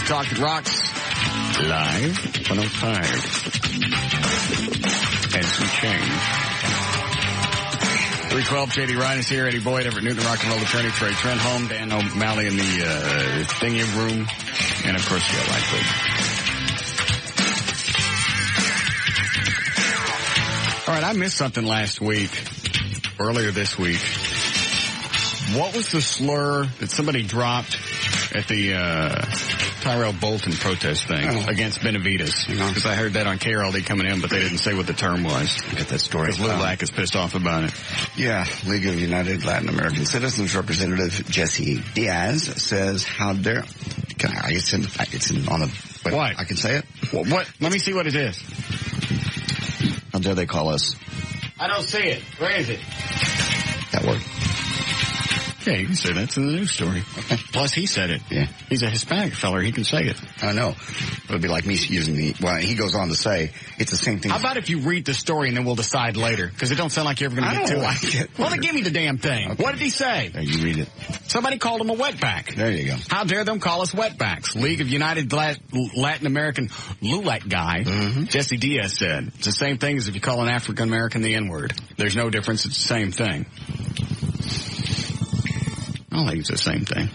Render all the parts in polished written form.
Talk It Rocks. Live 105. And some change. 312, J.D. Ryan is here. Eddie Boyd, Everett Newton, rock and roll attorney. Trey Trenholm, Dan O'Malley in the thingy room. And, of course, Joe Lightfoot. All right, I missed something last week, earlier this week. What was the slur that somebody dropped at the Tyrell Bolton protest thing against Benavides? Because I heard that on KRLD coming in, but they didn't say what the term was. I get that story. Because LULAC is pissed off about it. Yeah, League of United Latin American Citizens Representative Jesse Diaz says, how dare... It's on the... What? I can say it? What? Let me see what it is. How dare they call us? I don't see it. Where is it? That word. Yeah, you can say that's in the news story. Okay. Plus, he said it. Yeah. He's a Hispanic feller. He can say it. I know. It would be like me using the... Well, he goes on to say it's the same thing. How about if you read the story and then we'll decide later? Because it don't sound like you're ever going to get to it. Well, then give me the damn thing. Okay. What did he say? There, you read it. Somebody called him a wetback. There you go. How dare them call us wetbacks? League of United Latin American LULAC guy, Jesse Diaz said. It's the same thing as if you call an African American the N-word. There's no difference. It's the same thing. I don't think it's the same thing.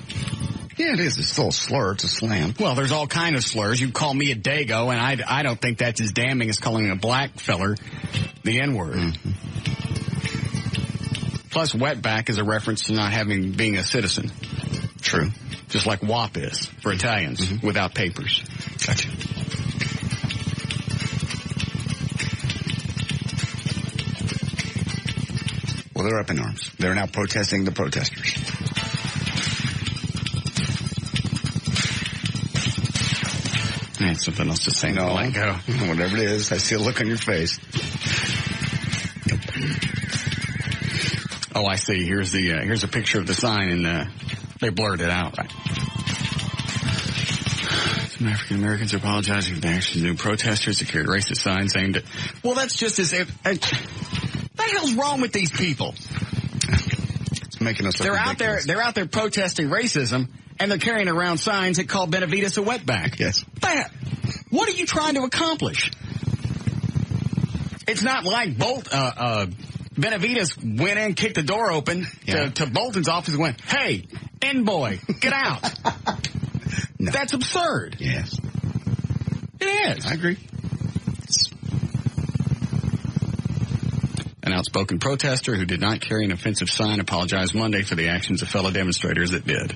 Yeah, it is. It's still a slur. It's a slam. Well, there's all kind of slurs. You call me a dago, and I don't think that's as damning as calling a black feller the N-word. Mm-hmm. Plus, wetback is a reference to not being a citizen. True. Just like WAP is for Italians, without papers. Gotcha. Well, they're up in arms. They're now protesting the protesters. I had something else to say. No, let go. Whatever it is, I see a look on your face. Oh, I see. Here's a picture of the sign, and they blurred it out. Some African Americans are apologizing for the actions of new protesters that carried racist signs aimed at. Well, that's just as if. What the hell's wrong with these people? It's making us look ridiculous. They're out there protesting racism. And they're carrying around signs that call Benavides a wetback. Yes. What are you trying to accomplish? It's not like Benavides went in, kicked the door open to Bolton's office and went, "Hey, N-boy, get out." No. That's absurd. Yes. It is. I agree. An outspoken protester who did not carry an offensive sign apologized Monday for the actions of fellow demonstrators that did.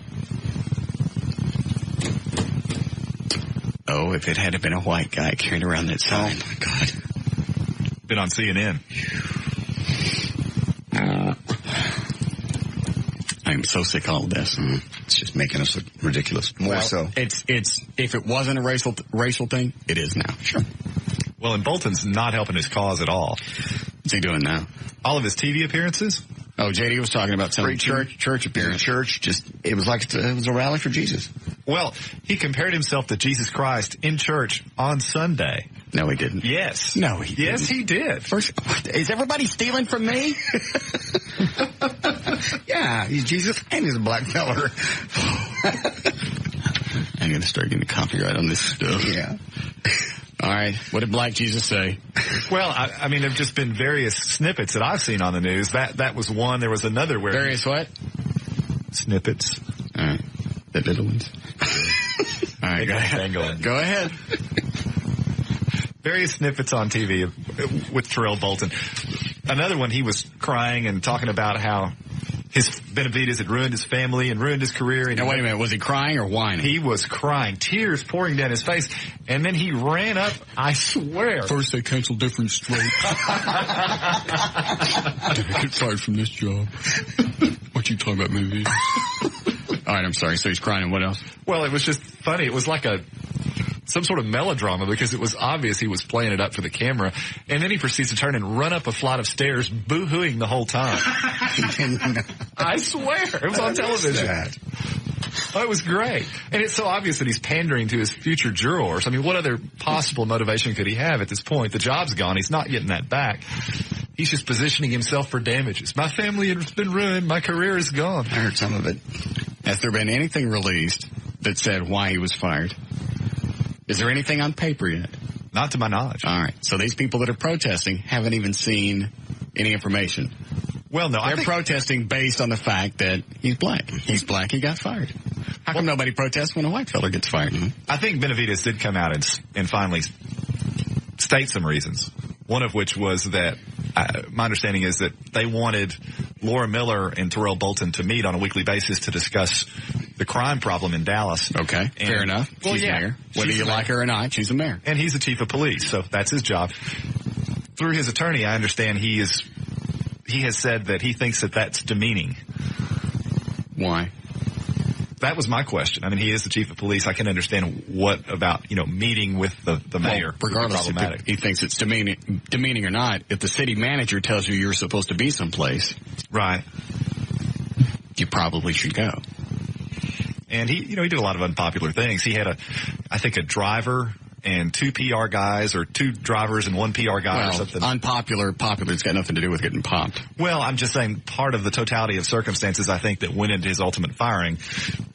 Oh, if it had been a white guy carrying around that sign. Oh, my God. Been on CNN. I'm so sick of all this. It's just making us look ridiculous. More so. It's if it wasn't a racial thing, it is now. Sure. Well, and Bolton's not helping his cause at all. What's he doing now? All of his TV appearances? Oh, JD was talking about some church appearance. Church, it was like it was a rally for Jesus. Well, he compared himself to Jesus Christ in church on Sunday. No, he didn't. Yes. No, he didn't. Yes, he did. First, is everybody stealing from me? Yeah, he's Jesus and he's a black feller. I'm going to start getting copyright on this stuff. Yeah. All right. What did Black Jesus say? Well, I mean, there have just been various snippets that I've seen on the news. That was one. There was another where... Various what? Snippets. All right. The little ones. All right, go ahead. Go ahead. Various snippets on TV with Terrell Bolton. Another one, he was crying and talking about how his Benavides had ruined his family and ruined his career. And now, wait a minute. Was he crying or whining? He was crying, tears pouring down his face. And then he ran up, I swear. First, they canceled different strokes. Get fired from this job. What you talking about, maybe? All right, I'm sorry. So he's crying, and what else? Well, it was just funny. It was like some sort of melodrama because it was obvious he was playing it up for the camera. And then he proceeds to turn and run up a flight of stairs, boo-hooing the whole time. I swear. It was on television. Oh, it was great. And it's so obvious that he's pandering to his future jurors. I mean, what other possible motivation could he have at this point? The job's gone. He's not getting that back. He's just positioning himself for damages. My family has been ruined. My career is gone. I heard some of it. Has there been anything released that said why he was fired? Is there anything on paper yet? Not to my knowledge. All right. So these people that are protesting haven't even seen any information. Well, no. They're protesting based on the fact that he's black. He's black, he got fired. How come nobody protests when a white fella gets fired? I think Benavidez did come out and finally state some reasons. One of which was that my understanding is that they wanted Laura Miller and Terrell Bolton to meet on a weekly basis to discuss the crime problem in Dallas. Okay, fair enough. Well, she's mayor. Whether you like her or not, she's a mayor. And he's the chief of police, so that's his job. Through his attorney, I understand he has said that he thinks that that's demeaning. Why? That was my question. I mean, he is the chief of police. I can understand what about, meeting with the mayor. Well, regardless if he thinks it's demeaning or not, if the city manager tells you you're supposed to be someplace, right, you probably should go. And he did a lot of unpopular things. He had I think a driver and 2 PR guys, or 2 drivers and 1 PR guy or something. Unpopular, popular, it's got nothing to do with getting popped. Well, I'm just saying part of the totality of circumstances, I think, that went into his ultimate firing,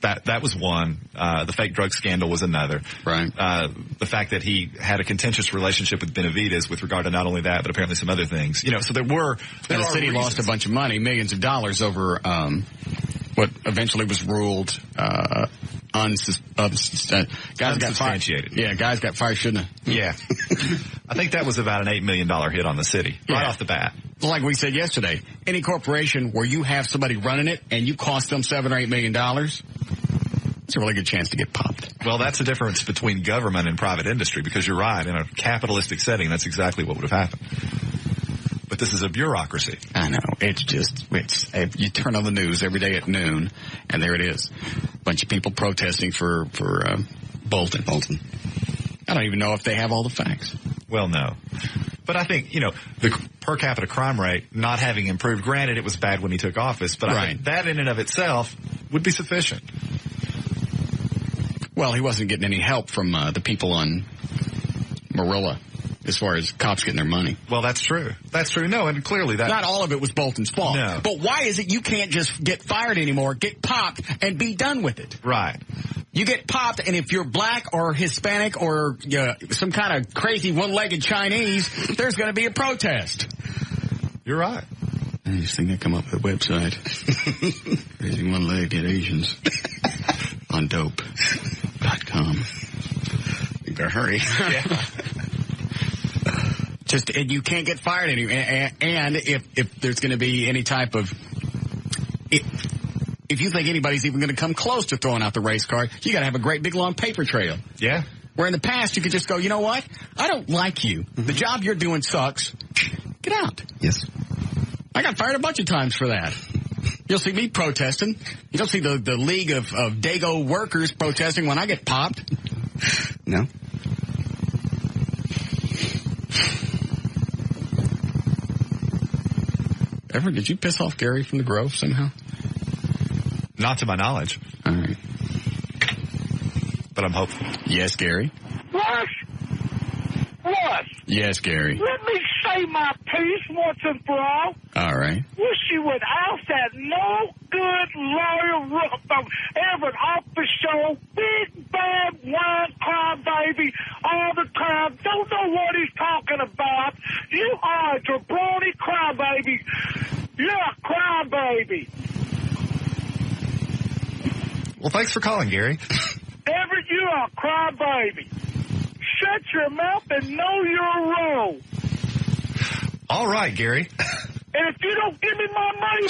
that was one. The fake drug scandal was another. Right. The fact that he had a contentious relationship with Benavidez with regard to not only that, but apparently some other things. So there the city lost a bunch of money, millions of dollars over, what eventually was ruled, guys got fired. Yeah, guys got fired, shouldn't have. Yeah. I think that was about an $8 million hit on the city, right off the bat. Like we said yesterday, any corporation where you have somebody running it and you cost them $7 or $8 million, it's a really good chance to get popped. Well, that's the difference between government and private industry, because you're right. In a capitalistic setting, that's exactly what would have happened. But this is a bureaucracy. I know. You turn on the news every day at noon, and there it is. A bunch of people protesting for Bolton. I don't even know if they have all the facts. Well, no. But I think, the per capita crime rate not having improved, granted it was bad when he took office, but I think that in and of itself would be sufficient. Well, he wasn't getting any help from the people on Marilla as far as cops getting their money. Well, that's true. That's true. No, and clearly that... Not all of it was Bolton's fault. No. But why is it you can't just get fired anymore, get popped, and be done with it? Right. You get popped, and if you're black or Hispanic or some kind of crazy one-legged Chinese, there's going to be a protest. You're right. I just think I come up with a website. Crazy one-legged Asians on dope.com. You better hurry. Yeah. And you can't get fired anymore. And if there's going to be any type of... If you think anybody's even going to come close to throwing out the race card, you got to have a great big long paper trail. Yeah. Where in the past you could just go, you know what? I don't like you. The job you're doing sucks. Get out. Yes. I got fired a bunch of times for that. You'll see me protesting. You don't see the League of Dago workers protesting when I get popped. No. Did you piss off Gary from the Grove somehow? Not to my knowledge. All right. But I'm hopeful. Yes, Gary. Russ! Yes, Gary. Let me say my piece once and for all. All right. Wish you would oust that no good lawyer from Everett off the show. Big bad wine crybaby all the time. Don't know what he's talking about. You are a jabroni crybaby. You're a crybaby. Well, thanks for calling, Gary. Everett, you are a crybaby. Shut your mouth and know your role. All right, Gary. And if you don't give me my money,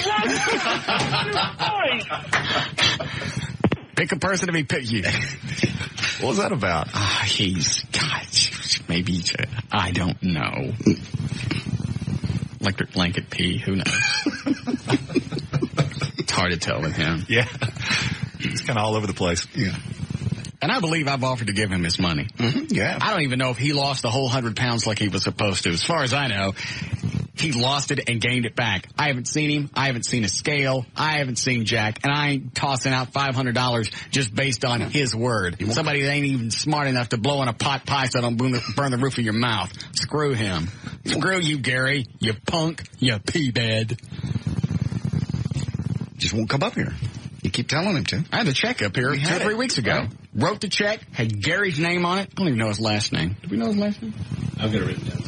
what? Pick a person to be picky. What was that about? Maybe I don't know. Electric blanket pee, who knows? It's hard to tell with him. Yeah. He's kind of all over the place. Yeah. And I believe I've offered to give him his money. Mm-hmm. Yeah. I don't even know if he lost the whole 100 pounds like he was supposed to. As far as I know, he lost it and gained it back. I haven't seen him. I haven't seen a scale. I haven't seen Jack. And I ain't tossing out $500 just based on his word. Somebody that ain't even smart enough to blow on a pot pie so don't burn the roof of your mouth. Screw him. Screw you, Gary. You punk. You pea bed. Just won't come up here. You keep telling him to. I had a check up here 2 or 3 weeks ago. wrote the check, had Gary's name on it. I don't even know his last name. Do we know his last name? I've got it written down.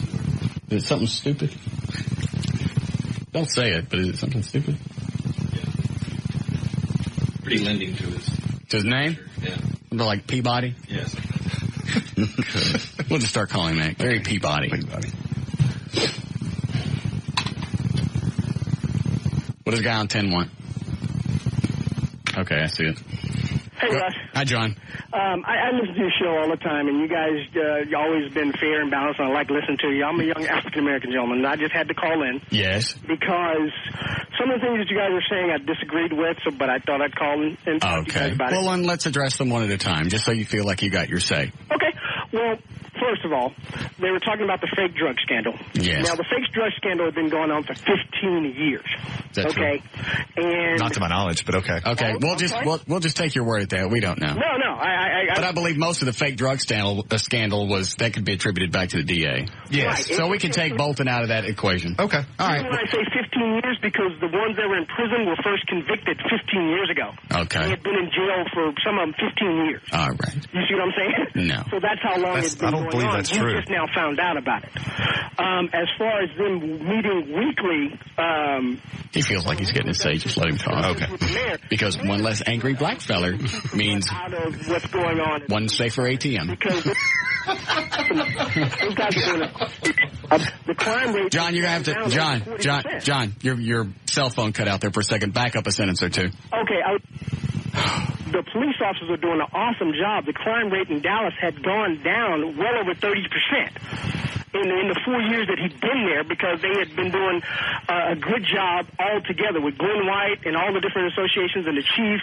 Is it something stupid? Don't say it, but is it something stupid? Yeah. Pretty lending to his name? Yeah. Something like Peabody? Yes. We'll just start calling him that. Gary Peabody. What does the guy on 10 want? Okay, I see it. Hey, Russ. Hi, John. I listen to your show all the time, and you guys you always been fair and balanced, and I like listening to you. I'm a young African-American gentleman, and I just had to call in. Yes. Because some of the things that you guys were saying I disagreed with, but I thought I'd call in and talk to you guys about it. Well, then let's address them one at a time, just so you feel like you got your say. Okay. Well, first of all, they were talking about the fake drug scandal. Yes. Now, the fake drug scandal had been going on for 15 years. That's okay. And not to my knowledge, but okay. Okay, we'll just take your word at that. We don't know. No. But I believe most of the fake drug scandal was that could be attributed back to the DA. Yes. Right. So we can take Bolton out of that equation. Okay. All right. When I say 15 years, because the ones that were in prison were first convicted 15 years ago. Okay. They had been in jail for some of them 15 years. All right. You see what I'm saying? No. So that's how long it's been I don't going believe on. that's We true. just now found out about it. As far as them meeting weekly, He feels like he's getting his say. Just let him talk. with the mayor, Because one less angry black feller means out of what's going on. one safer ATM. Because those guys are doing the crime rate. John, you're going to have to... John, your cell phone cut out there for a second. Back up a sentence or two. Okay, the police officers are doing an awesome job. The crime rate in Dallas had gone down well over 30%. In the 4 years that he'd been there, because they had been doing a good job all together with Glenn White and all the different associations and the chief,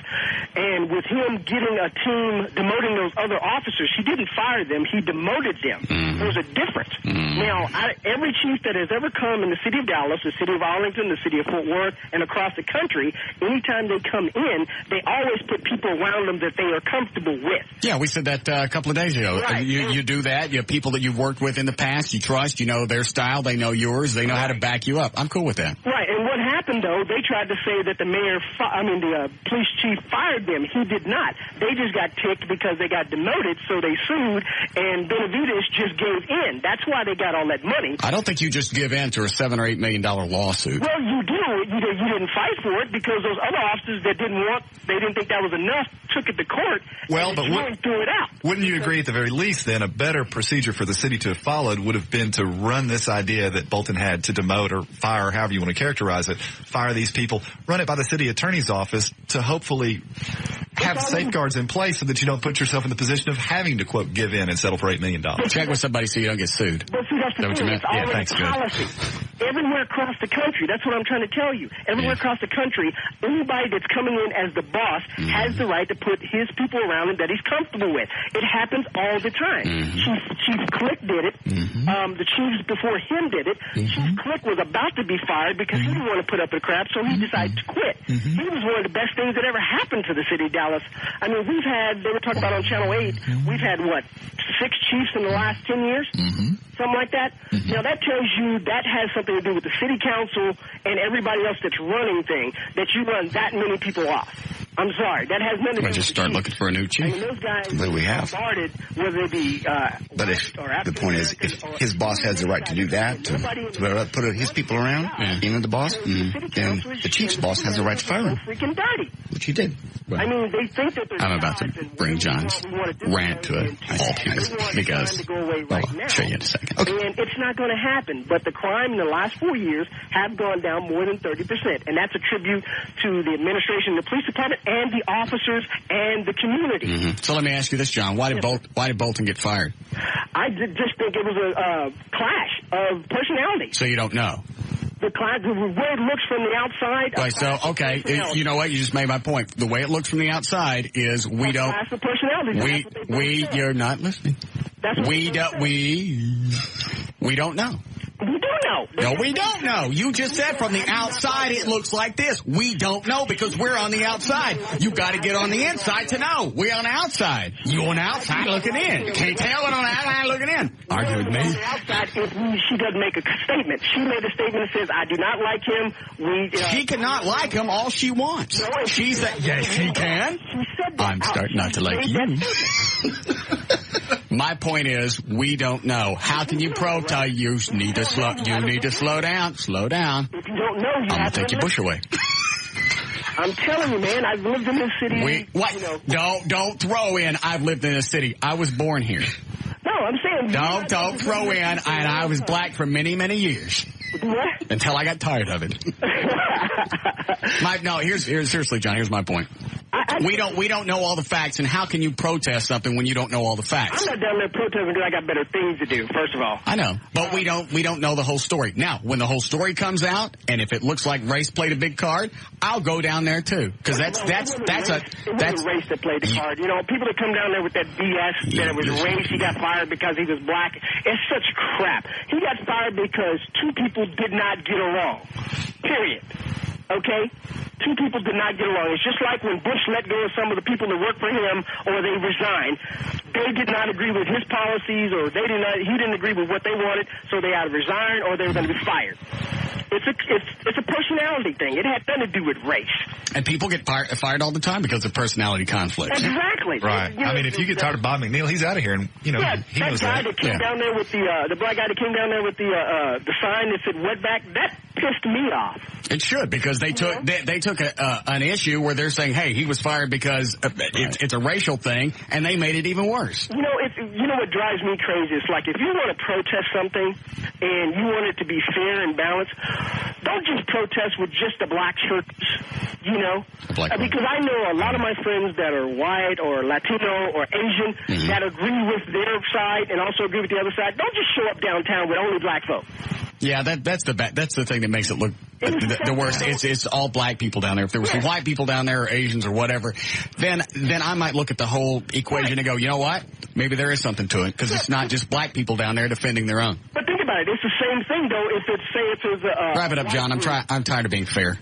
and with him getting a team, demoting those other officers, he didn't fire them, he demoted them. There's a difference. Now, every chief that has ever come in the city of Dallas, the city of Arlington, the city of Fort Worth, and across the country, anytime they come in, they always put people around them that they are comfortable with. Yeah, we said that a couple of days ago. Right. You do that. You have people that you've worked with in the past. You trust. You know their style. They know yours. They know how to back you up. I'm cool with that. Right. And what happened, though, they tried to say that the police chief fired them. He did not. They just got ticked because they got demoted, so they sued, and Benavides just gave in. That's why they got all that money. I don't think you just give in to a $7 or $8 million lawsuit. Well, you do. You didn't fight for it because those other officers that they didn't think that was enough, took it to court. Well, and but threw it out. Wouldn't you agree at the very least then a better procedure for the city to have followed would have been to run this idea that Bolton had to demote or fire, however you want to characterize it, fire these people, run it by the city attorney's office to hopefully have safeguards in place so that you don't put yourself in the position of having to, quote, give in and settle for $8 million. Check with somebody so you don't get sued. But see, that's the Is that what you thing. meant? It's Yeah, already thanks, good. policy. Everywhere across the country, that's what I'm trying to tell you. Everywhere across the country, anybody that's coming in as the boss has the right to put his people around him that he's comfortable with. It happens all the time. Chief Click did it. The chiefs before him did it. Chief Click was about to be fired because he didn't want to put up the crap, so he decided to quit. He was one of the best things that ever happened to the city of Dallas. I mean, they were talking about on Channel 8, we've had, 6 chiefs in the last 10 years? Something like that. Now, that tells you that has something to do with the city council and everybody else that's running things, that you run that many people off. I'm sorry. That has nothing to do with Just start looking for a new chief. I mean, those guys But we have. started, whether it be But the point is, if his boss has the right to do that, to put his people around, even the boss, then the chief's boss has the right to fire him, freaking dirty. which he did. I mean, they think that they're I'm about to bring John's rant to a halt here because, well, I'll show you in a second. And it's not going to happen. But the crime in the last 4 years have gone down more than 30%. And that's a tribute to the administration, the police department, and the officers and the community. So let me ask you this, John. Why did Bolton get fired? I just think it was a clash of personality. So you don't know. The way it looks from the outside. Right, so, okay, you know what? You just made my point. The way it looks from the outside is we don't... Clash of personality. You're not listening. We don't know. We do know. No, we don't know. You just said from the outside it looks like this. We don't know because we're on the outside. You got to get on the inside to know. We're on the outside. You on the outside looking in. You can't tell it on the outside looking in. Argue with me. On the outside, she doesn't make a statement. She made a statement that says, I do not like him. She cannot like him all she wants. She said, yes, she can. She said said that. I'm starting not to like you. My point is, we don't know. How can you protest? You need to slow down. Slow down. If you don't know, I'm gonna take your bush away. I'm telling you, man. I've lived in this city. What? You know. Don't throw in. I've lived in this city. I was born here. No, I'm saying. Don't throw in. And I was black for many, many years. What? Until I got tired of it. Here's seriously, John. Here's my point. We don't know all the facts, and how can you protest something when you don't know all the facts? I'm not down there protesting because I got better things to do. First of all, I know, but we don't know the whole story. Now, when the whole story comes out, and if it looks like race played a big card, I'll go down there too, because that's race that played the card. You know, people that come down there with that BS that it was race. He got fired because he was black. It's such crap. He got fired because two people did not get along. Period. Okay? Two people did not get along. It's just like when Bush let go of some of the people that worked for him, or they resigned. They did not agree with his policies, or he didn't agree with what they wanted, so they either resigned or they were going to be fired. It's a personality thing. It had nothing to do with race. And people get fired all the time because of personality conflicts. Exactly. Right. You know, I mean, if you get tired of Bob McNeil, he's out of here, and he knows that. That came down there with the black guy that came down there with the sign that said "wetback." That pissed me off. It should, because they took an issue where they're saying, hey, he was fired because it's a racial thing, and they made it even worse. You know what drives me crazy? It's like, if you want to protest something and you want it to be fair and balanced, don't just protest with just the black shirts, you know? Because I know a lot of my friends that are white or Latino or Asian that agree with their side and also agree with the other side. Don't just show up downtown with only black folk. Yeah, that's the thing that makes it look the worst. It's all black people down there. If there was some white people down there or Asians or whatever, then I might look at the whole equation and go, you know what? Maybe there is something to it, because it's not just black people down there defending their own. But think about it. It's the same thing, though, if it's wrap it up, John. I'm tired of being fair.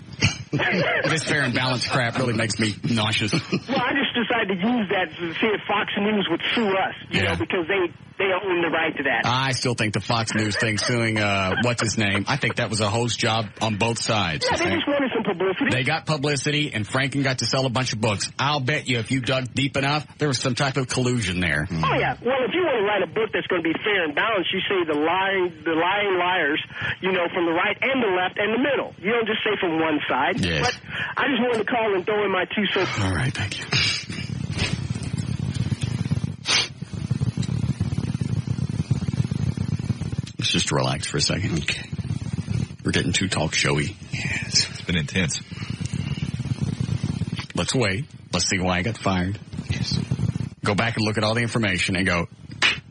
This fair and balanced crap really makes me nauseous. Well, I just decided to use that to see if Fox News would sue us, you know, because they own the right to that. I still think the Fox News thing suing, what's his name? I think that was a host job on both sides. Yeah, they just wanted some publicity. They got publicity, and Franken got to sell a bunch of books. I'll bet you if you dug deep enough, there was some type of collusion there. Oh, yeah. Well, if you want to write a book that's going to be fair and balanced, you say the lying liars, you know, from the right and the left and the middle. You don't just say from one side. Yes. But I just wanted to call and throw in my 2 cents. All right, thank you. Let's just relax for a second. Okay. We're getting too talk showy. Yes. It's been intense. Let's wait. Let's see why I got fired. Yes. Go back and look at all the information and go,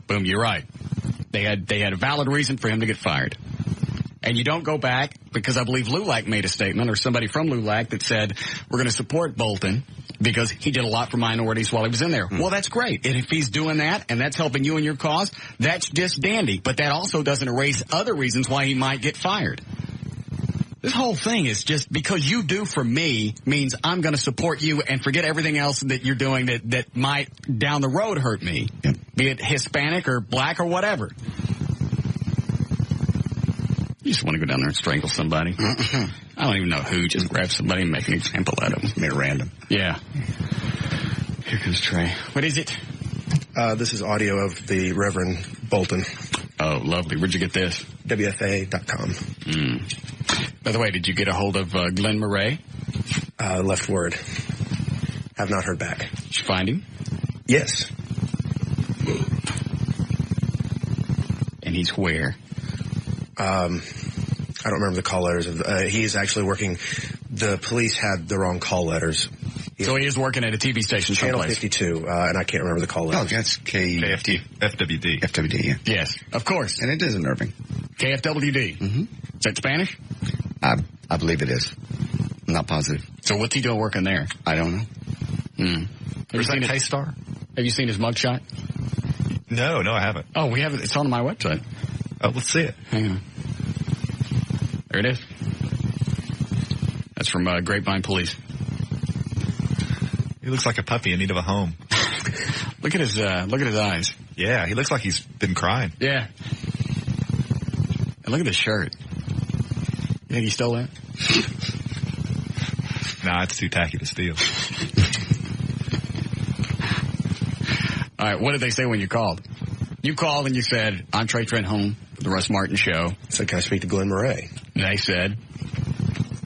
boom, you're right. They had a valid reason for him to get fired. And you don't go back, because I believe LULAC made a statement, or somebody from LULAC, that said, we're going to support Bolton because he did a lot for minorities while he was in there. Well, that's great. And if he's doing that and that's helping you in your cause, that's just dandy. But that also doesn't erase other reasons why he might get fired. This whole thing is just, because you do for me means I'm going to support you and forget everything else that you're doing that might down the road hurt me, be it Hispanic or black or whatever. You just want to go down there and strangle somebody. I don't even know who. Just grab somebody and make an example out of them. Made it random. Yeah. Here comes Trey. What is it? This is audio of the Reverend Bolton. Oh, lovely. Where'd you get this? WFA.com. By the way, did you get a hold of Glenn Murray? Left word. Have not heard back. Did you find him? Yes. And he's where? I don't remember the call letters. He is actually working. The police had the wrong call letters. So he is working at a TV station Channel someplace. 52, and I can't remember the call letters. Oh, that's KFWD. FWD, yeah. Yes, of course. And it is in Irving. KFWD. Mm-hmm. Is that Spanish? I believe it is. I'm not positive. So what's he doing working there? I don't know. Have you seen K-Star? Have you seen his mugshot? No, I haven't. Oh, we have it. It's on my website. Oh, let's see it. Hang on. There it is. That's from Grapevine Police. He looks like a puppy in need of a home. Look at his eyes. Yeah, he looks like he's been crying. Yeah. And look at this shirt. You think he stole that? Nah, it's too tacky to steal. All right, what did they say when you called? You called and you said, I'm Trey Trenholm, the Russ Martin Show. So can I speak to Glenn Murray? And they said,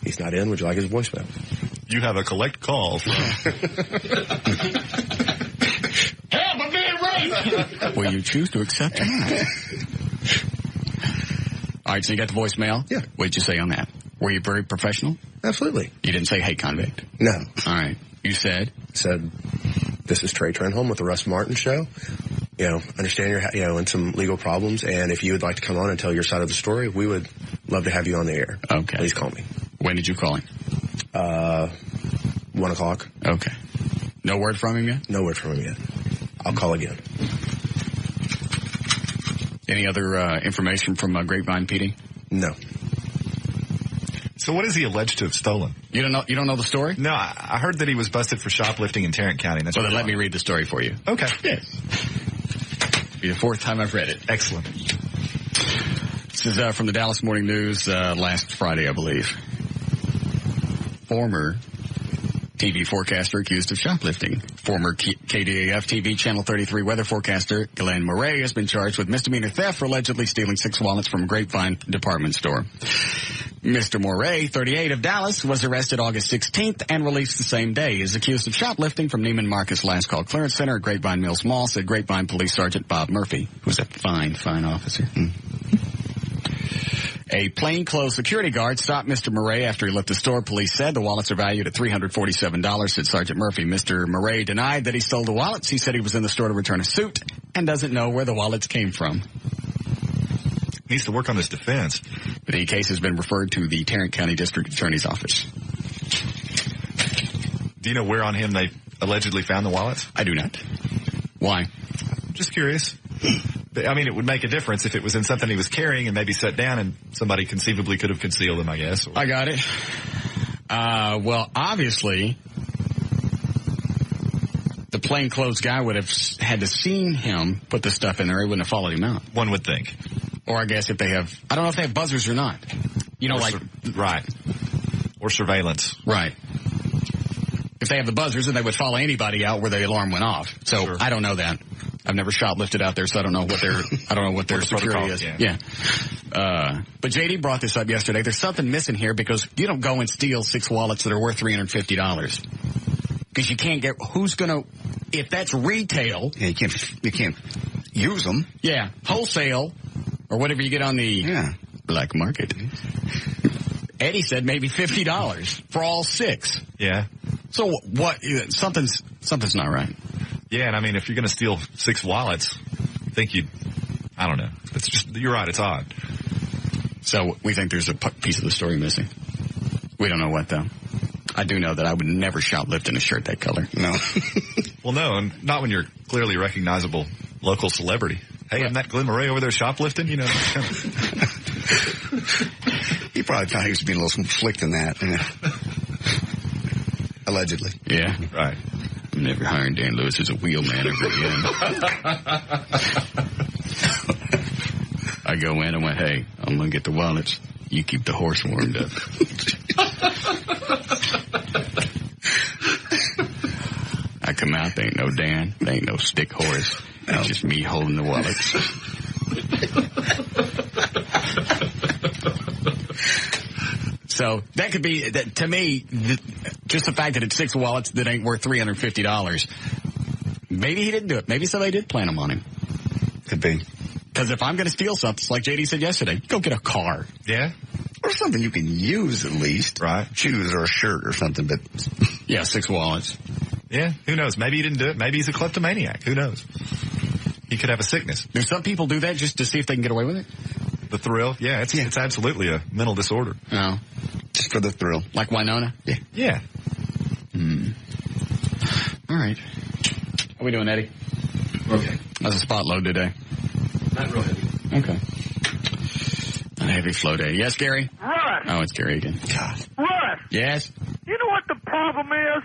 he's not in. Would you like his voicemail? You have a collect call from... Help, I'm being raped! Will you choose to accept it? All right, so you got the voicemail? Yeah. What did you say on that? Were you very professional? Absolutely. You didn't say, hey, convict? No. All right. You said? Said, this is Trey Trenholm with the Russ Martin Show. You know, understand you're, in some legal problems, and if you would like to come on and tell your side of the story, we would love to have you on the air. Okay. Please call me. When did you call him? 1 o'clock. Okay. No word from him yet? No word from him yet. I'll call again. Any other information from Grapevine PD? No. So what is he alleged to have stolen? You don't know the story? No, I heard that he was busted for shoplifting in Tarrant County. That's well, then let me read the story for you. Okay. Yes. Be the fourth time I've read it. Excellent. This is from the Dallas Morning News last Friday, I believe. Former TV forecaster accused of shoplifting. Former KDAF TV Channel 33 weather forecaster Glenn Murray has been charged with misdemeanor theft for allegedly stealing 6 wallets from a Grapevine department store. Mr. Murray, 38 of Dallas, was arrested August 16th and released the same day. He is accused of shoplifting from Neiman Marcus Last Call Clearance Center at Grapevine Mills Mall, said Grapevine Police Sergeant Bob Murphy, who was a fine officer. A plainclothes security guard stopped Mr. Murray after he left the store. Police said the wallets are valued at $347, said Sergeant Murphy. Mr. Murray denied that he stole the wallets. He said he was in the store to return a suit and doesn't know where the wallets came from. Needs to work on his defense. The case has been referred to the Tarrant County District Attorney's Office. Do you know where on him they allegedly found the wallets? I do not. Why? Just curious. I mean, it would make a difference if it was in something he was carrying and maybe set down and somebody conceivably could have concealed them, I guess. I got it. Well, obviously, the plainclothes guy would have had to seen him put the stuff in there. He wouldn't have followed him out. One would think. Or I guess if they have, I don't know if they have buzzers or not. You know, right. Or surveillance. Right. If they have the buzzers, then they would follow anybody out where the alarm went off. So sure. I don't know that. I've never shoplifted out there, so I don't know what their security is. Yeah. But JD brought this up yesterday. There's something missing here because you don't go and steal 6 wallets that are worth $350. Because you can't get, if that's retail. Yeah, you can't use them. Yeah. Wholesale. Or whatever you get on the black market. Eddie said maybe $50 for all 6. Yeah. So what? Something's not right. Yeah, and I mean, if you're going to steal 6 wallets, I don't know. It's just, you're right, it's odd. So we think there's a piece of the story missing. We don't know what though. I do know that I would never shoplift in a shirt that color. No. Well, no, and not when you're clearly recognizable local celebrity. Hey, I'm that Glenn Murray over there shoplifting, you know. He probably thought he was being a little slick in that. Allegedly. Yeah. Right. I'm never hiring Dan Lewis as a wheelman ever again. I go in and went, hey, I'm going to get the wallets. You keep the horse warmed up. I come out, there ain't no Dan, there ain't no stick horse. It's just me holding the wallets. So that could be, to me, just the fact that it's 6 wallets that ain't worth $350. Maybe he didn't do it. Maybe somebody did plan them on him. Could be. Because if I'm going to steal something, like JD said yesterday, go get a car. Yeah. Or something you can use at least. Right. Shoes or a shirt or something, but. Yeah, 6 wallets. Yeah, who knows? Maybe he didn't do it. Maybe he's a kleptomaniac. Who knows? He could have a sickness. Do some people do that just to see if they can get away with it? The thrill? Yeah, it's absolutely a mental disorder. Oh. Just for the thrill. Like Winona? Yeah. Yeah. All right. How we doing, Eddie? Okay. How's the spot load today? Not real heavy. Okay. Not a heavy flow day. Yes, Gary? Russ! Oh, it's Gary again. God. Russ! Yes? You know what the problem is?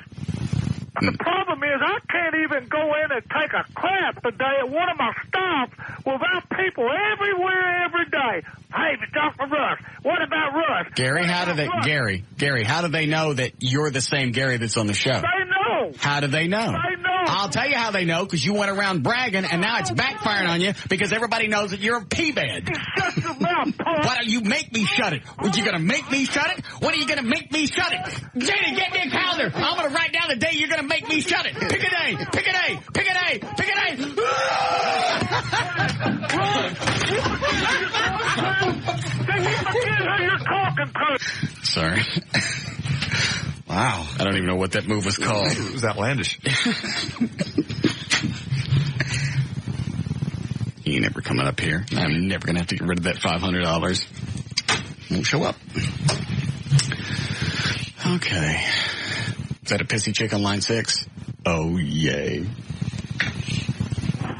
The problem is I can't even go in and take a crap today at one of my stops without people everywhere every day. Hey, Dr. Russ, what about Russ? Gary, how do they, Gary, how do they know that you're the same Gary that's on the show? They know. How do they know? They know I'll tell you how they know, because you went around bragging, and now it's backfiring on you because everybody knows that you're a P-bed. Shut your mouth, punk. Why don't you make me shut it? Are you going to make me shut it? When are you going to make me shut it? Jenny, get me a calendar. I'm going to write down the day you're going to make me shut it. Pick a day. Pick a day. Pick a day. Pick a day. Sorry. Wow. I don't even know what that move was called. It was outlandish. He ain't never coming up here. I'm never going to have to get rid of that $500. Won't show up. Okay. Is that a pissy chick on line 6? Oh, yay.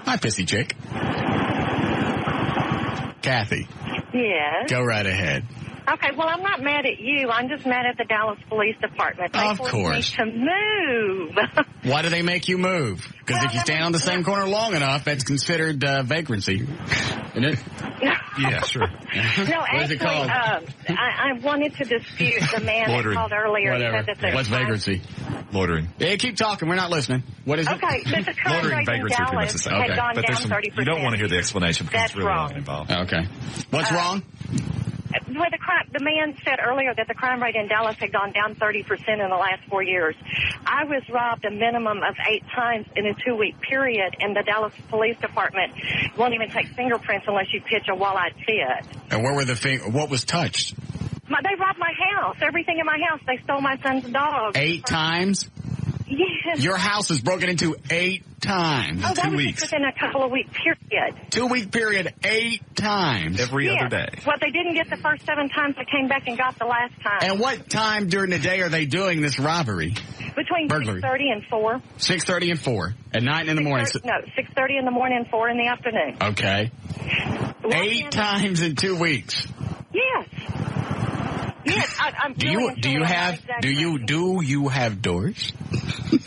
Hi, pissy chick. Kathy, Yes. go right ahead. Okay, well, I'm not mad at you. I'm just mad at the Dallas Police Department. They Of forced course. me to move. Why do they make you move? Because if you stand on the same corner long enough, that's considered vagrancy, isn't it? Yeah, sure. No, What is actually, it called? I wanted to dispute the man that Loitering. called earlier and Whatever. said that the What's vagrancy? Loitering. Yeah, keep talking. We're not listening. What is it? Okay, but the crime Loitering rate in vagrancy are pretty much Dallas the same. had Okay. gone But down there's some, 30%. you don't want to hear the explanation because That's it's really wrong. not involved. Okay. What's wrong? Well, the man said earlier that the crime rate in Dallas had gone down 30% in the last 4 years. I was robbed a minimum of 8 times in a 2-week period, and the Dallas Police Department won't even take fingerprints unless you pitch a wall-eyed fit. And where were what was touched? They robbed my house. Everything in my house. They stole my son's dog. 8 times? Yes. Your house is broken into 8 times. Oh, that 2 was weeks. just within a couple of week period. 2-week period, 8 times. Every Yes. other day. Well, they didn't get the first 7 times. They came back and got the last time. And what time during the day are they doing this robbery? Between burglary. 6:30 and 4. 6:30 and 4. At night in the morning. 6:30 in the morning and 4 in the afternoon. Okay. 8 times in 2 weeks. Yes. Yes. I'm Do really you unsure what have exactly- do you have doors?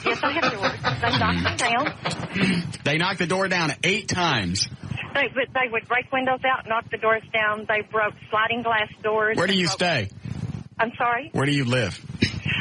Yes, I have doors. They knock them down. They knocked the door down 8 times. They would break windows out, knock the doors down. They broke sliding glass doors. Where do They you broke- stay? I'm sorry? Where do you live?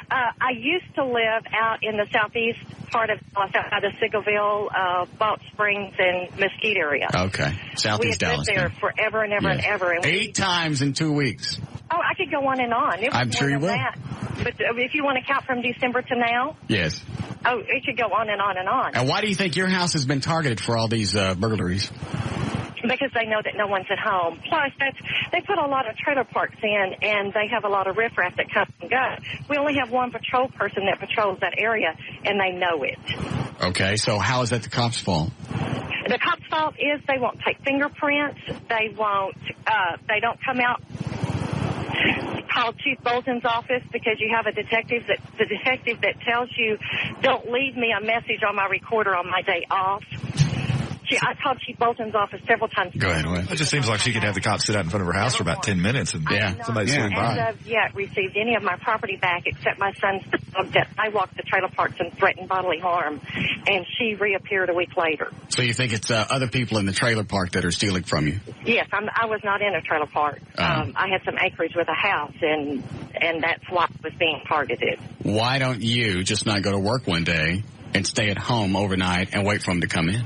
I used to live out in the southeast part of Dallas, outside of Sigleville, Balch Springs, and Mesquite area. Okay. We Southeast had Dallas. lived there forever and ever and Yeah. ever. And 8 times in 2 weeks. Oh, I could go on and on. It was I'm more sure you than will. that. But if you want to count from December to now, Yes. oh, it could go on and on and on. And why do you think your house has been targeted for all these burglaries? Because they know that no one's at home. Plus, they put a lot of trailer parks in, and they have a lot of riffraff that comes and goes. We only have one patrol person that patrols that area, and they know it. Okay, so how is that the cops' fault? The cops' fault is they won't take fingerprints. They won't. They don't come out. Call Chief Bolton's office because you have the detective that tells you, don't leave me a message on my recorder on my day off. I called Chief Bolton's office several times. Go ahead. It just seems like she could have the cops sit out in front of her house for about 10 minutes and somebody swing As by. of yet received any of my property back except my son's dog that I walked the trailer parks and threatened bodily harm, and she reappeared a week later. So you think it's other people in the trailer park that are stealing from you? Yes, I was not in a trailer park. I had some acreage with a house, and that's why I was being targeted. Why don't you just not go to work one day and stay at home overnight and wait for them to come in?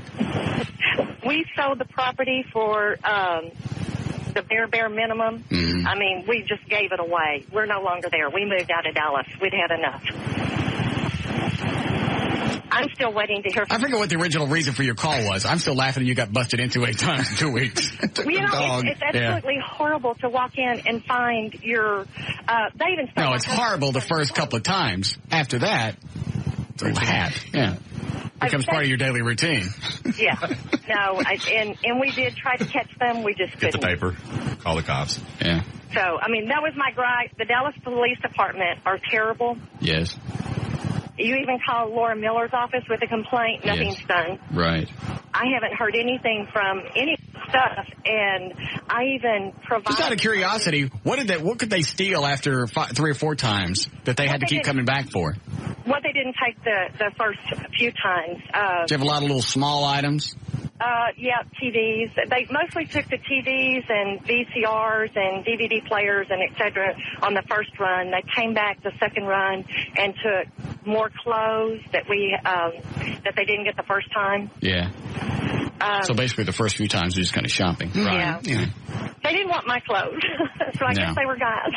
We sold the property for the bare minimum. Mm-hmm. I mean, we just gave it away. We're no longer there. We moved out of Dallas. We'd had enough. I'm still waiting to hear from I forget what the original reason for your call was. I'm still laughing you got busted into 8 times in 2 weeks. You know, it's absolutely horrible to walk in and find your, they even stole No, my it's husband's horrible the phone. first couple of times. After that, it's a hat. Yeah. Becomes part of your daily routine. Yeah. No, and we did try to catch them. We just Get the couldn't. paper, call the cops. Yeah. So, I mean, that was my gripe. The Dallas Police Department are terrible. Yes. You even called Laura Miller's office with a complaint. Nothing's Yes. done. Right. I haven't heard anything from any stuff, and I even provided... Just out of curiosity, what could they steal after 3 or 4 times that they had to keep coming back for? What they didn't take the first few times. Do you have a lot of little small items? Yeah, TVs. They mostly took the TVs and VCRs and DVD players and et cetera on the first run. They came back the second run and took more clothes that they didn't get the first time. Yeah. So basically the first few times you're just kind of shopping. Yeah. Right. Yeah. They didn't want my clothes, so I guess they were guys.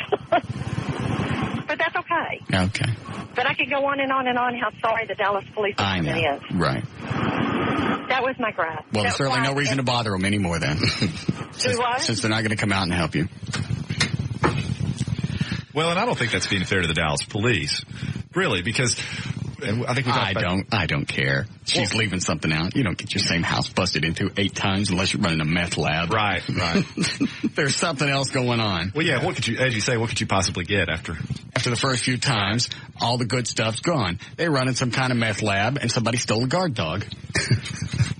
But that's okay. Okay. But I could go on and on and on how sorry the Dallas Police Department is. Right. That was my gripe. Well, there's certainly no reason to bother them anymore then. Since they're not going to come out and help you. Well, and I don't think that's being fair to the Dallas Police, really, because and I think I don't care. She's leaving something out. You don't get your same house busted into 8 times unless you're running a meth lab. Right. There's something else going on. Well, yeah. What could you possibly get after the first few times? All the good stuff's gone. They're running some kind of meth lab, and somebody stole a guard dog.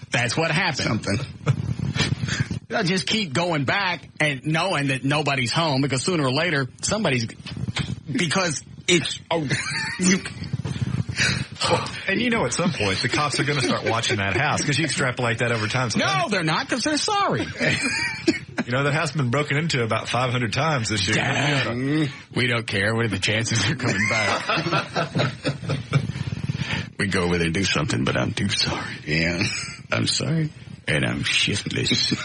That's what happened. Something. They'll just keep going back and knowing that nobody's home because sooner or later because it's. And at some point the cops are going to start watching that house because you extrapolate that over time. So no, they're not because they're sorry. That house has been broken into about 500 times this year. We don't care. What are the chances they're coming back? We go over there and do something, but I'm too sorry. Yeah. I'm sorry. And I'm shiftless.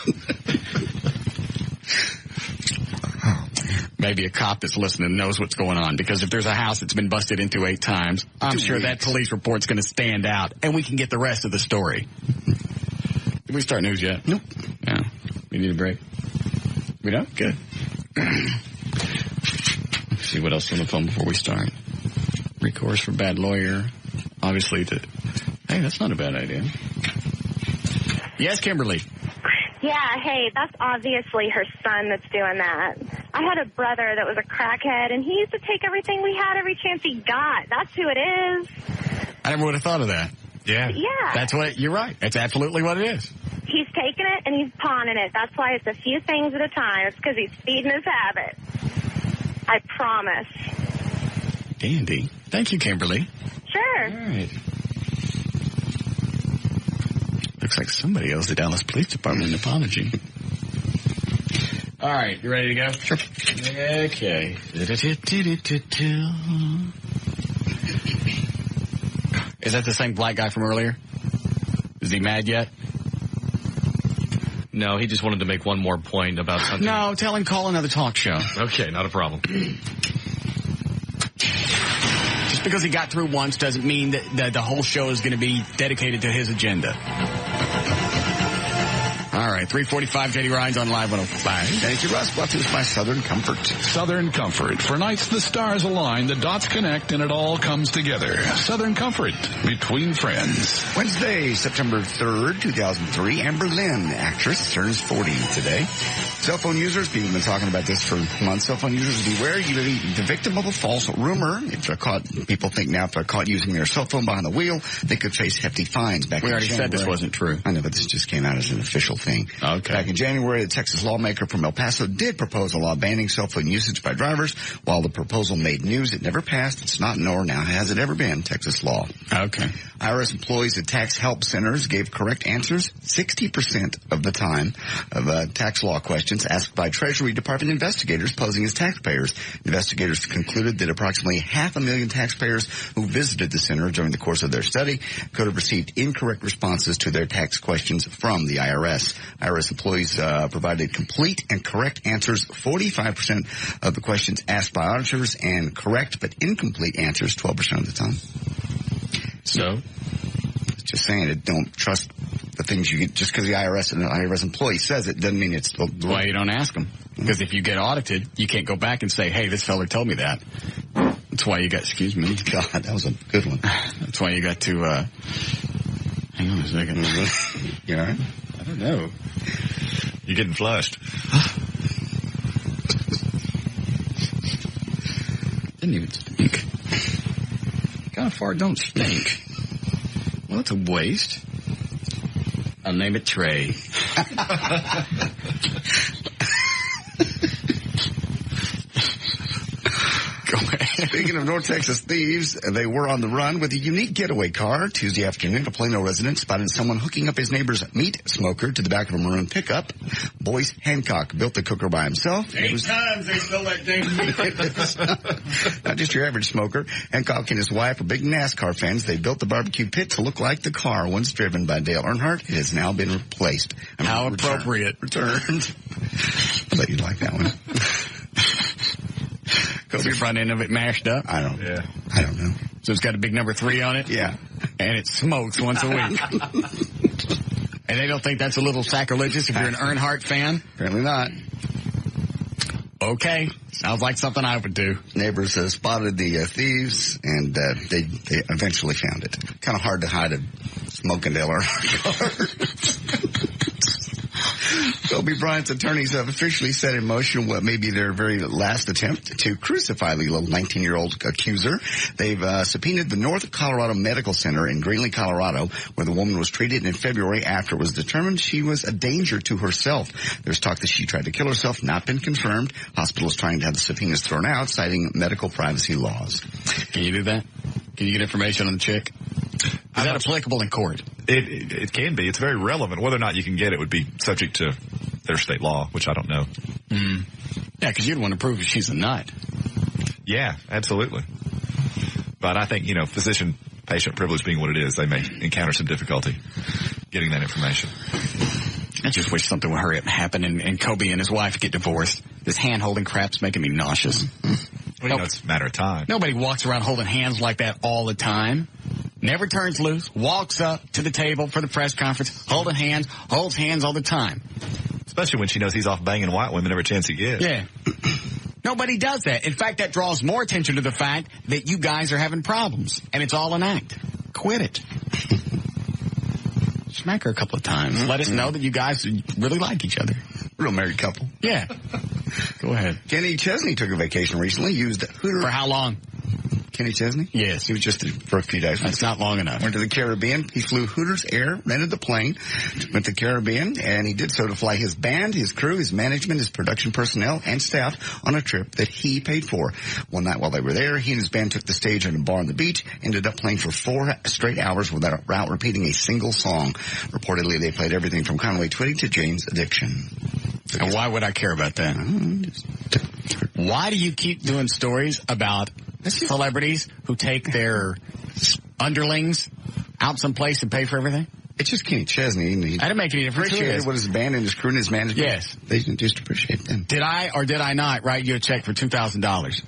Maybe a cop that's listening knows what's going on, because if there's a house that's been busted into 8 times, I'm sure that police report's going to stand out, and we can get the rest of the story. Did we start news yet? Nope. Yeah. We need a break. We don't? Good. Let's see what else is on the phone before we start. Recourse for bad lawyer. Obviously, hey, that's not a bad idea. Yes, Kimberly. Yeah, hey, that's obviously her son that's doing that. I had a brother that was a crackhead, and he used to take everything we had every chance he got. That's who it is. I never would have thought of that. Yeah. Yeah. You're right. That's absolutely what it is. He's taking it, and he's pawning it. That's why it's a few things at a time. It's because he's feeding his habit. I promise. Dandy. Thank you, Kimberly. Sure. All right. Looks like somebody owes the Dallas Police Department an apology. All right, you ready to go? Sure. Okay. Is that the same black guy from earlier? Is he mad yet? No, he just wanted to make one more point about something. No, tell him call another talk show. Okay, not a problem. Just because he got through once doesn't mean that the whole show is going to be dedicated to his agenda. All right, 345 JD Ryan's on Live 105. Thank you, Russ. Brought to us by Southern Comfort. Southern Comfort. For nights the stars align, the dots connect, and it all comes together. Southern Comfort. Between friends. Wednesday, September 3rd, 2003, Amber Lynn, actress, turns 40 today. Cell phone users, people have been talking about this for months. Cell phone users, beware, you may be the victim of a false rumor. If they're caught, people think now if they're caught using their cell phone behind the wheel, they could face hefty fines. We already said this wasn't true. I know, but this just came out as an official thing. Okay. Back in January, the Texas lawmaker from El Paso did propose a law banning cell phone usage by drivers. While the proposal made news, it never passed. It's not nor now has it ever been Texas law. Okay. IRS employees at tax help centers gave correct answers 60% of the time of tax law questions asked by Treasury Department investigators posing as taxpayers. Investigators concluded that approximately 500,000 taxpayers who visited the center during the course of their study could have received incorrect responses to their tax questions from the IRS. IRS employees provided complete and correct answers 45% of the questions asked by auditors, and correct but incomplete answers 12% of the time. So, just saying it, don't trust the things you get just because the IRS and an IRS employee says it doesn't mean it's the why you don't ask them. Because if you get audited, you can't go back and say, hey, this fella told me that. That's why you got, excuse me. God, that was a good one. That's why you got to, hang on a second. You all right? I don't know. You're getting flushed. Didn't even stink. Kind of fart don't stink. Well, it's a waste. I'll name it Trey. Go ahead. Speaking of North Texas thieves, they were on the run with a unique getaway car. Tuesday afternoon, a Plano resident spotted someone hooking up his neighbor's meat smoker to the back of a maroon pickup. Boyce Hancock built the cooker by himself. 8 times they stole that thing. Not just your average smoker. Hancock and his wife are big NASCAR fans. They built the barbecue pit to look like the car once driven by Dale Earnhardt. It has now been replaced. How appropriate. Returned. I bet you'd like that one. Is the front end of it mashed up? I don't know. So it's got a big number 3 on it? Yeah. And it smokes once a week. And they don't think that's a little sacrilegious if you're an Earnhardt fan? Apparently not. Okay. Sounds like something I would do. Neighbors spotted the thieves, and they eventually found it. Kind of hard to hide a smoking Dale Earnhardt car. Kobe Bryant's attorneys have officially set in motion what may be their very last attempt to crucify the little 19-year-old accuser. They've subpoenaed the North Colorado Medical Center in Greenlee, Colorado, where the woman was treated in February after it was determined she was a danger to herself. There's talk that she tried to kill herself, not been confirmed. Hospital is trying to have the subpoenas thrown out, citing medical privacy laws. Can you do that? Can you get information on the chick? Is that applicable in court? It can be. It's very relevant. Whether or not you can get it would be subject to their state law, which I don't know. Mm. Yeah, because you'd want to prove that she's a nut. Yeah, absolutely. But I think, physician-patient privilege being what it is, they may encounter some difficulty getting that information. I just wish something would hurry up and happen and Kobe and his wife get divorced. This hand-holding crap's making me nauseous. Well, it's a matter of time. Nobody walks around holding hands like that all the time. Never turns loose, walks up to the table for the press conference, holding hands, holds hands all the time. Especially when she knows he's off banging white women every chance he gets. Yeah. Nobody does that. In fact, that draws more attention to the fact that you guys are having problems. And it's all an act. Quit it. Smack her a couple of times. Let us know that you guys really like each other. Real married couple. Yeah. Go ahead. Kenny Chesney took a vacation recently, used Hooter. For how long? Kenny Chesney? Yes. He was just for a few days. That's not long enough. Went to the Caribbean. He flew Hooters Air, rented the plane, went to the Caribbean, and he did so to fly his band, his crew, his management, his production personnel, and staff on a trip that he paid for. One night while they were there, he and his band took the stage at a bar on the beach, ended up playing for 4 straight hours without repeating a single song. Reportedly, they played everything from Conway Twitty to Jane's Addiction. And why would I care about that? Why do you keep doing stories about celebrities who take their underlings out someplace and pay for everything? It's just Kenny Chesney. And he I didn't make any difference. Appreciated what his band and his crew and his management. Yes. They just appreciate them. Did I or did I not write you a check for $2,000?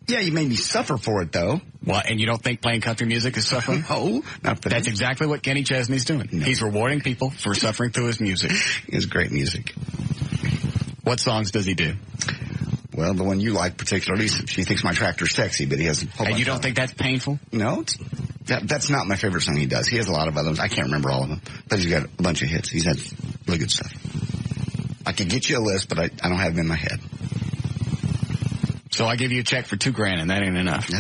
Yeah, you made me suffer for it, though. Well, and you don't think playing country music is suffering? No, not for That's exactly what Kenny Chesney's doing. No. He's rewarding people for suffering through his music. He has great music. What songs does he do? Well, the one you like particularly, She Thinks My Tractor's Sexy, but he has a whole bunch. And you don't think that's painful? No, that's not my favorite song he does. He has a lot of others. I can't remember all of them, but he's got a bunch of hits. He's had really good stuff. I could get you a list, but I don't have them in my head. So I give you a check for $2,000 and that ain't enough.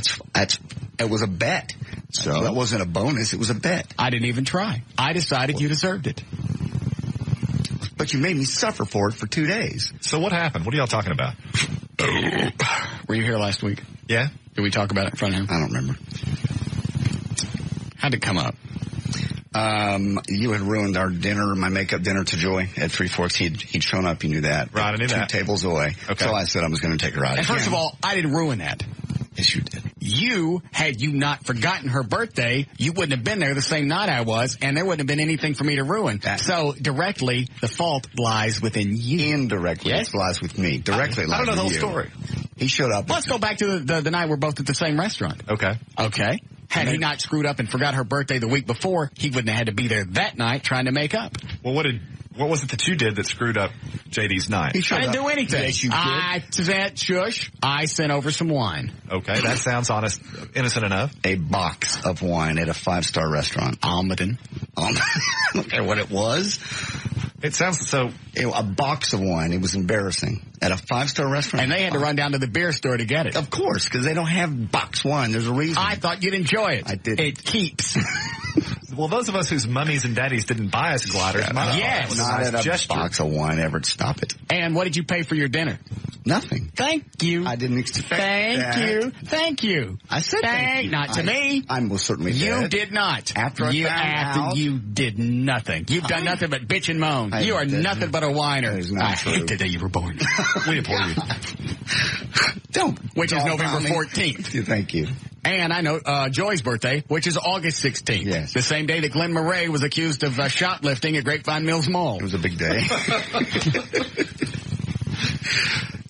It was a bet. So that wasn't a bonus. It was a bet. I didn't even try. I decided you deserved it. But you made me suffer for it for 2 days. So what happened? What are y'all talking about? Were you here last week? Yeah. Did we talk about it in front of him? I don't remember. How'd it come up? You had ruined our dinner, my makeup dinner to Joy at 3 Forks. He'd shown up. You knew that. Right, I knew that. 2 tables away. Okay. So I said I was going to take her out. And first of all, I didn't ruin that. Yes, you did. Had you not forgotten her birthday, you wouldn't have been there the same night I was, and there wouldn't have been anything for me to ruin. So directly, the fault lies within you. Indirectly, yes? It lies with me. Directly, I don't know the whole you. story. He showed up. Let's go back to the night we're both at the same restaurant. Okay. Had he not screwed up and forgot her birthday the week before, he wouldn't have had to be there that night trying to make up. Well, what was it that you did that screwed up JD's night? I didn't do anything. Yes, you did. I said, shush, I sent over some wine. Okay, that sounds honest, innocent enough. A box of wine at a 5-star restaurant. Almaden. I don't care what it was. It sounds so... A box of wine. It was embarrassing. At a 5-star restaurant. And they had to run down to the beer store to get it. Of course, because they don't have box wine. There's a reason. I thought you'd enjoy it. I did. It keeps. Well, those of us whose mummies and daddies didn't buy us gliders, yes. Not at a box of wine ever. Stop it. And what did you pay for your dinner? Nothing. Thank you. I didn't expect Thank that. you. Thank you. I said thank you. Not to me. I most certainly You did. did not. After I found out. You did nothing. You've done nothing but bitch and moan. You are nothing but a whiner. That is not I true. hate the day you were born. We abhor you. Don't. Which is Dog November vomit. 14th. Thank you. And I know Joy's birthday, which is August 16th. Yes. The same day that Glenn Murray was accused of shoplifting at Grapevine Mills Mall. It was a big day.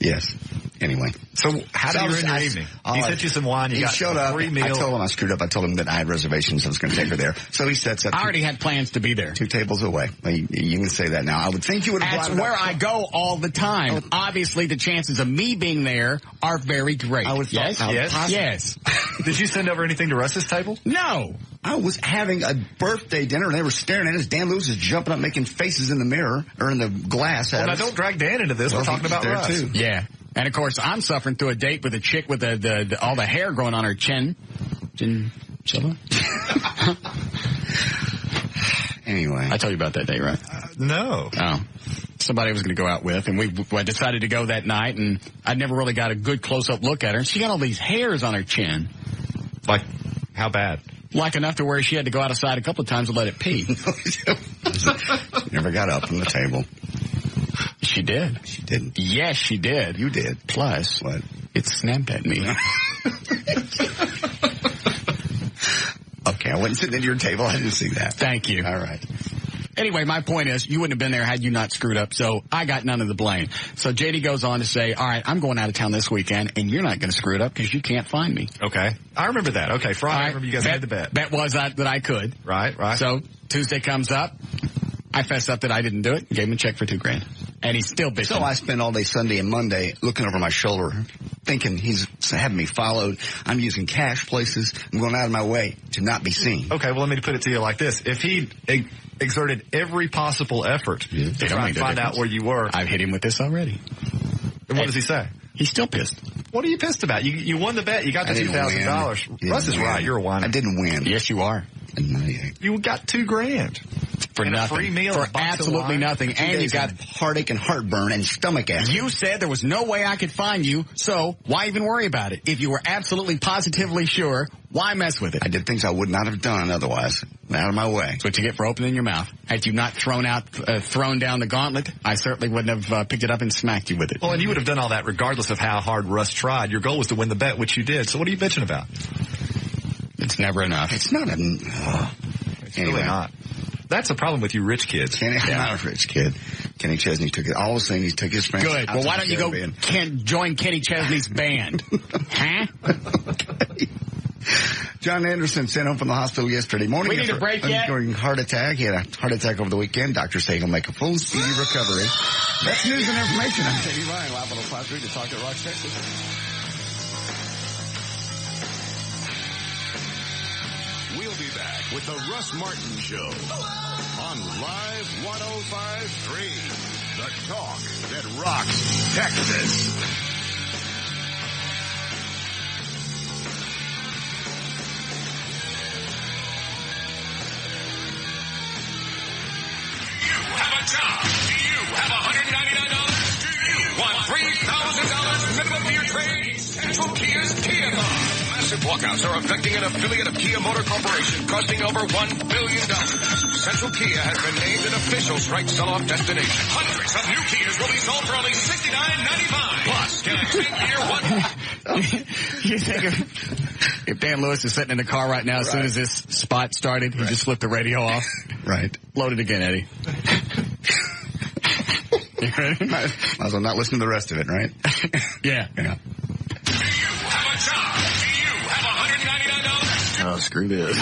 Yes. Anyway. So how did you ruin your evening? He sent you some wine. You got showed up. free meal. I told him I screwed up. I told him that I had reservations. I was going to take her there. So he sets up. I already had plans to be there. 2 tables away. Well, you can say that now. I would think you would have That's brought it where up. I go all the time. Obviously, the chances of me being there are very great. I would yes, thought- yes, yes. Did you send over anything to Russ's table? No. I was having a birthday dinner and they were staring at us. Dan Lewis is jumping up making faces in the mirror or in the glass at Well, now us. don't drag Dan into this. Well, We're talking he's about there, Russ. too. Yeah. And of course, I'm suffering through a date with a chick with all the hair growing on her chin. Chinchilla? Anyway. I told you about that day, right? No. Oh. Somebody I was going to go out with, and we decided to go that night, and I never really got a good close-up look at her. She got all these hairs on her chin. Like, how bad? Like enough to where she had to go outside a couple of times to let it pee. Never got up from the table. She did. She didn't. Yes, she did. You did. Plus, What? it snapped at me. Okay, I wasn't sitting at your table. I didn't see that. Thank you. All right. Anyway, my point is, you wouldn't have been there had you not screwed up, so I got none of the blame. So JD goes on to say, all right, I'm going out of town this weekend, and you're not going to screw it up because you can't find me. Okay. I remember that. Okay, Friday, I remember you guys made the bet. Bet was that I could. Right. So Tuesday comes up. I fessed up that I didn't do it. Gave him a check for $2,000. And he's still bitching. So I spent all day Sunday and Monday looking over my shoulder, thinking he's having me followed. I'm using cash places. I'm going out of my way to not be seen. Okay, well, let me put it to you like this. If he exerted every possible effort to try and find out where you were. I've hit him with this already. And what does he say? He's still pissed. What are you pissed about? You won the bet. You got the $2,000. Russ is right. You're a whiner. I didn't win. Yes, you are. You got $2,000. For and nothing. A free meal, for a box absolutely of wine. nothing. And you got heartache and heartburn and stomach acid. You said there was no way I could find you, so why even worry about it? If you were absolutely positively sure, why mess with it? I did things I would not have done otherwise. Out of my way. That's what you get for opening your mouth. Had you not thrown down the gauntlet, I certainly wouldn't have picked it up and smacked you with it. Well, and you would have done all that regardless of how hard Russ tried. Your goal was to win the bet, which you did. So what are you bitching about? It's never enough. It's not It's really not. That's the problem with you rich kids. I'm not a rich kid. Kenny Chesney took it. All of a sudden, he took his friends. Good. Well, why don't you go join Kenny Chesney's band? Huh? Okay. John Anderson sent home from the hospital yesterday morning. We need a break yet? During heart attack. He had a heart attack over the weekend. Doctors say he'll make a full speedy recovery. That's news and information. I'm JD Ryan, Live on 5-3 to Talk at Rock, Texas. We'll be back with the Russ Martin Show on Live 105.3, the talk that rocks Texas. Have a job? Do you have $199? Do you want $3,000 minimum for your trade? Central Kia's Kia-thon. Massive walkouts are affecting an affiliate of Kia Motor Corporation, costing over $1 billion. Central Kia has been named an official strike sell-off destination. Hundreds of new Kias will be sold for only $69.95. Plus, get a 10-year You think if Dan Lewis is sitting in the car right now, as soon as this spot started, he just flipped the radio off. Right. Load it again, Eddie. You ready? Might as well not listen to the rest of it, right? Yeah. Do you have a job? Do you have $199? Oh, screw this.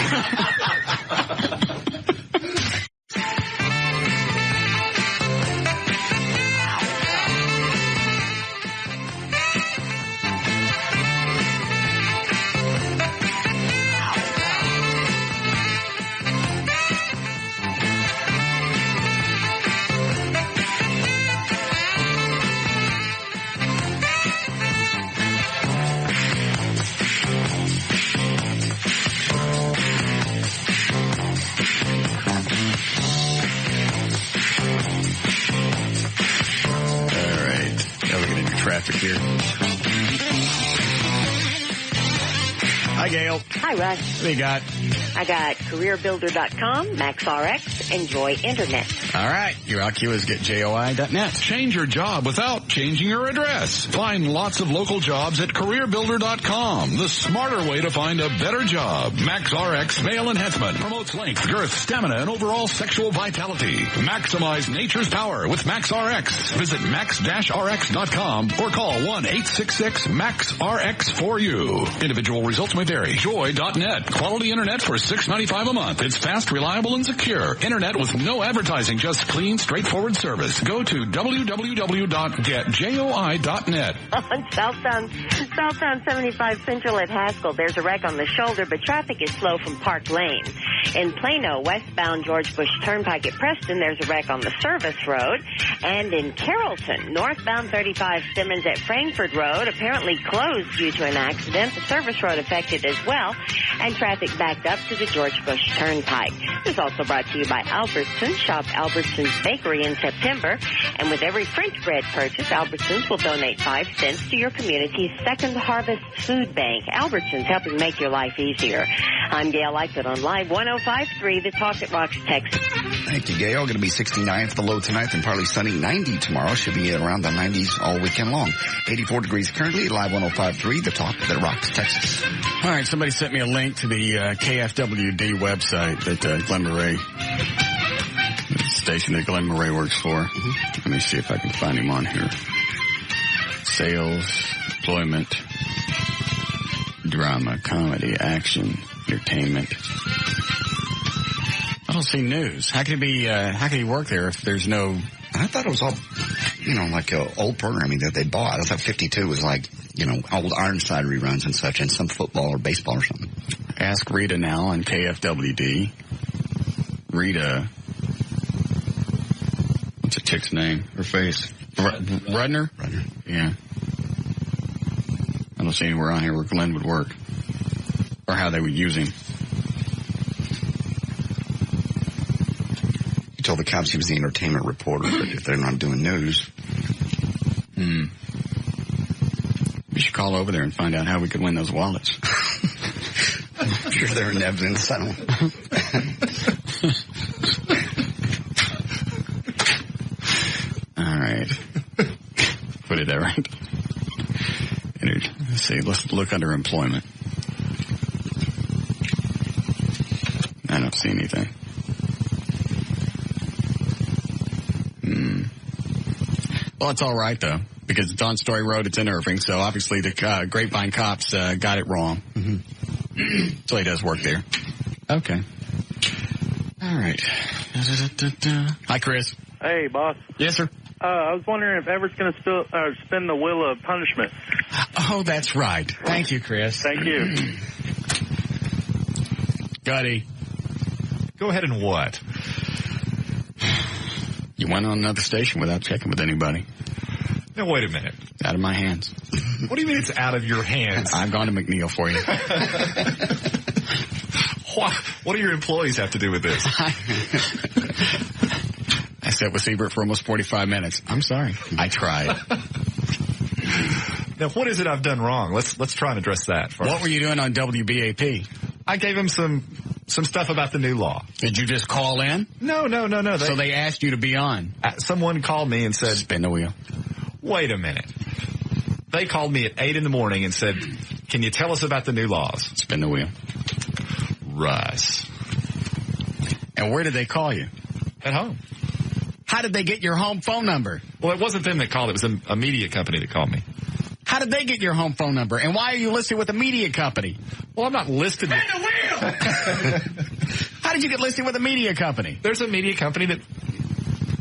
traffic here. Hi, Gail. Hi, Russ. What do you got? I got CareerBuilder.com, MaxRx, Enjoy Internet. All right. Your IQ is getjoi.net. Change your job without changing your address. Find lots of local jobs at CareerBuilder.com. The smarter way to find a better job. MaxRx Male Enhancement promotes length, girth, stamina, and overall sexual vitality. Maximize nature's power with MaxRx. Visit max-rx.com or call 1-866-MAX-RX-4U. Individual results may vary. Joy.net. Quality internet for $6.95 a month. It's fast, reliable, and secure. Internet with no advertising, just clean, straightforward service. Go to www.getjoi.net. On Southbound 75 Central at Haskell, there's a wreck on the shoulder, but traffic is slow from Park Lane. In Plano, westbound George Bush Turnpike at Preston, there's a wreck on the Service Road. And in Carrollton, northbound 35 Simmons at Frankford Road, apparently closed due to an accident. The Service Road affected as well, and traffic backed up to the George Bush Turnpike. This is also brought to you by Albertsons. Shop Albertsons Bakery in September. And with every French bread purchase, Albertsons will donate 5 cents to your community's Second Harvest Food Bank. Albertsons, helping make your life easier. I'm Gail Lightfoot on Live 105.3, The Talk That Rocks Texas. Thank you, Gail. Going to be 69 for the low tonight and partly sunny. 90 tomorrow. Should be around the 90s all weekend long. 84 degrees currently. Live 105.3, The Talk That Rocks Texas. All right, somebody sent me a link to the KFWD website that Glenn Murray, the station that Glenn Murray works for. Mm-hmm. Let me see if I can find him on here. Sales, employment, drama, comedy, action, entertainment. I don't see news. How can he work there if there's no... I thought it was all, like old programming that they bought. I thought 52 was like, old Ironside reruns and such, and some football or baseball or something. Ask Rita now on KFWD. Rita. What's a chick's name? Her face. Rudner? Rudner. Yeah. I don't see anywhere on here where Glenn would work. Or how they would use him. He told the cops he was the entertainment reporter, but if they're not doing news. We should call over there and find out how we could win those wallets. I'm sure there are nebs inside them. All right. Put it there, right? Let's see. Let's look under employment. I don't see anything. Well, it's all right, though, because it's on Story Road, it's in Irving, so obviously the Grapevine cops got it wrong. Mm-hmm. So he does work there. Okay. All right. Hi, Chris. Hey, boss. Yes, sir. I was wondering if Everett's going to spin the wheel of punishment. Oh, that's right. Thank you, Chris. Thank you. Gutty. Go ahead and what? You went on another station without checking with anybody. Now, wait a minute. Out of my hands. What do you mean it's out of your hands? I've gone to McNeil for you. What do your employees have to do with this? I sat with Siebert for almost 45 minutes. I'm sorry. I tried. Now, what is it I've done wrong? Let's try and address that first. What were you doing on WBAP? I gave him some stuff about the new law. Did you just call in? No. So they asked you to be on? Someone called me and said... Spin the wheel. Wait a minute. They called me at 8 in the morning and said, can you tell us about the new laws? Spin the wheel. Russ. And where did they call you? At home. How did they get your home phone number? Well, it wasn't them that called. It was a media company that called me. How did they get your home phone number? And why are you listed with a media company? Well, I'm not listed. Spin the wheel! How did you get listed with a media company? There's a media company that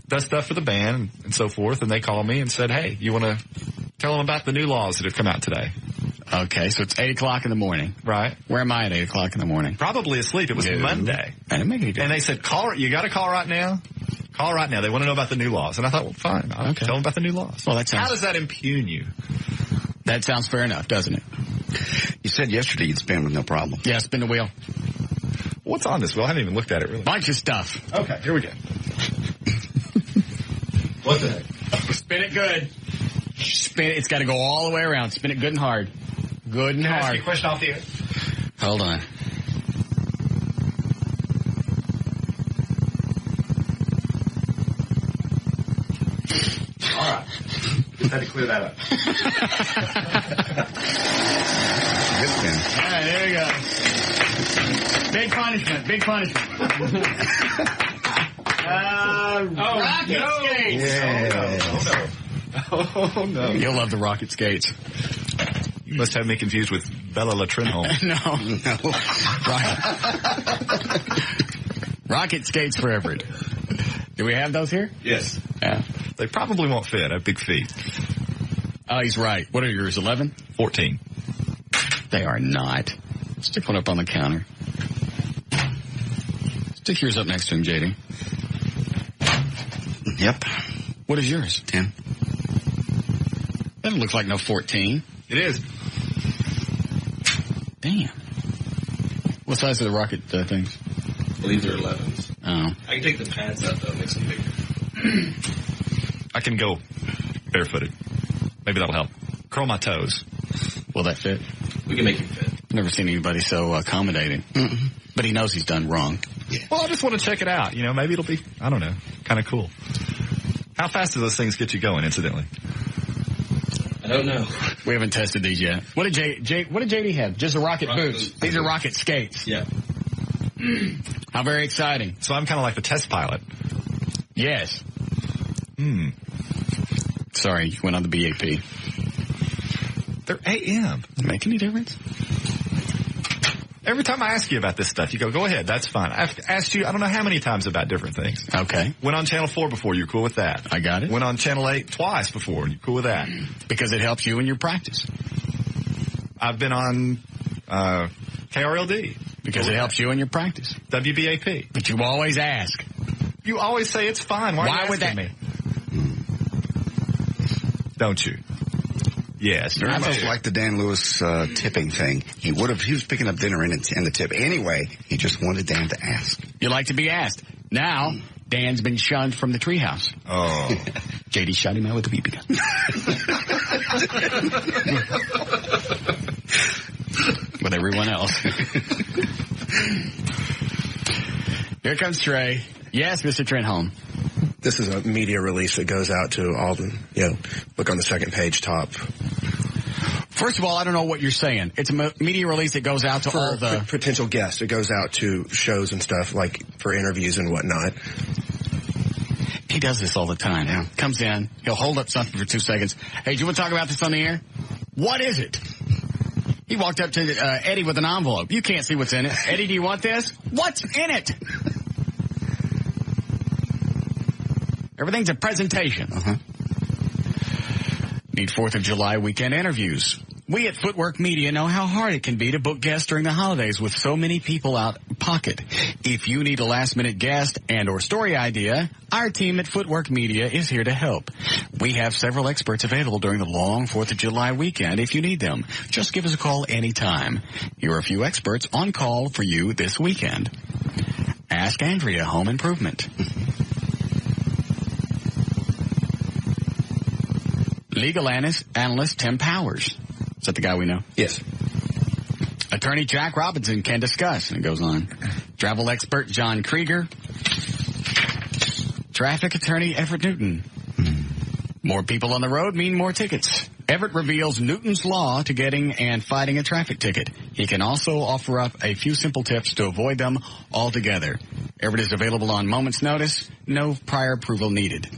does stuff for the band and so forth, and they called me and said, hey, you want to tell them about the new laws that have come out today? Okay, so it's 8 o'clock in the morning. Right. Where am I at 8 o'clock in the morning? Probably asleep. It was Monday. I didn't make any difference. And they said, you got to call right now? Call right now. They want to know about the new laws. And I thought, well, fine. I'll tell them about the new laws. Well, that sounds... How does that impugn you? That sounds fair enough, doesn't it? You said yesterday you'd spin with no problem. Yeah, spin the wheel. What's on this wheel? I haven't even looked at it, really. Bunch of stuff. Okay, here we go. What the heck? Spin it good. Spin spin it. It's got to go all the way around. Spin it good and hard. Good and Can I ask hard. you a question off the air? Hold on. All right. Just had to clear that up. Good spin. All right, there you go. Big punishment. Big punishment. Rocket skates. Yeah. Oh, no. You'll love the rocket skates. You must have me confused with Bella Latrinholm. No. Rocket skates for Everett. Do we have those here? Yes. Yeah. They probably won't fit. I have big feet. Oh, he's right. What are yours, 11? 14. They are not. Stick one up on the counter. Stick yours up next to him, JD. Yep. What is yours? 10. That looks like no 14. It is. Damn. What size are the rocket things? I believe they're 11s. Oh. I can take the pads out, though, make them bigger. I can go barefooted. Maybe that'll help. Curl my toes. Will that fit? We can make you fit. Never seen anybody so accommodating. Mm-mm. But he knows he's done wrong. Yeah. Well, I just want to check it out. You know, maybe it'll be, I don't know, kind of cool. How fast do those things get you going, incidentally? I don't know. We haven't tested these yet. What did JD have? Just a rocket boots. These are rocket skates. Yeah. How very exciting. So I'm kind of like the test pilot. Yes. Sorry, you went on the BAP. They're AM. Make any difference? Every time I ask you about this stuff, you go ahead, that's fine. I've asked you, I don't know how many times about different things. Okay. Went on Channel 4 before, you're cool with that. I got it. Went on Channel 8 twice before, you're cool with that. Because it helps you in your practice. I've been on KRLD. Because it helps you in your practice. WBAP. But you always ask. You always say it's fine. Why would that me? Don't you? Yes. Very much like the Dan Lewis tipping thing. He was picking up dinner in the tip anyway. He just wanted Dan to ask. You like to be asked. Now, Dan's been shunned from the treehouse. Oh. JD shot him out with a BB gun. With everyone else. Here comes Trey. Yes, Mr. Trenholm. This is a media release that goes out to all the, look on the second page top. First of all, I don't know what you're saying. It's a media release that goes out to for all the potential guests. It goes out to shows and stuff, like for interviews and whatnot. He does this all the time. Yeah. Comes in, he'll hold up something for 2 seconds. Hey, do you want to talk about this on the air? What is it? He walked up to Eddie with an envelope. You can't see what's in it. Eddie, do you want this? What's in it? Everything's a presentation. Need 4th of July weekend interviews. We at Footwork Media know how hard it can be to book guests during the holidays with so many people out of pocket. If you need a last-minute guest and or story idea, our team at Footwork Media is here to help. We have several experts available during the long 4th of July weekend if you need them. Just give us a call anytime. Here are a few experts on call for you this weekend. Ask Andrea Home Improvement. Legal analyst Tim Powers. Is that the guy we know? Yes. Attorney Jack Robinson can discuss, and it goes on. Travel expert John Krieger. Traffic attorney Everett Newton. More people on the road mean more tickets. Everett reveals Newton's law to getting and fighting a traffic ticket. He can also offer up a few simple tips to avoid them altogether. Everett is available on moment's notice. No prior approval needed.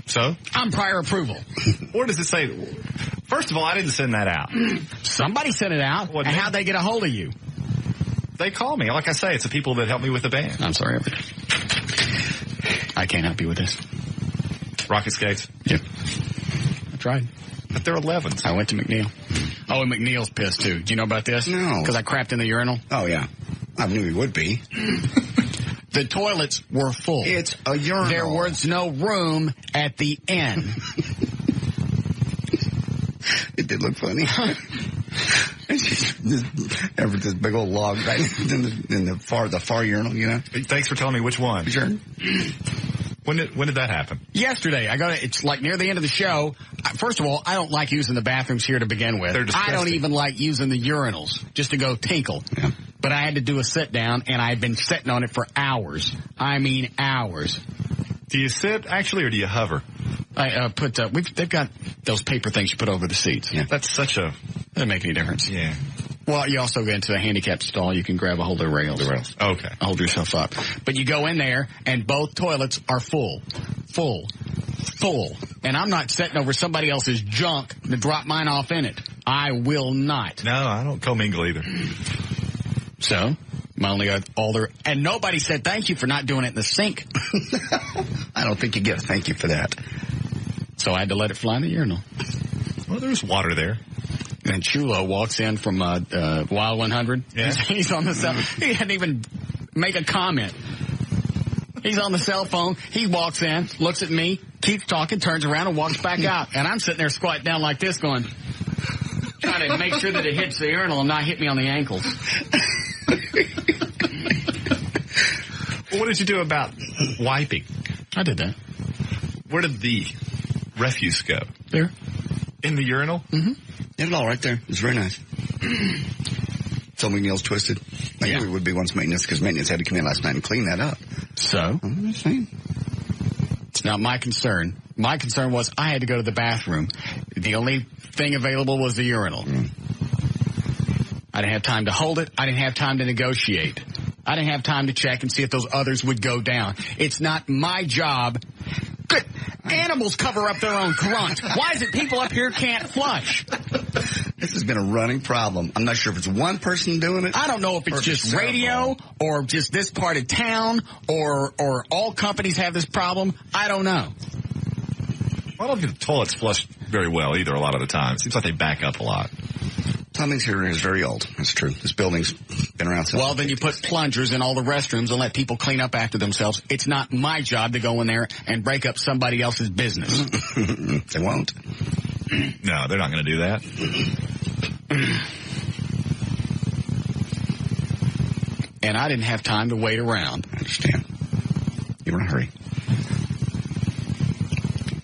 So? On prior approval. Where does it say? First of all, I didn't send that out. Somebody sent it out. And how'd they get a hold of you? They call me. Like I say, it's the people that help me with the band. I'm sorry, Everett. I can't help you with this. Rocket skates? Yep. I tried. But they're 11s. I went to McNeil. Oh, and McNeil's pissed, too. Do you know about this? No. Because I crapped in the urinal? Oh, yeah. I knew he would be. The toilets were full. It's a urinal. There was no room at the end. It did look funny. This big old log right in the far urinal, Thanks for telling me which one. Sure. When did that happen? Yesterday. It's like near the end of the show. First of all, I don't like using the bathrooms here to begin with. They're disgusting. I don't even like using the urinals just to go tinkle. Yeah. But I had to do a sit down, and I've been sitting on it for hours. I mean, hours. Do you sit actually, or do you hover? They've got those paper things you put over the seats. Yeah. That's doesn't make any difference. Yeah. Well, you also get into a handicapped stall. You can grab a hold of the rails. Okay. Hold yourself up. But you go in there, and both toilets are full. And I'm not sitting over somebody else's junk to drop mine off in it. I will not. No, I don't commingle either. So, I only got all there. And nobody said thank you for not doing it in the sink. I don't think you get a thank you for that. So I had to let it fly in the urinal. Well, there's water there. And Chulo walks in from Wild 100. Yeah. He's on the cell. He didn't even make a comment. He's on the cell phone. He walks in, looks at me, keeps talking, turns around, and walks back out. And I'm sitting there squatting down like this going, trying to make sure that it hits the urinal and not hit me on the ankles. Well, what did you do about wiping? I did that. Where did the refuse go? There. In the urinal? Mm-hmm. It all right there. It's very nice. So McNeil's twisted. I knew it would be once maintenance, because maintenance had to come in last night and clean that up. So? I'm just saying. It's not my concern. My concern was I had to go to the bathroom. The only thing available was the urinal. I didn't have time to hold it. I didn't have time to negotiate. I didn't have time to check and see if those others would go down. It's not my job. Good. Animals cover up their own grunt. Why is it people up here can't flush? This has been a running problem. I'm not sure if it's one person doing it. I don't know if it's just radio or just this part of town or all companies have this problem. I don't know. I don't think the toilets flush very well either a lot of the time. It seems like they back up a lot. Plumbing's here is very old. That's true. This building's been around since. Well, then you put plungers in all the restrooms and let people clean up after themselves. It's not my job to go in there and break up somebody else's business. They won't. No, they're not going to do that. And I didn't have time to wait around. I understand. You were in a hurry.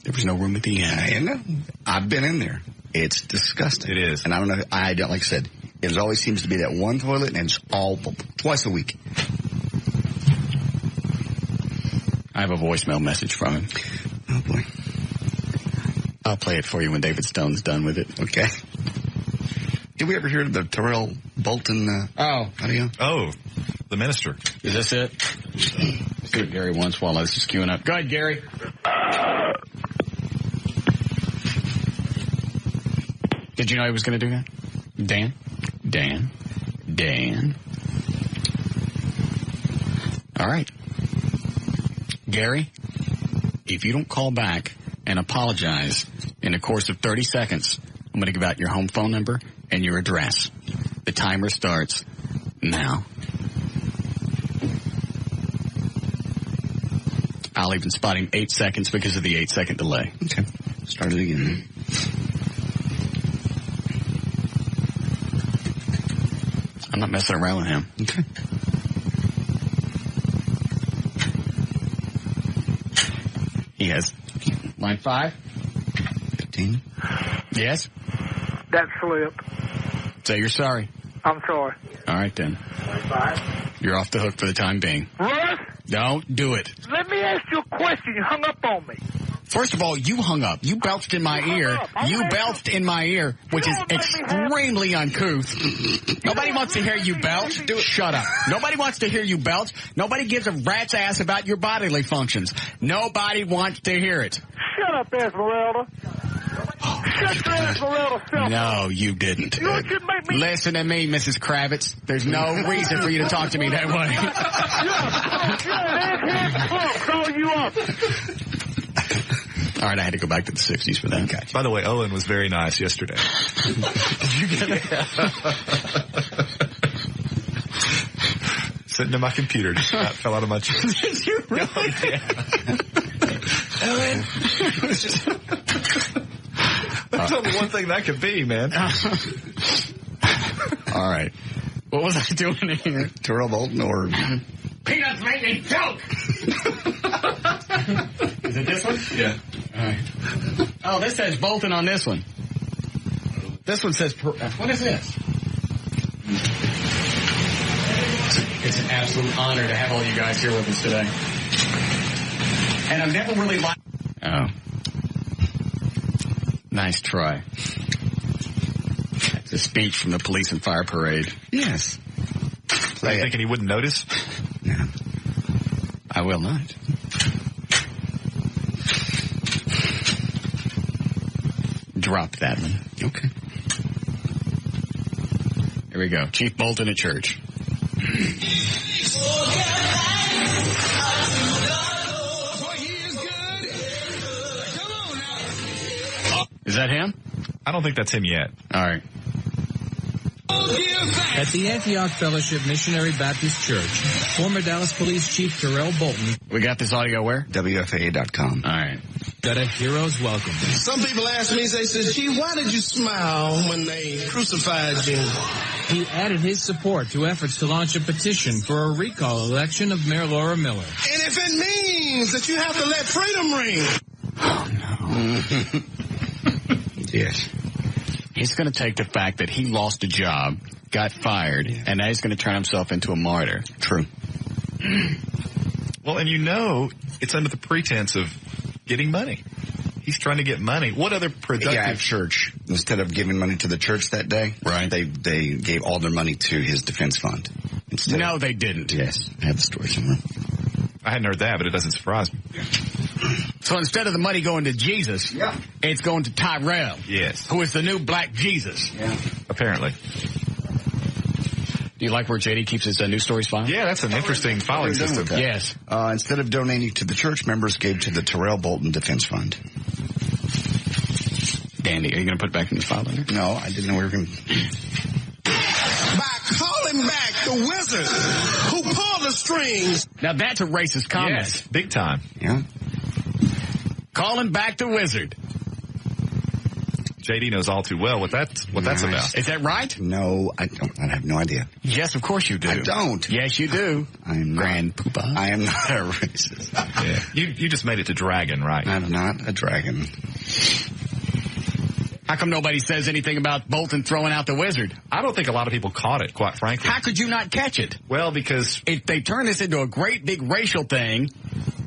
There was no room at the end. I've been in there. It's disgusting. It is. And I don't know, like I said, it always seems to be that one toilet, and it's all twice a week. I have a voicemail message from him. Oh, boy. I'll play it for you when David Stone's done with it. Okay. Did we ever hear the Terrell Bolton audio? Oh, the minister. Is this it? Let's do what Gary wants while this is queuing up. Go ahead, Gary. Did you know he was going to do that? Dan. All right. Gary, if you don't call back and apologize in the course of 30 seconds, I'm going to give out your home phone number and your address. The timer starts now. I'll even spot him 8 seconds because of the 8-second delay. Okay. Start it again. I'm not messing around with him. Okay. He has line 5. 15. Yes? That slip. Say you're sorry. I'm sorry. All right, then. You're off the hook for the time being. Russ? Don't do it. Let me ask you a question. You hung up on me. First of all, you hung up. You belched in my ear. You belched in my ear, which is extremely uncouth. Nobody wants to hear you belch. Shut up. Nobody wants to hear you belch. Nobody gives a rat's ass about your bodily functions. Nobody wants to hear it. Shut up, Esmeralda. Shut your Esmeralda self. No, you didn't. You should make me... Listen to me, Mrs. Kravitz. There's no reason for you to talk to me that way. Call you up. All right, I had to go back to the 60s for that. Gotcha. By the way, Owen was very nice yesterday. Did you get it? Sitting in my computer, just fell out of my chair. Did you really? Oh, yeah. Owen, it was just... There's only one thing that could be, man. All right. What was I doing here? Terrell Bolton or... Peanuts make me choke! Is it this one? Yeah. All right. Oh, this says Bolton on this one. This one says, what is this? It's an absolute honor to have all you guys here with us today. And I've never really liked... Oh. Nice try. It's a speech from the police and fire parade. Yes. Are you thinking he wouldn't notice? No. I will not. Drop that one. Okay. Here we go. Chief Bolton at church. Is that him? I don't think that's him yet. All right. At the Antioch Fellowship Missionary Baptist Church, former Dallas Police Chief Terrell Bolton. We got this audio where? WFAA.com. All right. Got a hero's welcome. Some people ask me, they say, gee, why did you smile when they crucified you? He added his support to efforts to launch a petition for a recall election of Mayor Laura Miller. And if it means that you have to let freedom ring. Oh, no. Yes. He's going to take the fact that he lost a job, got fired, and now he's going to turn himself into a martyr. True. Well, and you know, it's under the pretense of getting money. He's trying to get money. What other productive... Yeah, at church. Instead of giving money to the church that day, right? They gave all their money to his defense fund. No, they didn't. Yes, I have the story somewhere. I hadn't heard that, but it doesn't surprise me. So instead of the money going to Jesus, it's going to Tyrell. Yes. Who is the new black Jesus. Yeah. Apparently. Do you like where JD keeps his news stories filed? Yeah, that's an interesting filing system. Yes. Instead of donating to the church, members gave to the Terrell Bolton Defense Fund. Dandy, are you going to put it back in the file later? No, I didn't know we were going to... By calling back the wizard who pulled the strings. Now that's a racist comment. Yes, big time. Yeah. Calling back the wizard. JD knows all too well what that's about. Is that right? No, I don't. I have no idea. Yes, of course you do. I don't. Yes, you do. I'm Grand Poobah. I am not a racist. Yeah. You just made it to dragon, right? I'm not a dragon. How come nobody says anything about Bolton throwing out the wizard? I don't think a lot of people caught it, quite frankly. How could you not catch it? Well, because... if they turn this into a great big racial thing,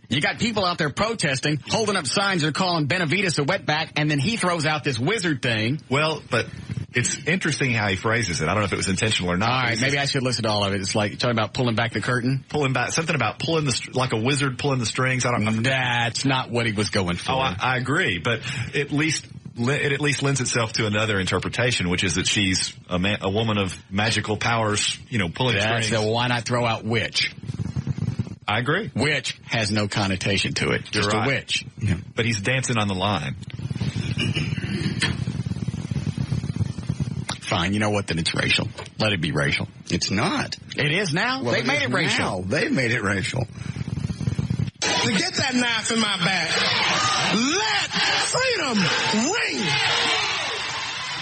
you got people out there protesting, holding up signs that are calling Benavides a wetback, and then he throws out this wizard thing. Well, but it's interesting how he phrases it. I don't know if it was intentional or not. All right, maybe I should listen to all of it. It's like talking about pulling back the curtain. Pulling back, something about pulling like a wizard pulling the strings. I don't know. That's not what he was going for. Oh, I agree, but it at least lends itself to another interpretation, which is that she's a woman of magical powers, pulling strings. So why not throw out witch? I agree. Witch has no connotation to it. Just You're right. a witch. Yeah. But he's dancing on the line. Fine. You know what? Then it's racial. Let it be racial. It's not. It is now. Well, They've made it racial. Now. They've made it racial. To get that knife in my back. Let freedom ring.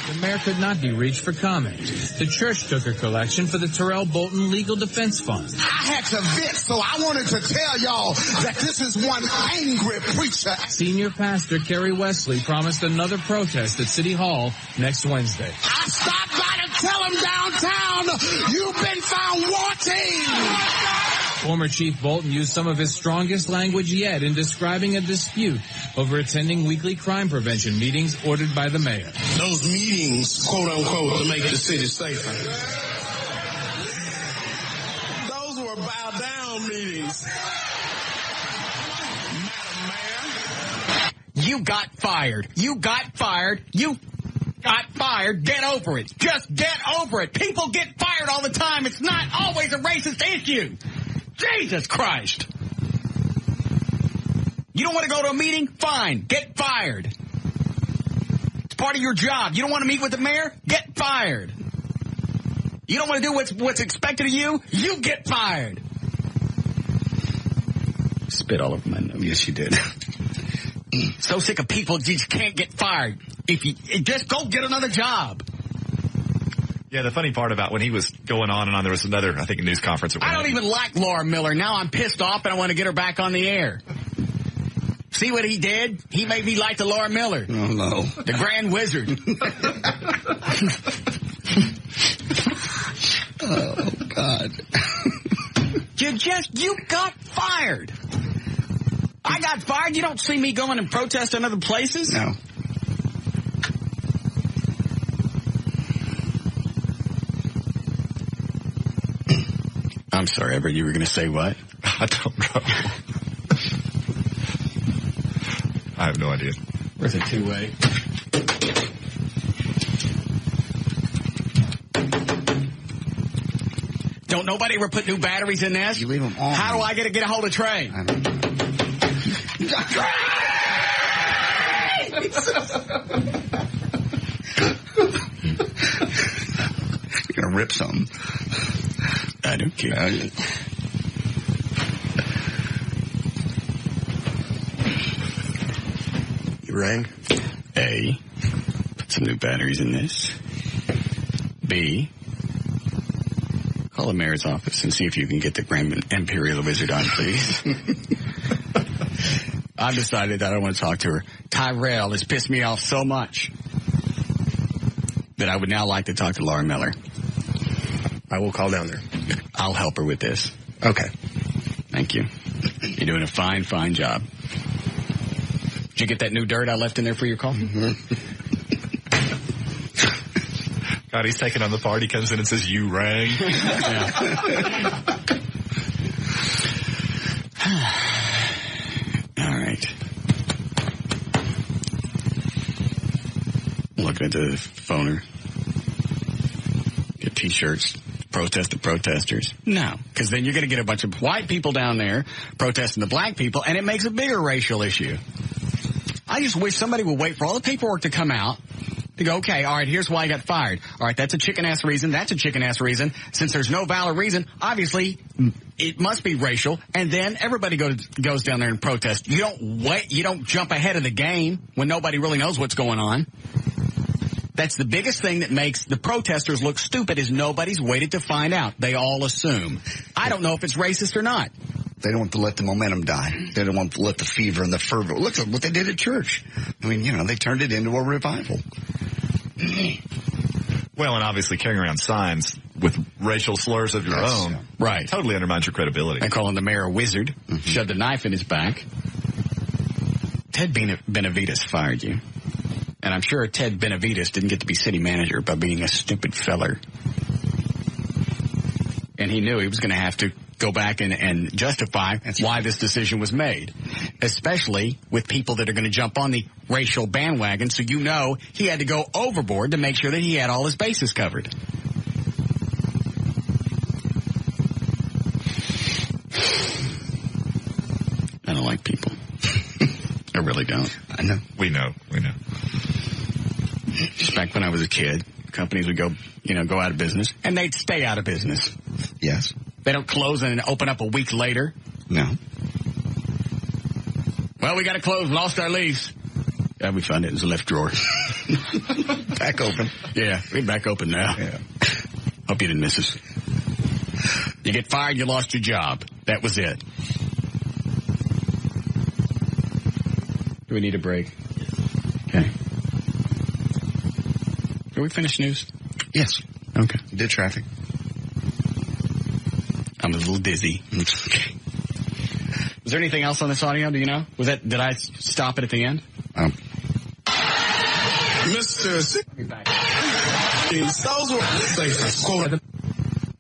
The mayor could not be reached for comment. The church took a collection for the Terrell Bolton Legal Defense Fund. I had to vent, so I wanted to tell y'all that this is one angry preacher. Senior pastor Kerry Wesley promised another protest at City Hall next Wednesday. I stopped by to tell him downtown, you've been found wanting. Former Chief Bolton used some of his strongest language yet in describing a dispute over attending weekly crime prevention meetings ordered by the mayor. Those meetings, quote unquote, to make the city safer. Those were bow down meetings. Madam Mayor. You got fired. You got fired. You got fired. Get over it. Just get over it. People get fired all the time. It's not always a racist issue. Jesus Christ. You don't want to go to a meeting? Fine. Get fired. It's part of your job. You don't want to meet with the mayor? Get fired. You don't want to do what's expected of you? You get fired. Spit all over my nose. Yes, you did. So sick of people you just can't get fired. If you just go get another job. Yeah, the funny part about when he was going on and on, there was another, I think, news conference. I don't even like Laura Miller. Now I'm pissed off and I want to get her back on the air. See what he did? He made me like the Laura Miller. Oh, no. The Grand Wizard. Oh, God. You got fired. I got fired. You don't see me going and protest in other places? No. I'm sorry, Everett, you were going to say what? I don't know. I have no idea. Where's a two-way? Don't nobody ever put new batteries in this? You leave them on. How do I get a hold of Trey? I don't know. You're going to rip something. I don't care. You rang? A, put some new batteries in this. B, call the mayor's office and see if you can get the Grand Imperial Wizard on, please. I've decided that I don't want to talk to her. Tyrell has pissed me off so much that I would now like to talk to Laura Miller. I will call down there. I'll help her with this. Okay. Thank you. You're doing a fine, fine job. Did you get that new dirt I left in there for your call? God, he's taking on the part. He comes in and says, "You rang." All right. Looking at the phoner. Get T-shirts. Protest the protesters. No, because then you're going to get a bunch of white people down there protesting the black people, and it makes a bigger racial issue. I just wish somebody would wait for all the paperwork to come out to go, okay, all right, here's why I got fired. All right, that's a chicken-ass reason. That's a chicken-ass reason. Since there's no valid reason, obviously, it must be racial. And then everybody goes down there and protest. You don't wait. You don't jump ahead of the game when nobody really knows what's going on. That's the biggest thing that makes the protesters look stupid is nobody's waited to find out. They all assume. I don't know if it's racist or not. They don't want to let the momentum die. They don't want to let the fever and the fervor. Look at what they did at church. I mean, they turned it into a revival. Well, and obviously carrying around signs with racial slurs of your own. Right. Totally undermines your credibility. And calling the mayor a wizard, shoved a knife in his back. Ted Benavides fired you. And I'm sure Ted Benavides didn't get to be city manager by being a stupid feller. And he knew he was going to have to go back and justify why this decision was made, especially with people that are going to jump on the racial bandwagon. So he had to go overboard to make sure that he had all his bases covered. I don't like people. I really don't. I know. We know. Just back when I was a kid, companies would go out of business, and they'd stay out of business. Yes. They don't close and open up a week later. No. Well, we got to close. Lost our lease. Yeah, we found it. It was a left drawer. Back open. Yeah, we're back open now. Yeah. Hope you didn't miss us. You get fired, you lost your job. That was it. Do we need a break? Okay. Are we finished news? Yes. Okay. Did traffic. I'm a little dizzy. Okay. Was there anything else on this audio? Do you know? Did I stop it at the end? Mr.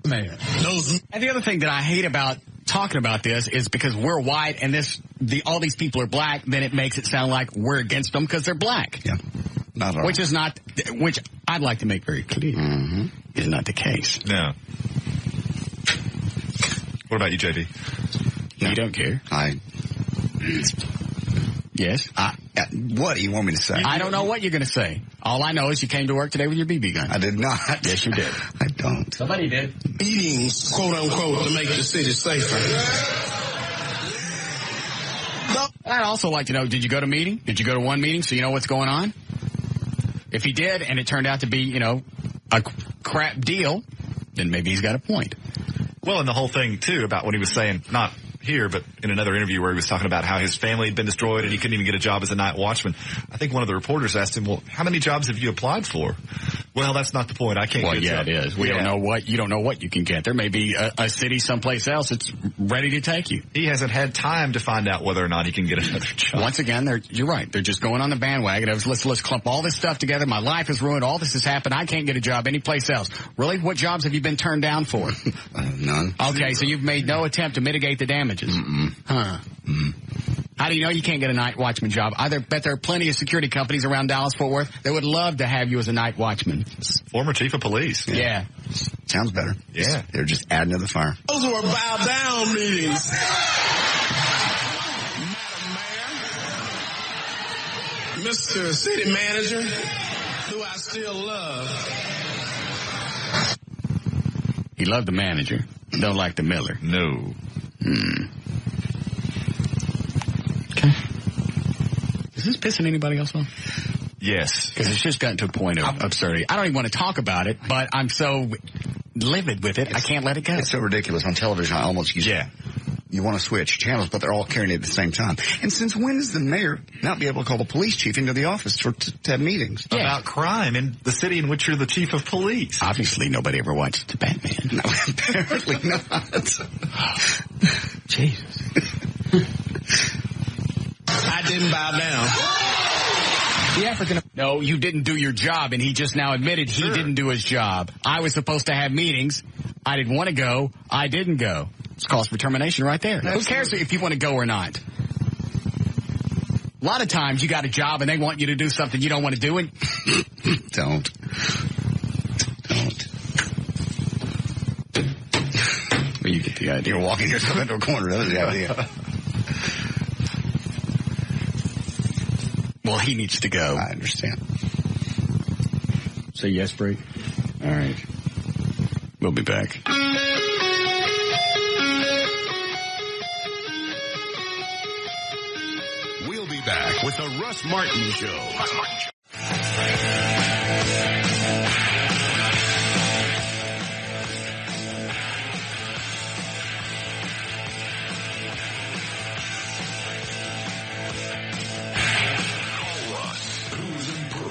Mayor. And the other thing that I hate about talking about this is because we're white and all these people are black, then it makes it sound like we're against them because they're black. Yeah. Not at all. Which I'd like to make very clear is not the case. No. What about you, JD? No. You don't care. Yes? What do you want me to say? I don't know what you're going to say. All I know is you came to work today with your BB gun. I did not. Yes, you did. I don't. Somebody did. Meetings, quote unquote, to make the city safer. I'd also like to know, did you go to meeting? Did you go to one meeting so you know what's going on? If he did and it turned out to be, a crap deal, then maybe he's got a point. Well, and the whole thing, too, about when he was saying, here, but in another interview where he was talking about how his family had been destroyed and he couldn't even get a job as a night watchman. I think one of the reporters asked him, well, how many jobs have you applied for? Well, that's not the point. I can't get a job. It is. You don't know what you can get. There may be a city someplace else that's ready to take you. He hasn't had time to find out whether or not he can get another job. Once again, you're right. They're just going on the bandwagon. Let's clump all this stuff together. My life is ruined. All this has happened. I can't get a job anyplace else. Really? What jobs have you been turned down for? None. Okay, so you've made no attempt to mitigate the damages. Huh. How do you know you can't get a night watchman job? I bet there are plenty of security companies around Dallas-Fort Worth that would love to have you as a night watchman. Former chief of police. Yeah. Sounds better. Yeah. They're just adding to the fire. Those were bow down meetings. Mr. City Manager, who I still love. He loved the manager. Don't like the miller. No. Okay. Is this pissing anybody else off? Yes. Because it's just gotten to a point of absurdity. I don't even want to talk about it, but I'm so livid with it, I can't let it go. It's so ridiculous. On television, I almost use You want to switch channels, but they're all carrying it at the same time. And since when does the mayor not be able to call the police chief into the office to have meetings? About crime in the city in which you're the chief of police. Obviously, nobody ever watched the Batman. No, apparently not. Jesus. I didn't bow down. No, you didn't do your job, and he just now admitted he didn't do his job. I was supposed to have meetings. I didn't want to go. I didn't go. It's cause for termination right there. Who cares if you want to go or not? A lot of times you got a job and they want you to do something you don't want to do. And Don't. Well, you get the idea. You're walking yourself into a corner. That was the idea. Well, he needs to go. I understand. Say yes, break. All right. We'll be back. We'll be back with the Russ Martin Show.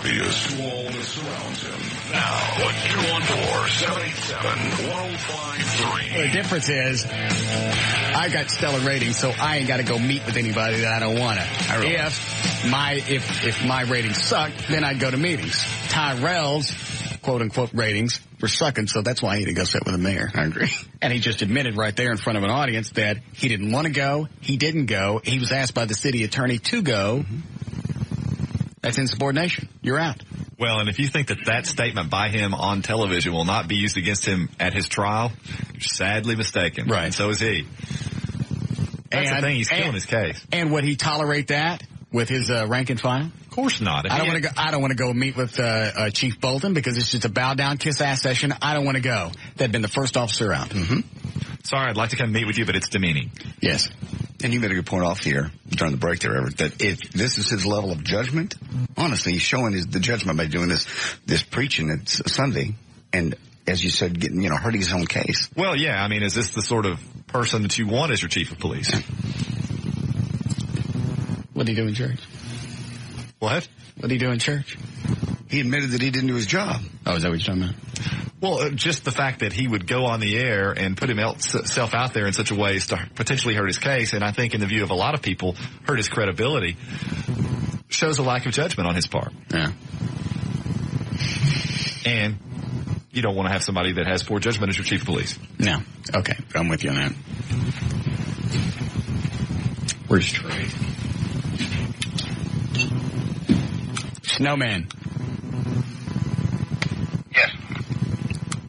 Impervious to all that surrounds him. Now, 214-787-1053. The difference is, I got stellar ratings, so I ain't got to go meet with anybody that I don't want to. If my ratings suck, then I'd go to meetings. Tyrell's quote-unquote ratings were sucking, so that's why he had to go sit with the mayor. I agree. And he just admitted right there in front of an audience that he didn't want to go, he didn't go, he was asked by the city attorney to go. Mm-hmm. That's insubordination. You're out. Well, and if you think that statement by him on television will not be used against him at his trial, you're sadly mistaken. Right. And so is he. That's the thing. He's killing his case. And would he tolerate that with his rank and file? Of course not. I don't want to go meet with Chief Bolton because it's just a bow down, kiss ass session. I don't want to go. That'd been the first officer out. Mm-hmm. Sorry, I'd like to come meet with you, but it's demeaning. Yes. And you made a good point off here during the break there, Everett, that if this is his level of judgment, honestly, he's showing the judgment by doing this preaching at Sunday, and as you said, hurting his own case. Well, yeah. I mean, is this the sort of person that you want as your chief of police? What did he do in church? What? What did he do in church? He admitted that he didn't do his job. Oh, is that what you're talking about? Well, just the fact that he would go on the air and put himself out there in such a way as to potentially hurt his case, and I think in the view of a lot of people, hurt his credibility, shows a lack of judgment on his part. Yeah. And you don't want to have somebody that has poor judgment as your chief of police. No. Okay. I'm with you on that. Where's Trey? Snowman. Yes.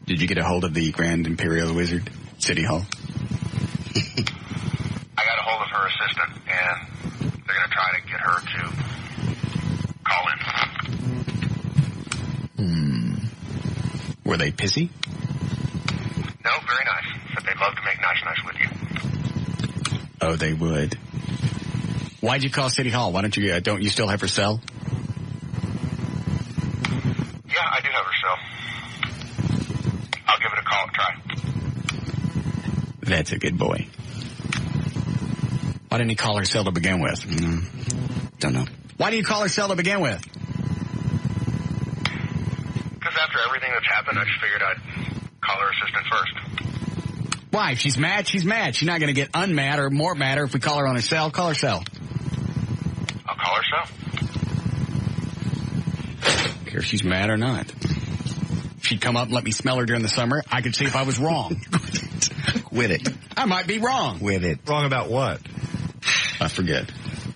Did you get a hold of the Grand Imperial Wizard, City Hall? I got a hold of her assistant, and they're going to try to get her to call in. Were they pissy? No, very nice. Said they'd love to make nice with you. Oh, they would. Why'd you call City Hall? Why don't you still have her cell? Yeah, I do have her cell. I'll give it a call and try. That's a good boy. Why didn't he call her cell to begin with? Don't know. Why do you call her cell to begin with? Because after everything that's happened, I just figured I'd call her assistant first. Why? If she's mad, she's mad. She's not going to get unmad or more madder if we call her on her cell. Call her cell. I'll call her cell. Care if she's mad or not. If she'd come up and let me smell her during the summer, I could see if I was wrong. Quit it. I might be wrong. Quit it. Wrong about what? I forget.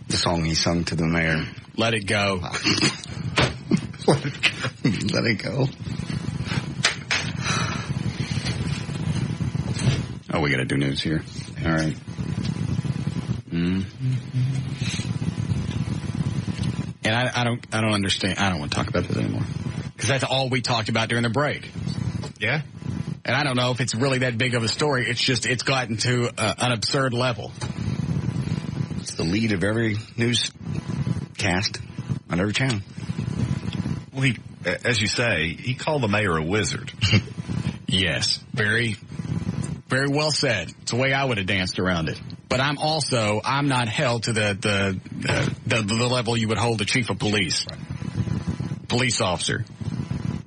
The song he sung to the mayor. Let it go. Let it go. Oh, we got to do news here. All right. And I don't understand. I don't want to talk about this anymore because that's all we talked about during the break. Yeah. And I don't know if it's really that big of a story. It's just it's gotten to an absurd level. It's the lead of every newscast on every channel. Well, he, as you say, he called the mayor a wizard. Yes, very, very well said. It's the way I would have danced around it. But I'm not held to the level you would hold the chief of police, police officer,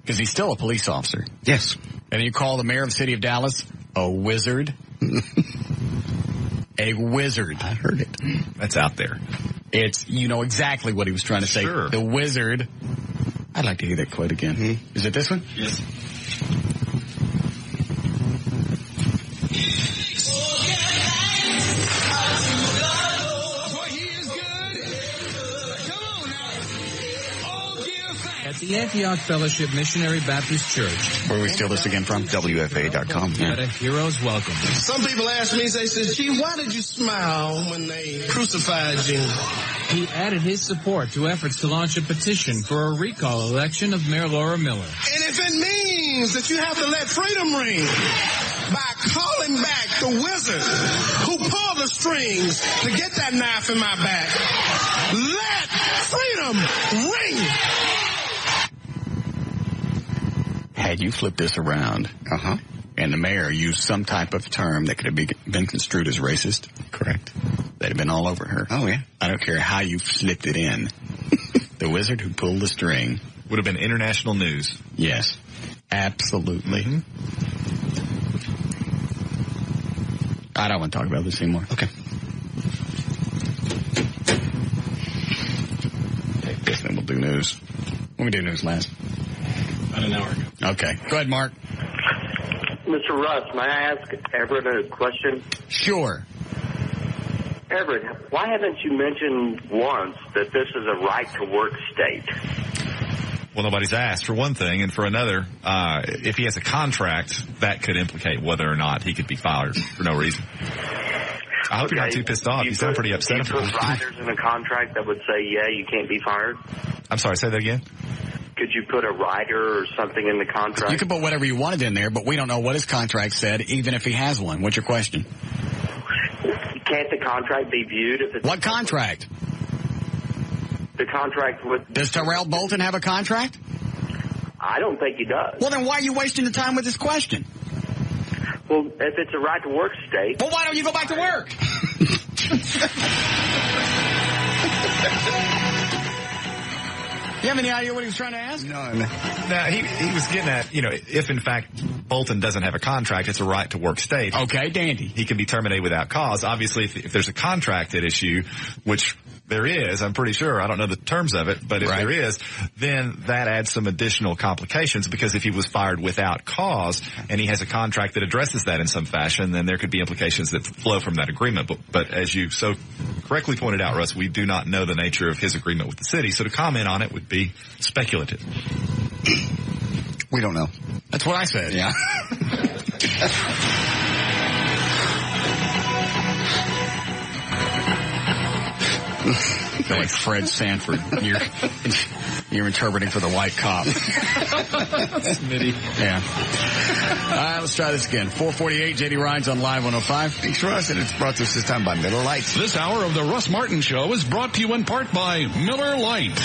because he's still a police officer. Yes. And you call the mayor of the city of Dallas a wizard? A wizard. I heard it. That's out there. It's, you know exactly what he was trying to say. Sure. The wizard. I'd like to hear that quote again. Mm-hmm. Is it this one? Yes. At the Antioch Fellowship Missionary Baptist Church. Where we steal this again from? WFA.com. At a hero's welcome. Some people ask me, they say, gee, why did you smile when they crucified you? He added his support to efforts to launch a petition for a recall election of Mayor Laura Miller. And if it means that you have to let freedom ring by calling back the wizard who pulled the strings to get that knife in my back, let freedom ring. Had you flipped this around, and the mayor used some type of term that could have been construed as racist, correct, they'd have been all over her. Oh, yeah. I don't care how you slipped it in. The wizard who pulled the string. Would have been international news. Yes, absolutely. Mm-hmm. I don't want to talk about this anymore. Okay. Take this, then we'll do news. When we do news last? About an hour ago. Okay. Go ahead, Mark. Mr. Russ, may I ask Everett a question? Sure. Everett, why haven't you mentioned once that this is a right-to-work state? Well, nobody's asked, for one thing, and for another, if he has a contract, that could implicate whether or not he could be fired for no reason. I hope you're not too pissed off. You sound pretty upset. Do you put riders in a contract that would say, yeah, you can't be fired? I'm sorry, say that again? Could you put a rider or something in the contract? You can put whatever you wanted in there, but we don't know what his contract said, even if he has one. What's your question? Can't the contract be viewed if it's... What contract? The contract with... Does Terrell Bolton have a contract? I don't think he does. Well, then why are you wasting the time with this question? Well, if it's a right-to-work state... Well, why don't you go back to work? You have any idea what he was trying to ask? No. Now, he was getting at, if in fact Bolton doesn't have a contract, it's a right to work state. Okay, dandy. He can be terminated without cause. Obviously, if there's a contract at issue, which there is, I'm pretty sure, I don't know the terms of it, but if there is, then that adds some additional complications, because if he was fired without cause and he has a contract that addresses that in some fashion, then there could be implications that flow from that agreement. But as you so correctly pointed out, Russ, we do not know the nature of his agreement with the city, so to comment on it would be speculative. We don't know. That's what I said. Yeah. Like Fred Sanford. You're interpreting for the white cop. Smitty. Yeah. All right, let's try this again. 448, JD Rides on Live 105. Thanks, Russ, and it's brought to us this time by Miller Lite. This hour of the Russ Martin Show is brought to you in part by Miller Lite.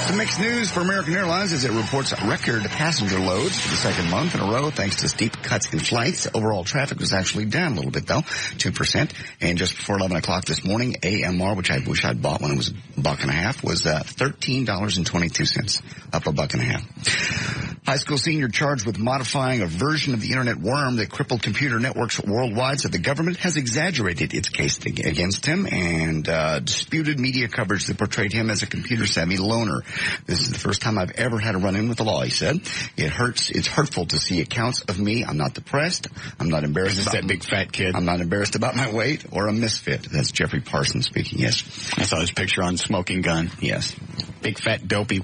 Some mixed news for American Airlines as it reports record passenger loads for the second month in a row thanks to steep cuts in flights. Overall traffic was actually down a little bit, though, 2%. And just before 11 o'clock this morning, AMR, which I wish I'd bought when it was $1.50, was $13.22, up $1.50. High school senior charged with modifying a version of the internet worm that crippled computer networks worldwide said the government has exaggerated its case against him and disputed media coverage that portrayed him as a computer-savvy loner. This is the first time I've ever had a run-in with the law, he said. It's hurtful to see accounts of me. I'm not depressed. I'm not embarrassed about that big fat kid. I'm not embarrassed about my weight or a misfit. That's Jeffrey Parsons speaking, yes. I saw his picture on Smoking Gun. Yes. Big fat dopey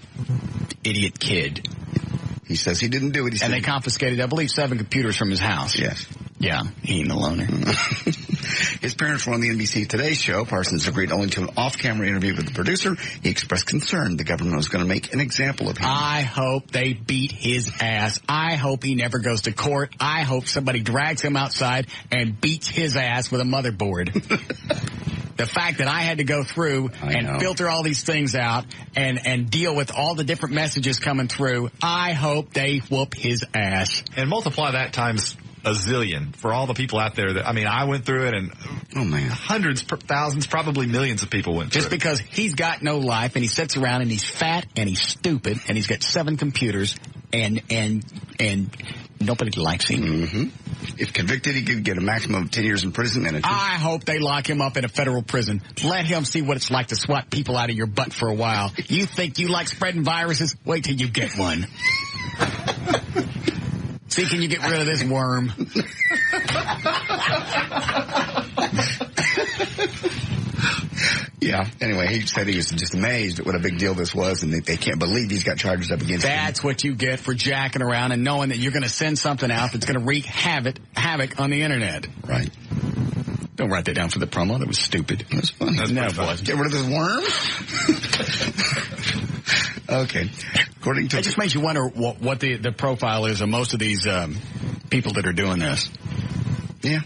idiot kid. He says he didn't do it. And they confiscated, I believe, 7 computers from his house. Yes. Yeah, he ain't a loner. His parents were on the NBC Today show. Parsons agreed only to an off-camera interview with the producer. He expressed concern the government was going to make an example of him. I hope they beat his ass. I hope he never goes to court. I hope somebody drags him outside and beats his ass with a motherboard. The fact that I had to go through and filter all these things out and deal with all the different messages coming through, I hope they whoop his ass. And multiply that times a zillion for all the people out there that, I mean, I went through it and hundreds, thousands, probably millions of people went through it. Just because he's got no life and he sits around and he's fat and he's stupid and he's got 7 computers and nobody likes him. Mm-hmm. If convicted, he could get a maximum of 10 years in prison. And I hope they lock him up in a federal prison. Let him see what it's like to swat people out of your butt for a while. You think you like spreading viruses? Wait till you get one. See, can you get rid of this worm? Yeah. Anyway, he said he was just amazed at what a big deal this was, and they can't believe he's got charges up against him. That's what you get for jacking around and knowing that you're going to send something out that's going to wreak havoc on the internet. Right. Don't write that down for the promo. That was stupid. That was fun. No, it wasn't. Get rid of this worm? Okay. According to... It just makes you wonder what the profile is of most of these people that are doing this. Yeah.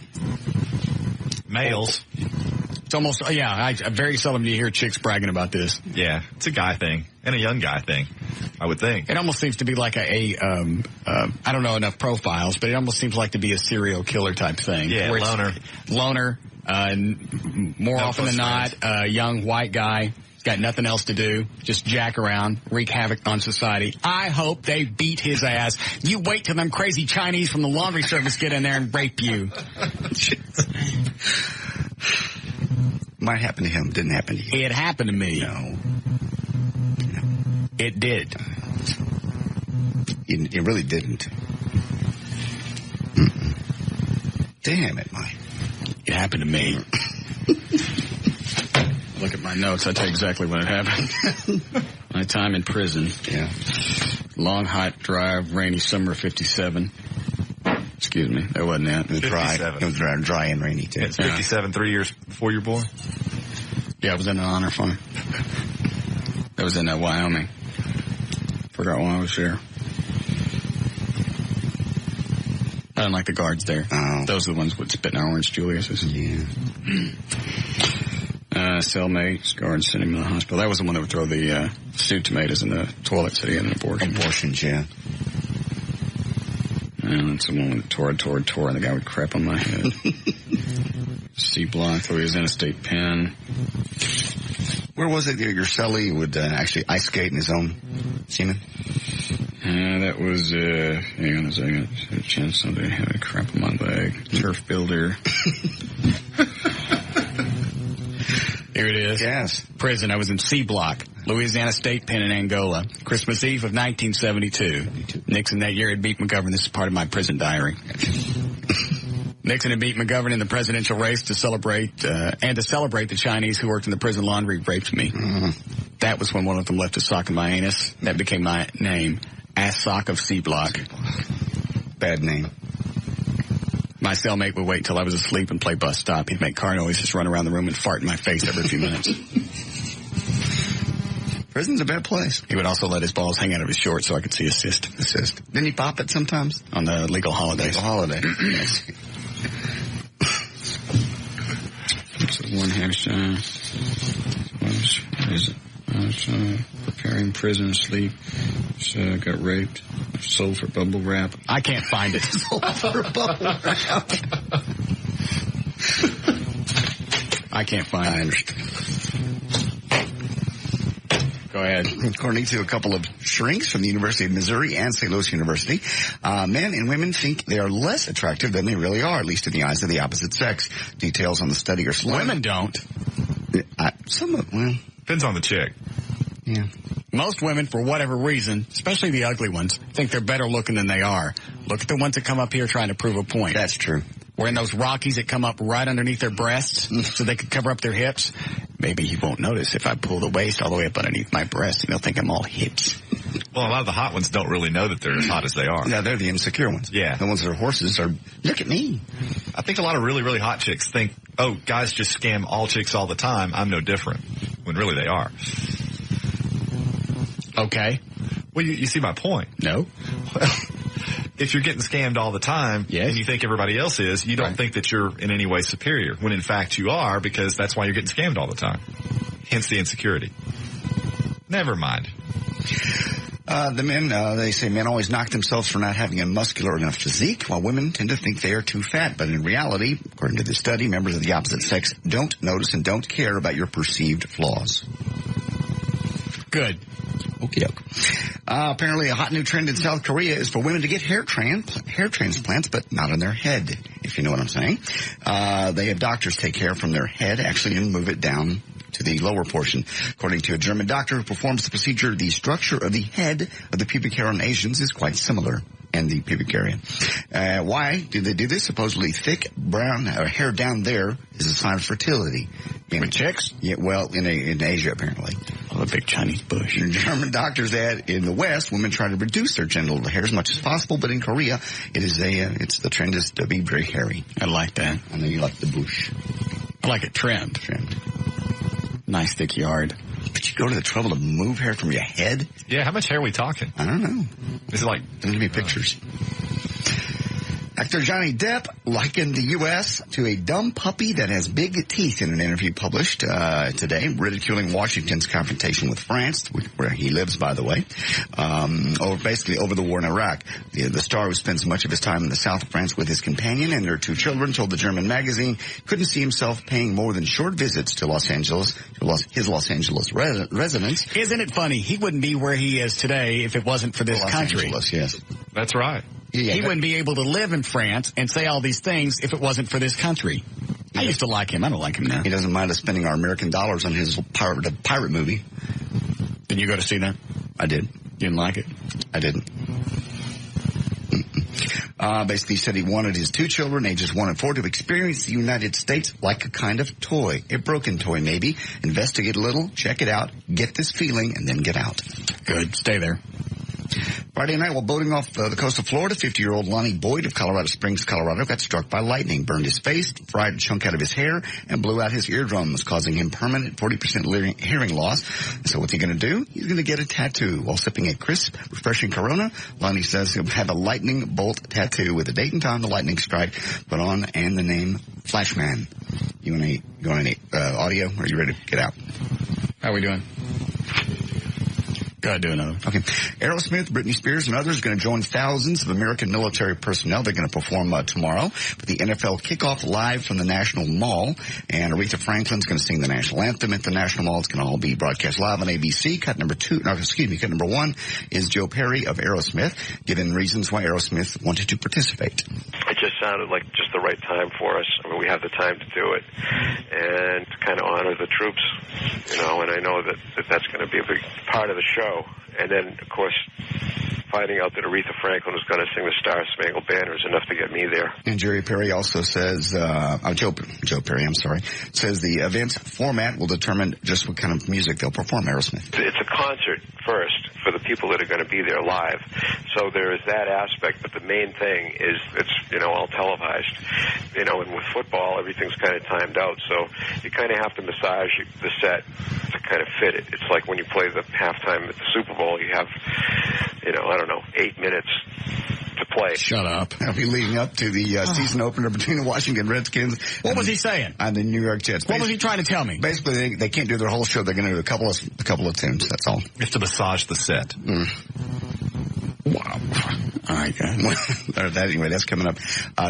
Males. It's almost, I very seldom do you hear chicks bragging about this. Yeah, it's a guy thing and a young guy thing, I would think. It almost seems to be like I don't know enough profiles, but it almost seems like to be a serial killer type thing. Yeah, loner, more often than not, a young white guy. He's got nothing else to do, just jack around, wreak havoc on society. I hope they beat his ass. You wait till them crazy Chinese from the laundry service get in there and rape you. Might happen to him. Didn't happen to you. It happened to me. No. It did. It really didn't. Mm-mm. Damn it, Mike. It happened to me. Look at my notes. I tell you exactly when it happened. My time in prison. Yeah. Long, hot, dry, rainy summer of 57. Excuse me. That wasn't that. It was dry. It was dry and rainy, too. It's 57, 3 years before you're born? Yeah, I was in an honor farm. That was in Wyoming. Forgot why I was there. I didn't like the guards there. Oh. Those are the ones with spitting our orange Julius's. Yeah. Cellmates, guards sent him to the hospital. That was the one that would throw the stewed tomatoes in the toilet so he had an abortion. Abortions, yeah. And it's the one with tore, and the guy would crap on my head. C block, Louisiana State Pen. Where was it your cellie would actually ice skate in his own semen? That was, hang on a second. A chance somebody had a crap on my leg. Turf builder. Here it is. Yes. Prison. I was in C block, Louisiana State Pen in Angola. Christmas Eve of 1972. Nixon that year had beat McGovern. This is part of my prison diary. Nixon had beat McGovern in the presidential race to celebrate the Chinese who worked in the prison laundry raped me. Mm-hmm. That was when one of them left a sock in my anus. That became my name. Ass sock of C block. Bad name. My cellmate would wait until I was asleep and play bus stop. He'd make car noises, run around the room, and fart in my face every few minutes. Prison's a bad place. He would also let his balls hang out of his shorts so I could see his cyst. Didn't he pop it sometimes? On the legal holidays. Legal holiday. Yes. So one hairstyle. What is it? Preparing prisoner sleep. Got raped. Sold for bubble wrap. I can't find it. Sold for bubble wrap. I can't find it. I understand. Go ahead. According to a couple of shrinks from the University of Missouri and St. Louis University, men and women think they are less attractive than they really are, at least in the eyes of the opposite sex. Details on the study are slim. Women don't. Depends on the chick. Yeah. Most women, for whatever reason, especially the ugly ones, think they're better looking than they are. Look at the ones that come up here trying to prove a point. That's true. Wearing those Rockies that come up right underneath their breasts so they can cover up their hips. Maybe he won't notice if I pull the waist all the way up underneath my breast, and he'll think I'm all hips. Well, a lot of the hot ones don't really know that they're as hot as they are. Yeah, they're the insecure ones. Yeah. The ones that are horses are, look at me. I think a lot of really, really hot chicks think, oh, guys just scam all chicks all the time. I'm no different. When really they are. Okay. Well, you see my point. No. Well, if you're getting scammed all the time and you think everybody else is, you don't think that you're in any way superior, when in fact you are, because that's why you're getting scammed all the time. Hence the insecurity. Never mind. The men, they say men always knock themselves for not having a muscular enough physique, while women tend to think they are too fat. But in reality, according to the study, members of the opposite sex don't notice and don't care about your perceived flaws. Good. Okay. Apparently a hot new trend in South Korea is for women to get hair transplants, but not on their head, if you know what I'm saying. They have doctors take hair from their head, actually, and move it down to the lower portion. According to a German doctor who performs the procedure, the structure of the head of the pubic hair on Asians is quite similar. And the pubic area. Why do they do this? Supposedly thick brown hair down there is a sign of fertility. With chicks? Yeah, well, in Asia, apparently. Oh, a big Chinese bush. German doctors add, in the West, women try to reduce their genital hair as much as possible, but in Korea, the trend is to be very hairy. I like that. I know you like the bush. I like it trimmed. Nice thick yard. But you go to the trouble to move hair from your head? Yeah, how much hair are we talking? I don't know. Is it like... Don't give me pictures. Actor Johnny Depp likened the U.S. to a dumb puppy that has big teeth in an interview published today, ridiculing Washington's confrontation with France, where he lives, by the way, over the war in Iraq. The star, who spends much of his time in the south of France with his companion and their two children, told the German magazine couldn't see himself paying more than short visits to Los Angeles, his Los Angeles residence. Isn't it funny? He wouldn't be where he is today if it wasn't for this country. Angeles, yes. That's right. Yeah, he wouldn't be able to live in France and say all these things if it wasn't for this country. I used to like him. I don't like him now. He doesn't mind us spending our American dollars on his pirate movie. Did you go to see that? I did. You didn't like it? I didn't. Basically said he wanted his two children, ages 1 and 4, to experience the United States like a kind of toy. A broken toy, maybe. Investigate a little, check it out, get this feeling, and then get out. Good. Stay there. Friday night, while boating off the coast of Florida, 50-year-old Lonnie Boyd of Colorado Springs, Colorado, got struck by lightning, burned his face, fried a chunk out of his hair, and blew out his eardrums, causing him permanent 40% hearing loss. So what's he going to do? He's going to get a tattoo. While sipping a crisp, refreshing Corona, Lonnie says he'll have a lightning bolt tattoo with the date and time the lightning strike put on and the name Flashman. You want any audio? Or are you ready to get out? How are we doing? Go ahead, do another. Okay. Aerosmith, Britney Spears, and others are going to join thousands of American military personnel. They're going to perform tomorrow for the NFL kickoff live from the National Mall. And Aretha Franklin's going to sing the national anthem at the National Mall. It's going to all be broadcast live on ABC. Cut number 1 is Joe Perry of Aerosmith, giving reasons why Aerosmith wanted to participate. It just sounded like just the right time for us. I mean, we have the time to do it and to kind of honor the troops, and I know that that's going to be a big part of the show. And then, of course, finding out that Aretha Franklin was going to sing the Star Spangled Banner is enough to get me there. And Jerry Perry also says, Joe Perry, says the event's format will determine just what kind of music they'll perform, Aerosmith. It's a concert first for the people that are going to be there live. So there is that aspect, but the main thing is it's, all televised. And with football, everything's kind of timed out. So you kind of have to massage the set to kind of fit it. It's like when you play the halftime at the Super Bowl, you have, 8 minutes to play. Shut up. That'll be leading up to the season opener between the Washington Redskins. What was he saying? And the New York Jets. What was he trying to tell me? Basically, they can't do their whole show. They're going to do a couple of tunes. That's all. You have to massage the set. Wow. All right, guys. Anyway, that's coming up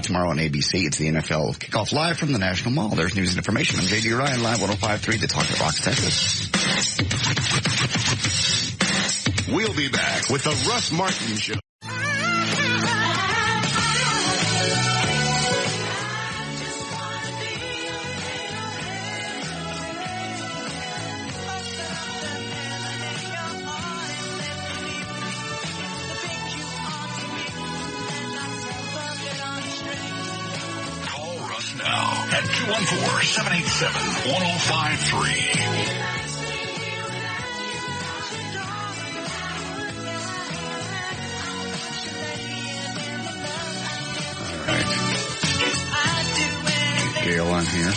tomorrow on ABC. It's the NFL kickoff live from the National Mall. There's news and information. I'm J.D. Ryan, live 105.3, The Talk that Rocks Texas. We'll be back with the Russ Martin Show. Now at 214-787-1053. Gail on here.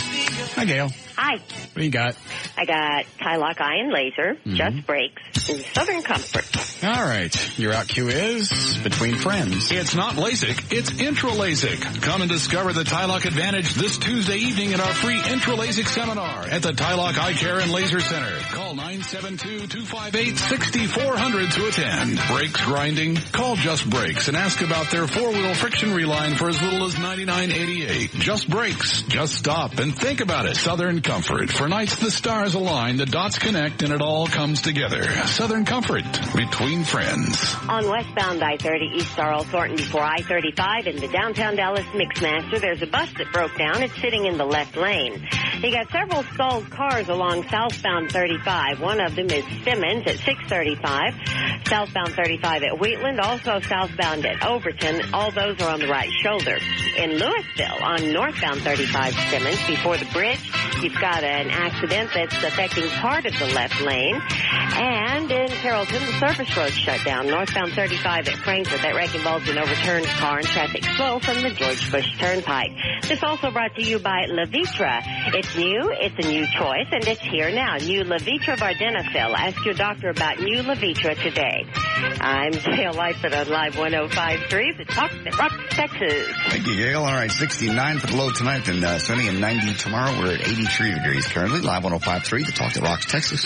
Hi, Gail. Hi. What do you got? I got Tylock Eye and Laser, Just Brakes, and Southern Comfort. All right. Your out cue is Between Friends. It's not LASIK, it's Intra-LASIK. Come and discover the Tylock Advantage this Tuesday evening at our free Intra-LASIK seminar at the Tylock Eye Care and Laser Center. Call 972-258-6400 to attend. Brakes grinding? Call Just Brakes and ask about their four-wheel friction reline for as little as $99.88. Just Brakes. Just stop and think about it. Southern Comfort. For nights the stars align, the dots connect, and it all comes together. Southern Comfort. Between Friends. On westbound I-30 East Sarl Thornton before I-35 in the downtown Dallas Mixmaster, there's a bus that broke down. It's sitting in the left lane. You got several stalled cars along southbound 35. One of them is Simmons at 635. Southbound 35 at Wheatland. Also southbound at Overton. All those are on the right shoulder. In Louisville on northbound 35 Simmons before the bridge, you've got an accident that's affecting part of the left lane. And in Carrollton, the service road shut down. Northbound 35 at Frankfort. That wreck involves an overturned car and traffic slow from the George Bush Turnpike. This also brought to you by Levitra. It's new, it's a new choice, and it's here now. New Levitra Vardenafil. Ask your doctor about new Levitra today. I'm Gail Lightfoot on Live 105.3, The Talk that Rocks Texas. Thank you, Gail. All right, 69 for the low tonight, and sunny and 90 tomorrow. We're at 83 degrees currently. Live 105.3, The Talk that Rocks Texas.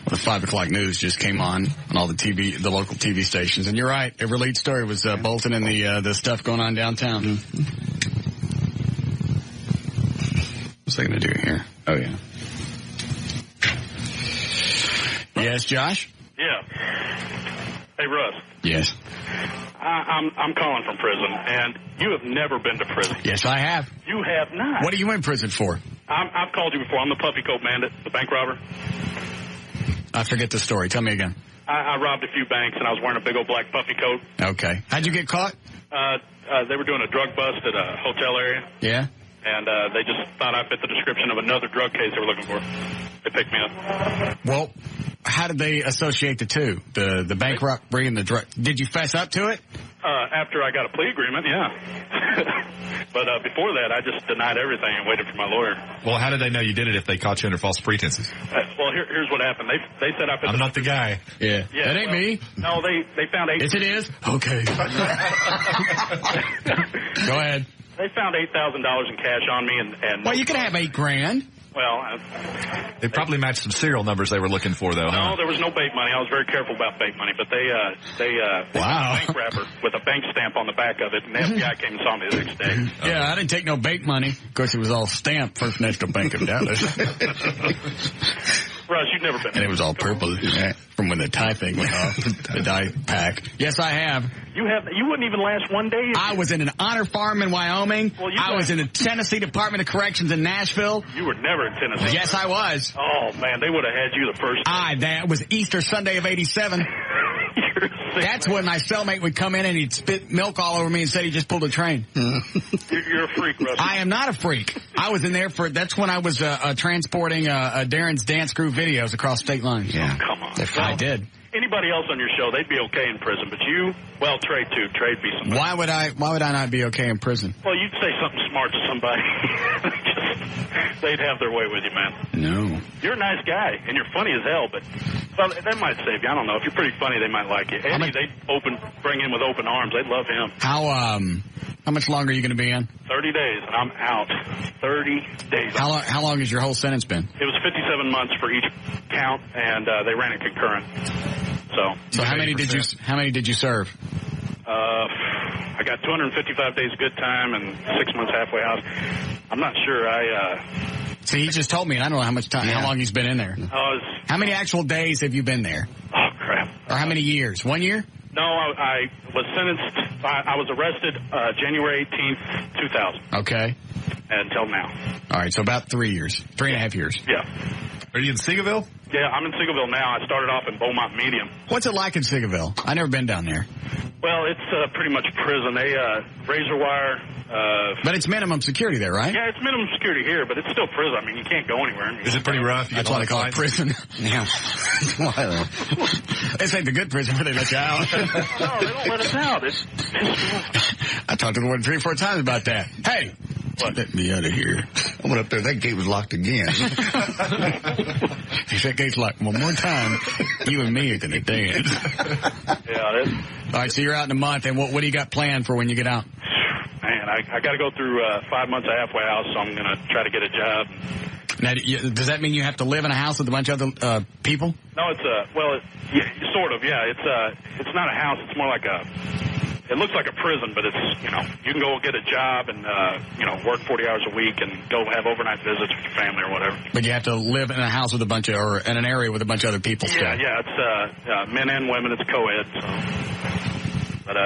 The 5 o'clock news just came on all the local TV stations. And you're right. Every lead story was Bolton and the stuff going on downtown. What's they going to do here? Oh, yeah. Yes, Josh? Yeah. Hey, Russ. Yes. I'm calling from prison, and you have never been to prison. Yes, I have. You have not. What are you in prison for? I've called you before. I'm the puffy coat bandit, the bank robber. I forget the story. Tell me again. I robbed a few banks, and I was wearing a big old black puffy coat. Okay. How'd you get caught? They were doing a drug bust at a hotel area. Yeah? And they just thought I fit the description of another drug case they were looking for. They picked me up. Well, how did they associate the two? The bank robbery and the drug? Did you fess up to it? After I got a plea agreement, yeah. But before that, I just denied everything and waited for my lawyer. Well, how did they know you did it if they caught you under false pretenses? Well, here's what happened. They said I fit I'm not the guy. Yeah. That ain't me. No, they found eight. Yes, it is. Okay. Go ahead. They found $8,000 in cash on me, and well, you could have $8,000. Well, they probably matched some serial numbers they were looking for, though. No, there was no bait money. I was very careful about bait money, but they wow. found a bank wrapper with a bank stamp on the back of it, and the FBI came and saw me the next day. Yeah, I didn't take no bait money. Of course, it was all stamped First National Bank of Dallas. Russ, you've never been. And it was all purple from when the tie thing went off, the die pack. Yes, I have. You wouldn't even last one day. I was in an honor farm in Wyoming. Well, I was in the Tennessee Department of Corrections in Nashville. You were never in Tennessee. Yes, I was. Oh, man, they would have had you the first day. That was Easter Sunday of 87. That's when my cellmate would come in and he'd spit milk all over me and said he just pulled a train. You're a freak, Russ. I am not a freak. I was in there that's when I was transporting Darren's dance crew videos across state lines. Yeah. Oh, come on. I did. Anybody else on your show, they'd be okay in prison, but you, well, Trade be somebody. Why would I not be okay in prison? Well, you'd say something smart to somebody. they'd have their way with you, man. No. You're a nice guy, and you're funny as hell, but well, that might save you. I don't know. If you're pretty funny, they might like you. Eddie, they'd bring him with open arms. They'd love him. How much longer are you going to be in? 30 days, and I'm out. 30 days. How long has your whole sentence been? It was 57 months for each count, and they ran it concurrent. So how many did you serve? I got 255 days good time and 6 months halfway house. I'm not sure. See, he just told me, and I don't know how much time, how long he's been in there. How many actual days have you been there? Oh, crap. Or how many years? 1 year? No, I was sentenced. I was arrested January 18th, 2000. Okay. Until now. All right, so about 3 years. 3.5 years. Yeah. Are you in Seagoville? Yeah, I'm in Seagoville now. I started off in Beaumont Medium. What's it like in Seagoville? I've never been down there. Well, it's pretty much prison. They razor wire. But it's minimum security there, right? Yeah, it's minimum security here, but it's still prison. I mean, you can't go anywhere. Is it pretty rough? That's why they call it prison. Yeah. This ain't the good prison where they let you out. No, they don't let us out. I talked to the warden 3 or 4 times about that. Hey, let me out of here. I went up there. That gate was locked again. If that gate's locked one more time, you and me are going to dance. Yeah. All right, so you're out in a month, and what do you got planned for when you get out? Man, I got to go through 5 months of halfway house, so I'm going to try to get a job. Now, does that mean you have to live in a house with a bunch of other people? No, it's sort of, yeah. It's not a house. It's more like it looks like a prison, but it's, you can go get a job and, work 40 hours a week and go have overnight visits with your family or whatever. But you have to live in a house with or in an area with a bunch of other people still. Yeah, it's men and women. It's co-ed. So. But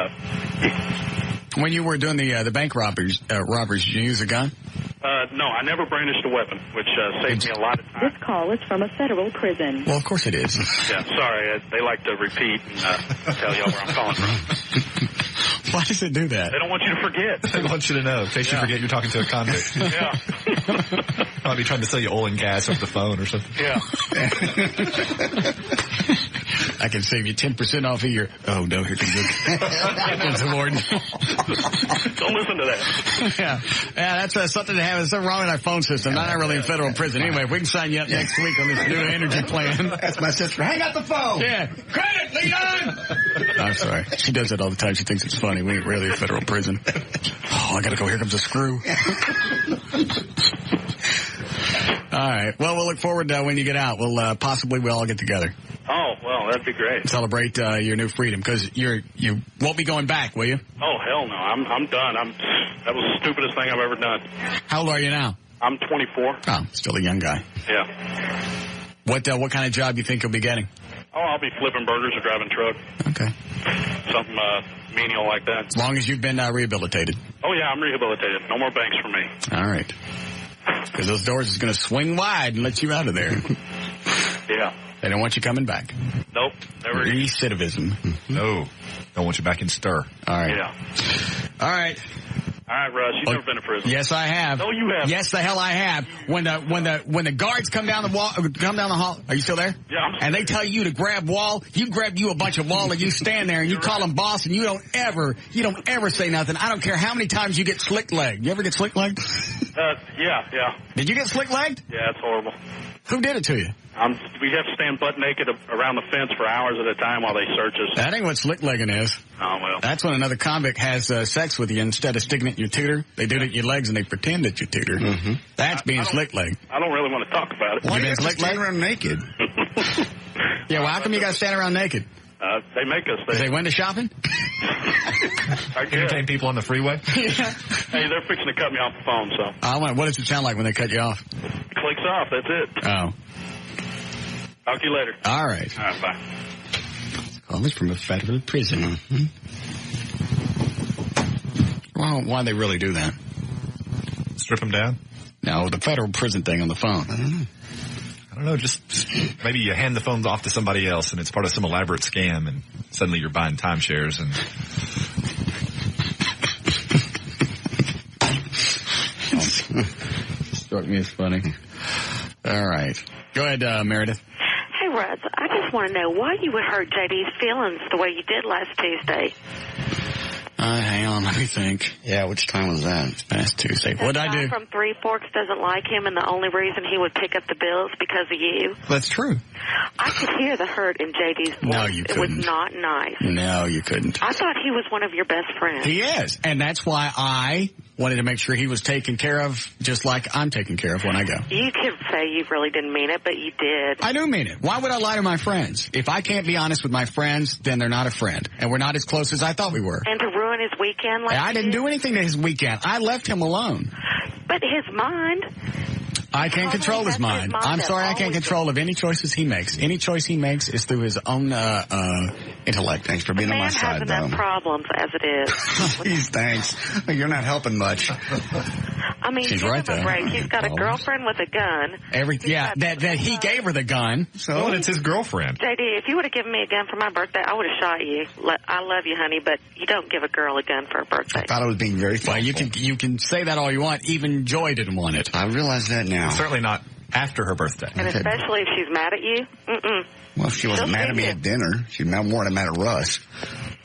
when you were doing the bank robberies, did you use a gun? No, I never brandished a weapon, which saved me a lot of time. This call is from a federal prison. Well, of course it is. Yeah, sorry. They like to repeat and tell you where I'm calling from. Why does it do that? They don't want you to forget. They want you to know, in case you forget you're talking to a convict. Yeah. Might be trying to sell you oil and gas over the phone or something. Yeah. I can save you 10% off of your... Oh, no, here comes the warden. Don't listen to that. Yeah, that's something to have. There's something wrong with our phone system. Not really in federal prison. Anyway, if we can sign you up next week on this new energy plan. That's my sister. Hang up the phone. Yeah. Credit, Leon! I'm sorry. She does it all the time. She thinks it's funny. We ain't really in federal prison. Oh, I gotta go. Here comes a screw. All right. Well, we'll look forward to when you get out. We'll possibly we'll all get together. Oh, well, that'd be great. Celebrate your new freedom, because you won't be going back, will you? Oh, hell no. I'm done. That was the stupidest thing I've ever done. How old are you now? I'm 24. Oh, still a young guy. Yeah. What kind of job you think you'll be getting? Oh, I'll be flipping burgers or driving truck. Okay. Something menial like that. As long as you've been rehabilitated. Oh, yeah, I'm rehabilitated. No more banks for me. All right. Because those doors is going to swing wide and let you out of there. Yeah. They don't want you coming back. Nope. Never. Recidivism. No. Don't want you back in stir. All right. Yeah. All right. All right, Russ. You've never been to prison. Yes, I have. No, you haven't. Yes, the hell I have. When the guards come down the hall. Are you still there? Yeah. And they tell you to grab wall. You grab you a bunch of wall and you stand there and you call them boss and you don't ever say nothing. I don't care how many times you get slick legged. You ever get slick legged? Yeah. Did you get slick legged? Yeah, it's horrible. Who did it to you? We have to stand butt naked around the fence for hours at a time while they search us. That ain't what slick legging is. Oh, well. That's when another convict has sex with you instead of sticking it in your tutor. They do it in your legs and they pretend that you're tutor. Mm-hmm. That's being slick legged. I don't really want to talk about it. Why do you have to stand around naked? Yeah, well, how come you got to stand around naked? They make us. Because they went to shopping? Entertain people on the freeway? Yeah. Hey, they're fixing to cut me off the phone, so. What does it sound like when they cut you off? It clicks off, that's it. Oh. Talk to you later. All right. All right, bye. Callers from a federal prison. Mm-hmm. Well, why they really do that? Strip them down? No, the federal prison thing on the phone. I don't know, just maybe you hand the phones off to somebody else and it's part of some elaborate scam and suddenly you're buying timeshares and... Struck me as funny. All right. Go ahead, Meredith. Hey, Russ, I just want to know why you would hurt JD's feelings the way you did last Tuesday. Hang on, let me think. Yeah, which time was that? It's past Tuesday. What'd I do? From Three Forks doesn't like him, and the only reason he would pick up the bill is because of you. That's true. I could hear the hurt in JD's voice. No, you couldn't. It was not nice. No, you couldn't. I thought he was one of your best friends. He is, and that's why I wanted to make sure he was taken care of just like I'm taken care of when I go. You could say you really didn't mean it, but you did. I do mean it. Why would I lie to my friends? If I can't be honest with my friends, then they're not a friend. And we're not as close as I thought we were. And to ruin his weekend like I didn't do anything to his weekend. I left him alone. But his mind... I can't control his mind. I'm sorry, I can't control of any choices he makes. Any choice he makes is through his own intellect. Thanks for being on my side, though. Man has enough problems as it is. Jeez, thanks. You're not helping much. I mean, she's give right him a there. break. He's got a girlfriend with a gun. That he gave her the gun. So it's his girlfriend. JD, if you would have given me a gun for my birthday, I would have shot you. I love you, honey, but you don't give a girl a gun for a birthday. I thought I was being very thoughtful. Well, you can say that all you want. Even Joy didn't want it. I realize that now. Certainly not after her birthday. And especially if she's mad at you. Well, she wasn't mad at me at dinner. She was more mad at Russ.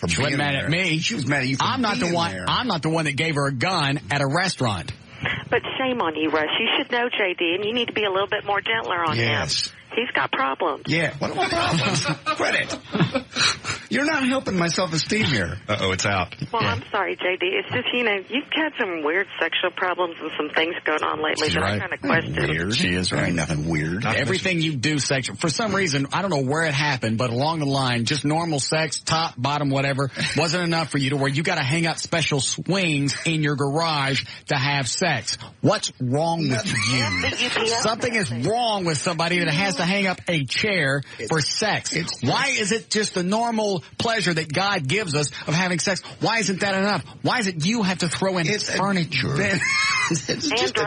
She wasn't mad at me. She was mad at you for I'm not the one. there. I'm not the one that gave her a gun at a restaurant. But shame on you, Russ. You should know JD, and you need to be a little bit more gentler on him. He's got problems. Yeah. What are my problems? Quit it. You're not helping my self-esteem here. Uh-oh, it's out. Well, I'm sorry, JD. It's just, you've had some weird sexual problems and some things going on lately that I kind of question. Weird. She is right. Ain't nothing weird. Everything you do sexual, for some reason, I don't know where it happened, but along the line, just normal sex, top, bottom, whatever, wasn't enough for you to where you got to hang out special swings in your garage to have sex. What's wrong with you? Something is wrong with somebody that has to hang up a chair for sex. Why is it just the normal pleasure that God gives us of having sex? Why isn't that enough? Why is it you have to throw in furniture? It's just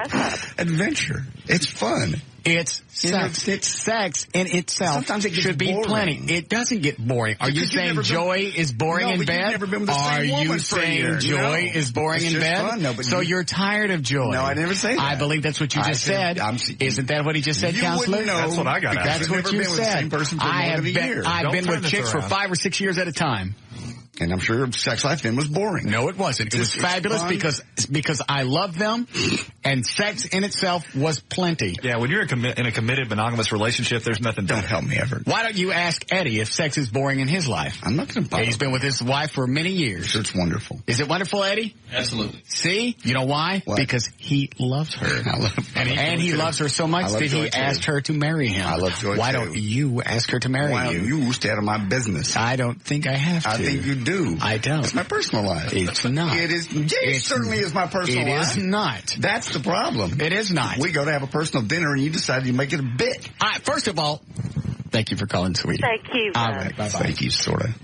adventure. It's fun. It's sex. It's sex in itself. Sometimes it gets should be boring. plenty. It doesn't get boring. Are you saying Joy is boring in bed? Never been with the Are same you woman for a saying year. Joy is boring It's in just bed? fun. No, but so you're tired of Joy. No, I never say that. I believe that's what you just said. Isn't that what he just said, You Counselor? wouldn't know. That's what I got out of That's it. what Never you been with the said. same person for more than a year. I've been turn with this chicks for around. 5 or 6 years at a time. And I'm sure sex life then was boring. No, it wasn't. It was fabulous because I loved them, and sex in itself was plenty. Yeah, when you're in a committed monogamous relationship, there's nothing. Don't help me, Everett. Why don't you ask Eddie if sex is boring in his life? I'm not going to bother. He's been with his wife for many years. Sure, it's wonderful. Is it wonderful, Eddie? Absolutely. See? You know why? What? Because he loves her. I love And he loves her so much that he asked her to marry him. I love Joy Why too. don't you ask her to marry Why you? don't you stay out of my business? I don't think I have to. I think you do. I don't. It's my personal life. It's not. It is. It certainly is my personal life. It is not. That's the problem. It is not. We go to have a personal dinner and you decide you make it a bit. First of all, thank you for calling, sweetie. Thank you. All right, bye-bye. Thank you, sort of.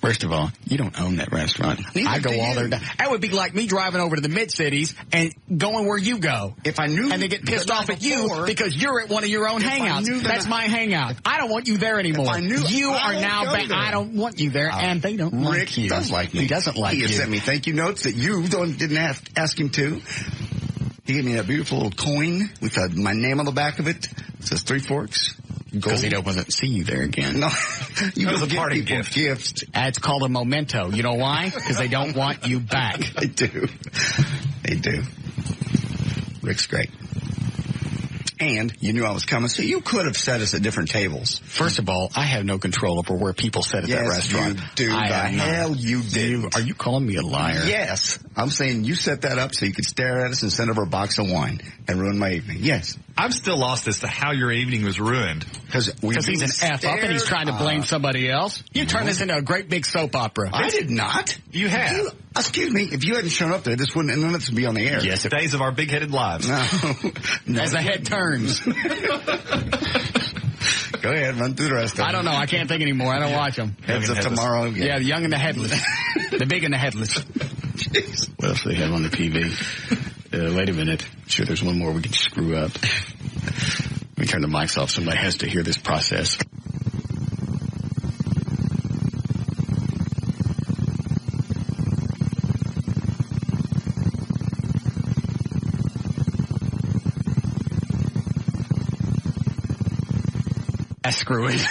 First of all, you don't own that restaurant. I go all there. That would be like me driving over to the mid-cities and going where you go. If I knew. And they get pissed off at you because you're at one of your own hangouts. That's my hangout. I don't want you there anymore. If I knew, you I are won't now go back. there. I don't want you there, and they don't Rick like you. does like me. He doesn't like you. you. He has sent me thank you notes that you didn't ask him to. He gave me that beautiful little coin with my name on the back of it. It says Three Forks. Because he doesn't see you there again. No, you was don't a give party people gift. gifts. It's called a memento. You know why? Because they don't want you back. They do. They do. Rick's great. And you knew I was coming, so you could have set us at different tables. First of all, I have no control over where people sit at that restaurant. You do. The hell you do. Are you calling me a liar? Yes. I'm saying you set that up so you could stare at us and send over a box of wine and ruin my evening. Yes. I'm still lost as to how your evening was ruined. Because he's an F up and he's trying to blame somebody else. You turn this into a great big soap opera. I did not. You have. Excuse me, if you hadn't shown up there, this wouldn't, none of this would be on the air. Yes, days of our big-headed lives. No. As the head turns. Go ahead, run through the rest of them. I don't know. I can't think anymore. I don't watch them. Heads of tomorrow. Yeah, the young and the headless. The big and the headless. Jeez. What else do they have on the PV? Wait a minute. Sure, there's one more we can screw up. Let me turn the mics off. Somebody has to hear this process. Screw it.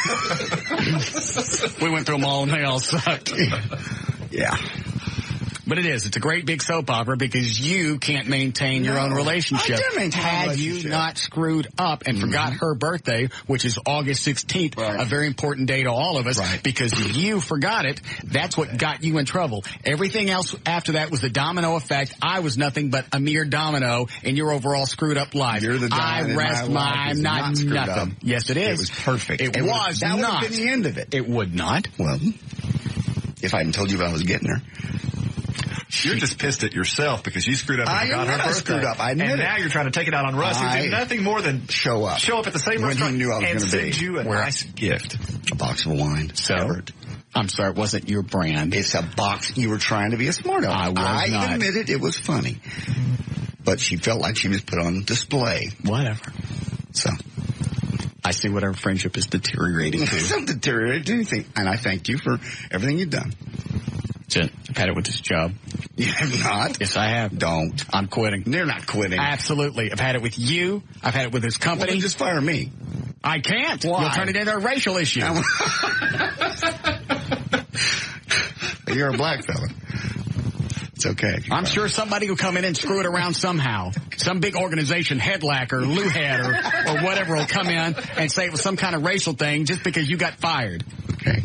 We went through them all and they all sucked. Yeah. But it is. It's a great big soap opera because you can't maintain your own relationship. I do maintain my Had relationship. you not screwed up and forgot her birthday, which is August 16th, a very important day to all of us, because you forgot it, that's what got you in trouble. Everything else after that was the domino effect. I was nothing but a mere domino in your overall screwed up life. You're the I domino rest in my life my, is not not screwed up. nothing. Yes, it is. It was perfect. It That was would not. have been the end of it. It would not. Well, if I hadn't told you I was getting her. You're just pissed at yourself because you screwed up and forgot her birthday. Screwed up. I admit and it. now you're trying to take it out on Russ, who did nothing more than show up at the same when restaurant he knew I was and going to send be. you a nice gift. A box of wine. So, I'm sorry, it wasn't your brand. It's a box. You were trying to be a smart aleck. I was not. I admit it was funny. But she felt like she was put on display. Whatever. So. I see what our friendship is deteriorating to. It's not deteriorating anything. And I thank you for everything you've done. I've had it with this job. You have not? Yes, I have. Don't. I'm quitting. They're not quitting. Absolutely. I've had it with you. I've had it with this company. Well, then just fire me. I can't. Why? You'll turn it into a racial issue. You're a black fella. It's okay. I'm sure somebody will come in and screw it around somehow. Some big organization, Headlack or Luhead or whatever will come in and say it was some kind of racial thing just because you got fired. Okay.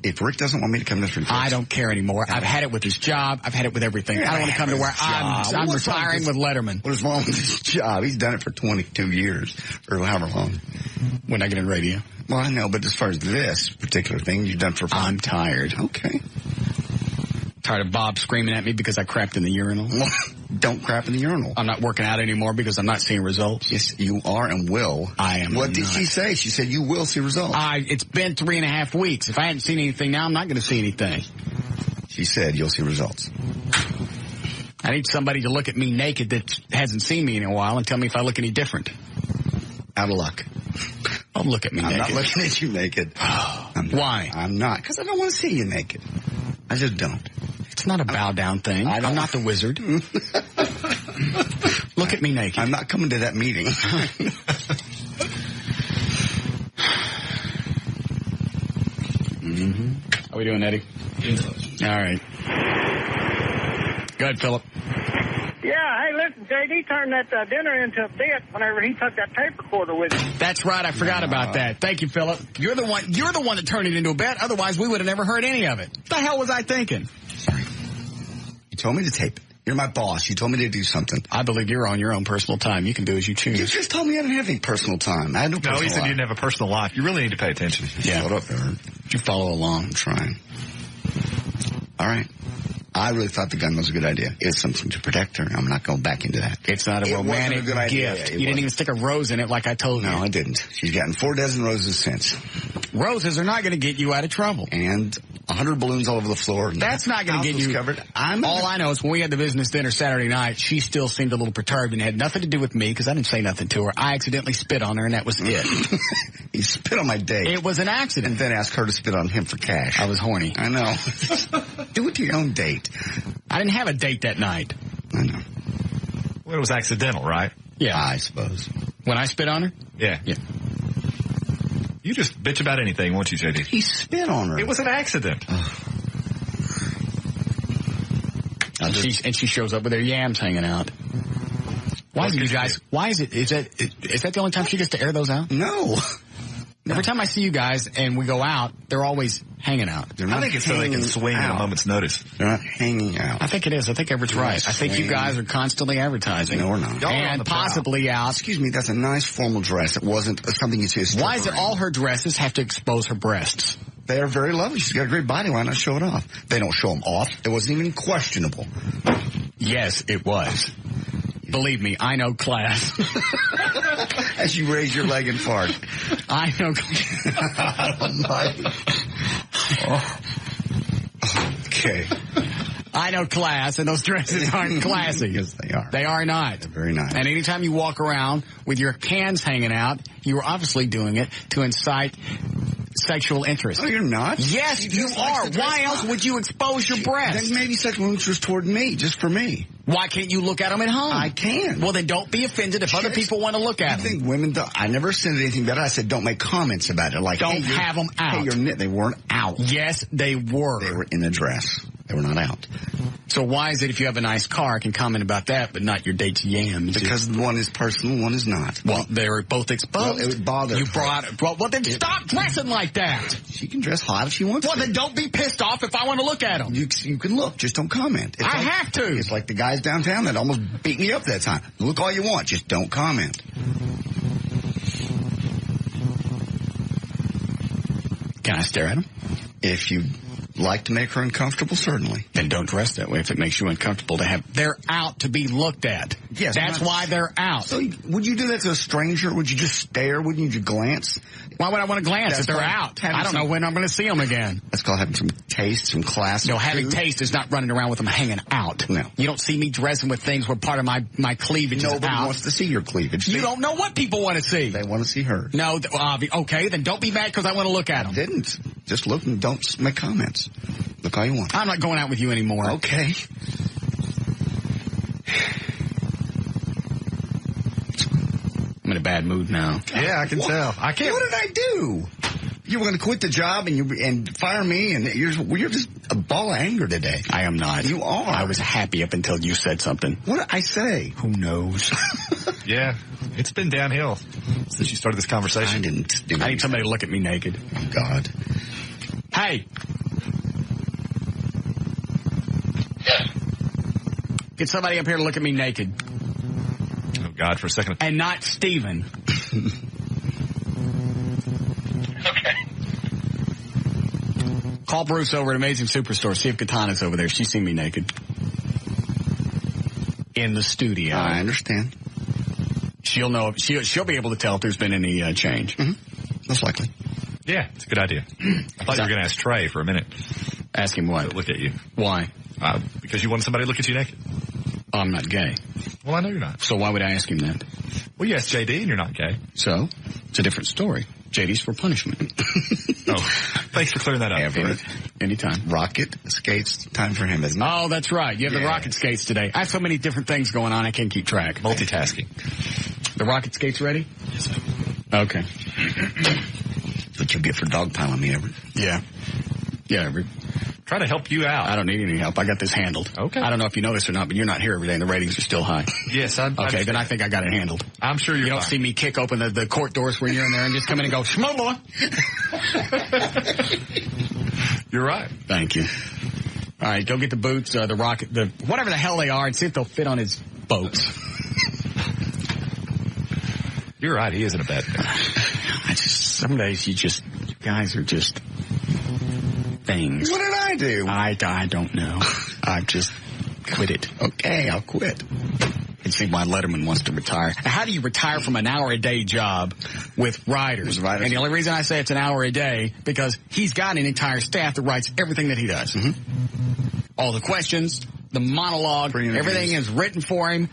If Rick doesn't want me to come to this, I don't care anymore. I've had it with his job. I've had it with everything. I don't want to come to where I'm retiring with Letterman. What is wrong with his job? He's done it for 22 years or however long. When I get in radio. Well, I know, but as far as this particular thing you've done for fun. I'm tired. Okay. Tired of Bob screaming at me because I crapped in the urinal. Don't crap in the urinal. I'm not working out anymore because I'm not seeing results. Yes, you are and will. I am. What did she say? She said you will see results. It's been 3.5 weeks. If I hadn't seen anything now, I'm not going to see anything. She said you'll see results. I need somebody to look at me naked that hasn't seen me in a while and tell me if I look any different. Out of luck. Don't look at me naked. I'm not looking at you naked. Why? I'm not. Because I don't want to see you naked. I just don't. It's not a bow down thing. I'm not the wizard. Look at me naked. I'm not coming to that meeting. How we doing, Eddie? All right. Go ahead, Philip. Yeah, hey, listen, JD turned that dinner into a bit whenever he took that tape recorder with him. That's right. I forgot about that. Thank you, Philip. You're the one that turned it into a bet. Otherwise, we would have never heard any of it. What the hell was I thinking? Sorry. You told me to tape it. You're my boss. You told me to do something. I believe you're on your own personal time. You can do as you choose. You just told me I didn't have any personal time. I had no personal life. No, he said you didn't have a personal life. You really need to pay attention. Yeah. Shut up, Aaron. You follow along. I'm trying. All right. I really thought the gun was a good idea. It's something to protect her. I'm not going back into that. It's not a romantic gift. You didn't even stick a rose in it like I told you. No, I didn't. She's gotten 4 dozen roses since. Roses are not going to get you out of trouble. And 100 balloons all over the floor. That's not going to get you covered. All I know is when we had the business dinner Saturday night, she still seemed a little perturbed and had nothing to do with me because I didn't say nothing to her. I accidentally spit on her and that was it. You spit on my date. It was an accident. And then asked her to spit on him for cash. I was horny. I know. Do it to your own date. I didn't have a date that night. I know. Well, it was accidental, right? Yeah. I suppose. When I spit on her? Yeah. Yeah. You just bitch about anything, won't you, JD? He spit on her. It was an accident. And she shows up with her yams hanging out. Why is it, you guys? Why is it? Is that the only time she gets to air those out? No. Every time I see you guys and we go out, they're always hanging out. I think it's so they can swing at a moment's notice. They're not hanging out. I think it is. I think Everett's right. I think you guys are constantly advertising. No, we're not. And possibly out. Excuse me, that's a nice formal dress. It wasn't something you see. Why is it all her dresses have to expose her breasts? They are very lovely. She's got a great body. Why not show it off? They don't show them off. It wasn't even questionable. Yes, it was. Believe me, I know class. As you raise your leg and fart. I know Okay. I know class, and those dresses aren't classy. Yes, they are. They are not. They're very nice. And anytime you walk around with your cans hanging out, you are obviously doing it to incite sexual interest. No, you're not. Yes, you are. Why else would you expose your breasts? Then maybe sexual interest toward me, just for me. Why can't you look at them at home? I can. Well, then don't be offended if other people want to look at them. I think women don't. I never said anything about it. I said don't make comments about it. Like, don't have them out. Hey, they weren't out. Yes, they were. They were in a dress. They were not out. So why is it if you have a nice car, I can comment about that, but not your date's yams? Because one is personal, one is not. Well, they're both exposed. Well, it would bother you her. Brought it. Well, then stop dressing like that. She can dress hot if she wants to. Well, then don't be pissed off if I want to look at them. You can look, just don't comment. I have to. It's like the guys downtown that almost beat me up that time. Look all you want, just don't comment. Can I stare at them? If you like to make her uncomfortable, certainly. Then don't dress that way if it makes you uncomfortable to have. They're out to be looked at. Yes. That's why they're out. So would you do that to a stranger? Would you just stare? Wouldn't you just glance? Why would I want to glance if they're out? I don't know when I'm going to see them again. That's called having some taste, some class. No, having taste is not running around with them hanging out. No. You don't see me dressing with things where part of my cleavage is out. Nobody wants to see your cleavage. You don't know what people want to see. They want to see her. No, okay, then don't be mad because I want to look at them. I didn't. Just look and don't make comments. Look all you want. I'm not going out with you anymore. Okay. I'm in a bad mood now. Yeah, I can tell. I can't. What did I do? You were going to quit the job and fire me, and you're just a ball of anger today. I am not. You are. I was happy up until you said something. What did I say? Who knows? Yeah, it's been downhill since you started this conversation. I didn't do I need somebody to look at me naked. Oh, God. Hey. Get somebody up here to look at me naked. Oh, God, for a second. And not Steven. Okay. Call Bruce over at Amazing Superstore. See if Katana's over there. She's seen me naked. In the studio. I understand. She'll know. She'll be able to tell if there's been any change. Mm-hmm. Most likely. Yeah, it's a good idea. I thought you were going to ask Trey for a minute. Ask him what? To look at you. Why? Because you wanted somebody to look at you naked. Oh, I'm not gay. Well, I know you're not. So why would I ask him that? Well, you asked JD and you're not gay. So? It's a different story. JD's for punishment. Oh, thanks for clearing that up. Everett. Anytime. Rocket skates, time for him, isn't it? Oh, that's right. You have the rocket skates today. I have so many different things going on, I can't keep track. Multitasking. The rocket skates ready? Yes, sir. Okay. That's what you get for dogpiling me, Everett. Yeah. Yeah, Everett. Try to help you out. I don't need any help. I got this handled. Okay. I don't know if you know this or not, but you're not here every day and the ratings are still high. Yes, okay, then I think I got it handled. I'm sure you don't see me kick open the court doors when you're in there and just come in and go, Schmola. You're right. Thank you. All right, go get the boots, the rocket, whatever the hell they are, and see if they'll fit on his boats. You're right. He isn't a bad guy. Some days you guys are just things. What did I do? I don't know. I just quit it. Okay, I'll quit. It seems why Letterman wants to retire. How do you retire from an hour-a-day job with writers? And the only reason I say it's an hour a day, because he's got an entire staff that writes everything that he does. Mm-hmm. All the questions, the monologue, everything is written for him.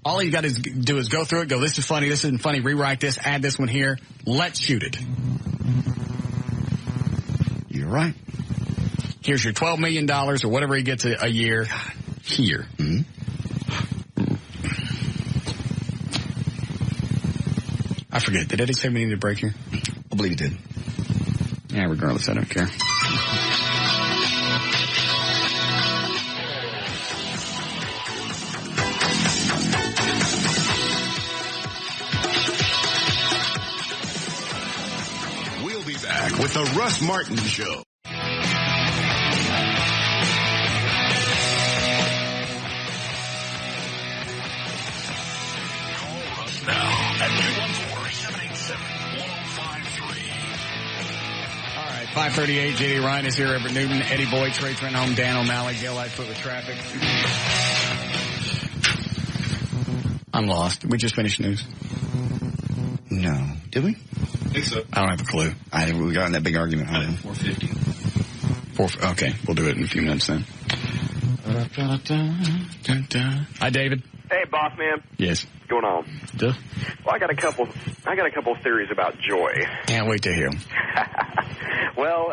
All you got to do is go through it, go, this is funny, this isn't funny, rewrite this, add this one here. Let's shoot it. You're right. Here's your $12 million or whatever he gets a year here. Mm-hmm. I forget. Did Eddie say we needed a break here? I believe he did. Yeah, regardless, I don't care. We'll be back with the Russ Martin Show. Now at 214-787-1053. All right, 538. J.D. Ryan is here. Everett Newton, Eddie Boyd, Trey Trenholm, Dan O'Malley, Gail Lightfoot with traffic. I'm lost. Did we just finish news? No. Did we? I think so. I don't have a clue. We got in that big argument. 450. Okay, we'll do it in a few minutes then. Hi, David. Hey, boss man. Yes. What's going on? Duh. Well, I got a couple of theories about joy. Can't wait to hear them. Well,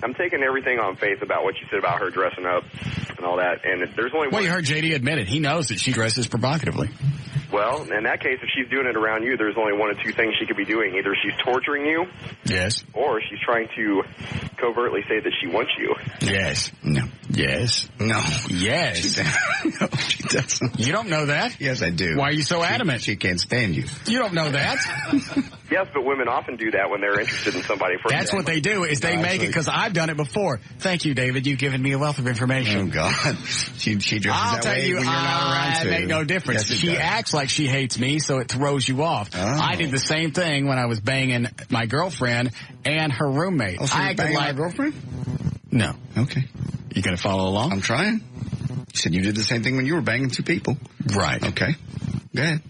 I'm taking everything on faith about what you said about her dressing up and all that. And there's only Well, you heard JD admit it. He knows that she dresses provocatively. Well, in that case, if she's doing it around you, there's only one of two things she could be doing. Either she's torturing you. Yes. Or she's trying to covertly say that she wants you. Yes. No. Yes. No. Yes. No, she doesn't. You don't know that? Yes, I do. Why are you so adamant? She can't stand you. You don't know that? Yes, but women often do that when they're interested in somebody. That's what they do, is they make it, because I've done it before. Thank you, David. You've given me a wealth of information. Oh, God. She dresses I'll that tell way you, when you're not around, too. It make no difference. Yes, She does. acts like she hates me, so it throws you off. Oh. I did the same thing when I was banging my girlfriend and her roommate. Oh, so I you're banging my girlfriend? No. Okay. You going to follow along? I'm trying. You said you did the same thing when you were banging two people. Right. Okay. Go ahead.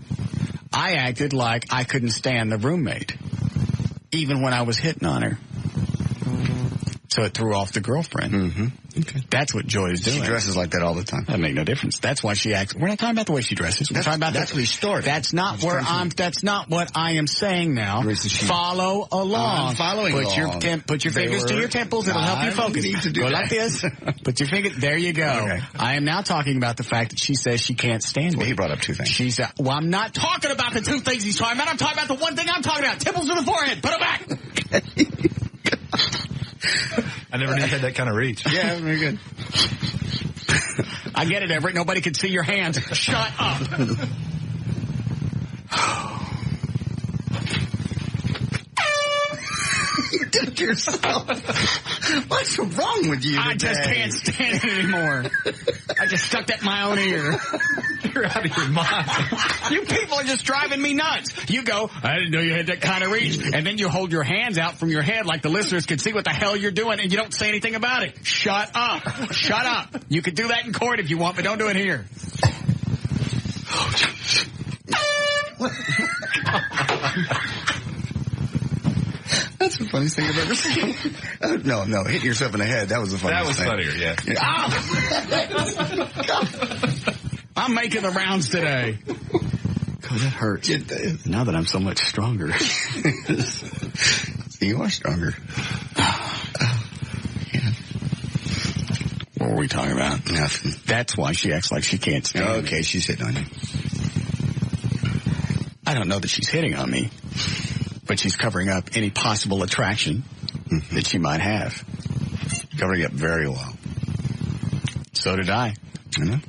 I acted like I couldn't stand the roommate, even when I was hitting on her. So it threw off the girlfriend. Mm-hmm. Okay. That's what Joy is doing. She dresses like that all the time. That make no difference. That's why she acts. We're not talking about the way she dresses. We're talking about that's where he started. That's not where that's not what I am saying now. Follow along. I'm following along. Put your fingers to your temples. It'll help you focus. Need to do Go that. like this. Put your finger. There you go. Okay. I am now talking about the fact that she says she can't stand me. Well, he brought up two things. Well, I'm not talking about the two things he's talking about. I'm talking about the one thing I'm talking about. Temples to the forehead. Put them back. I never knew you had that kind of reach. Yeah, very good. I get it, Everett. Nobody can see your hands. Shut up. You did yourself. What's wrong with you today? I just can't stand it anymore. I just stuck that in my own ear. You're out of your mind. You people are just driving me nuts. You go, I didn't know you had that kind of reach. And then you hold your hands out from your head like the listeners can see what the hell you're doing, and you don't say anything about it. Shut up. Shut up. You can do that in court if you want, but don't do it here. That's the funniest thing I've ever seen. No, hitting yourself in the head. That was the funniest thing. That was funnier, yeah. I'm making the rounds today. God, that hurts. Now that I'm so much stronger. You are stronger. Yeah. What were we talking about? Nothing. That's why she acts like she can't stand me. Okay, she's hitting on you. I don't know that she's hitting on me, but she's covering up any possible attraction that she might have. Covering up very well. So did I. know.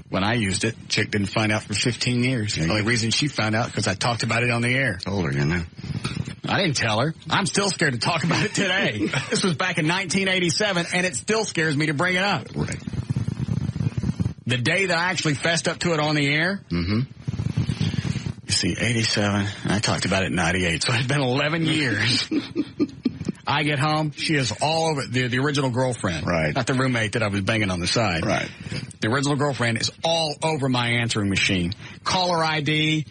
When I used it, chick didn't find out for 15 years. The only reason she found out because I talked about it on the air. Told her, you know. I didn't tell her. I'm still scared to talk about it today. This was back in 1987, and it still scares me to bring it up. Right. The day that I actually fessed up to it on the air, you see, 87, I talked about it in 98, so it's been 11 years. I get home, she is all over the original girlfriend. Right. Not the roommate that I was banging on the side. Right. The original girlfriend is all over my answering machine. Caller ID,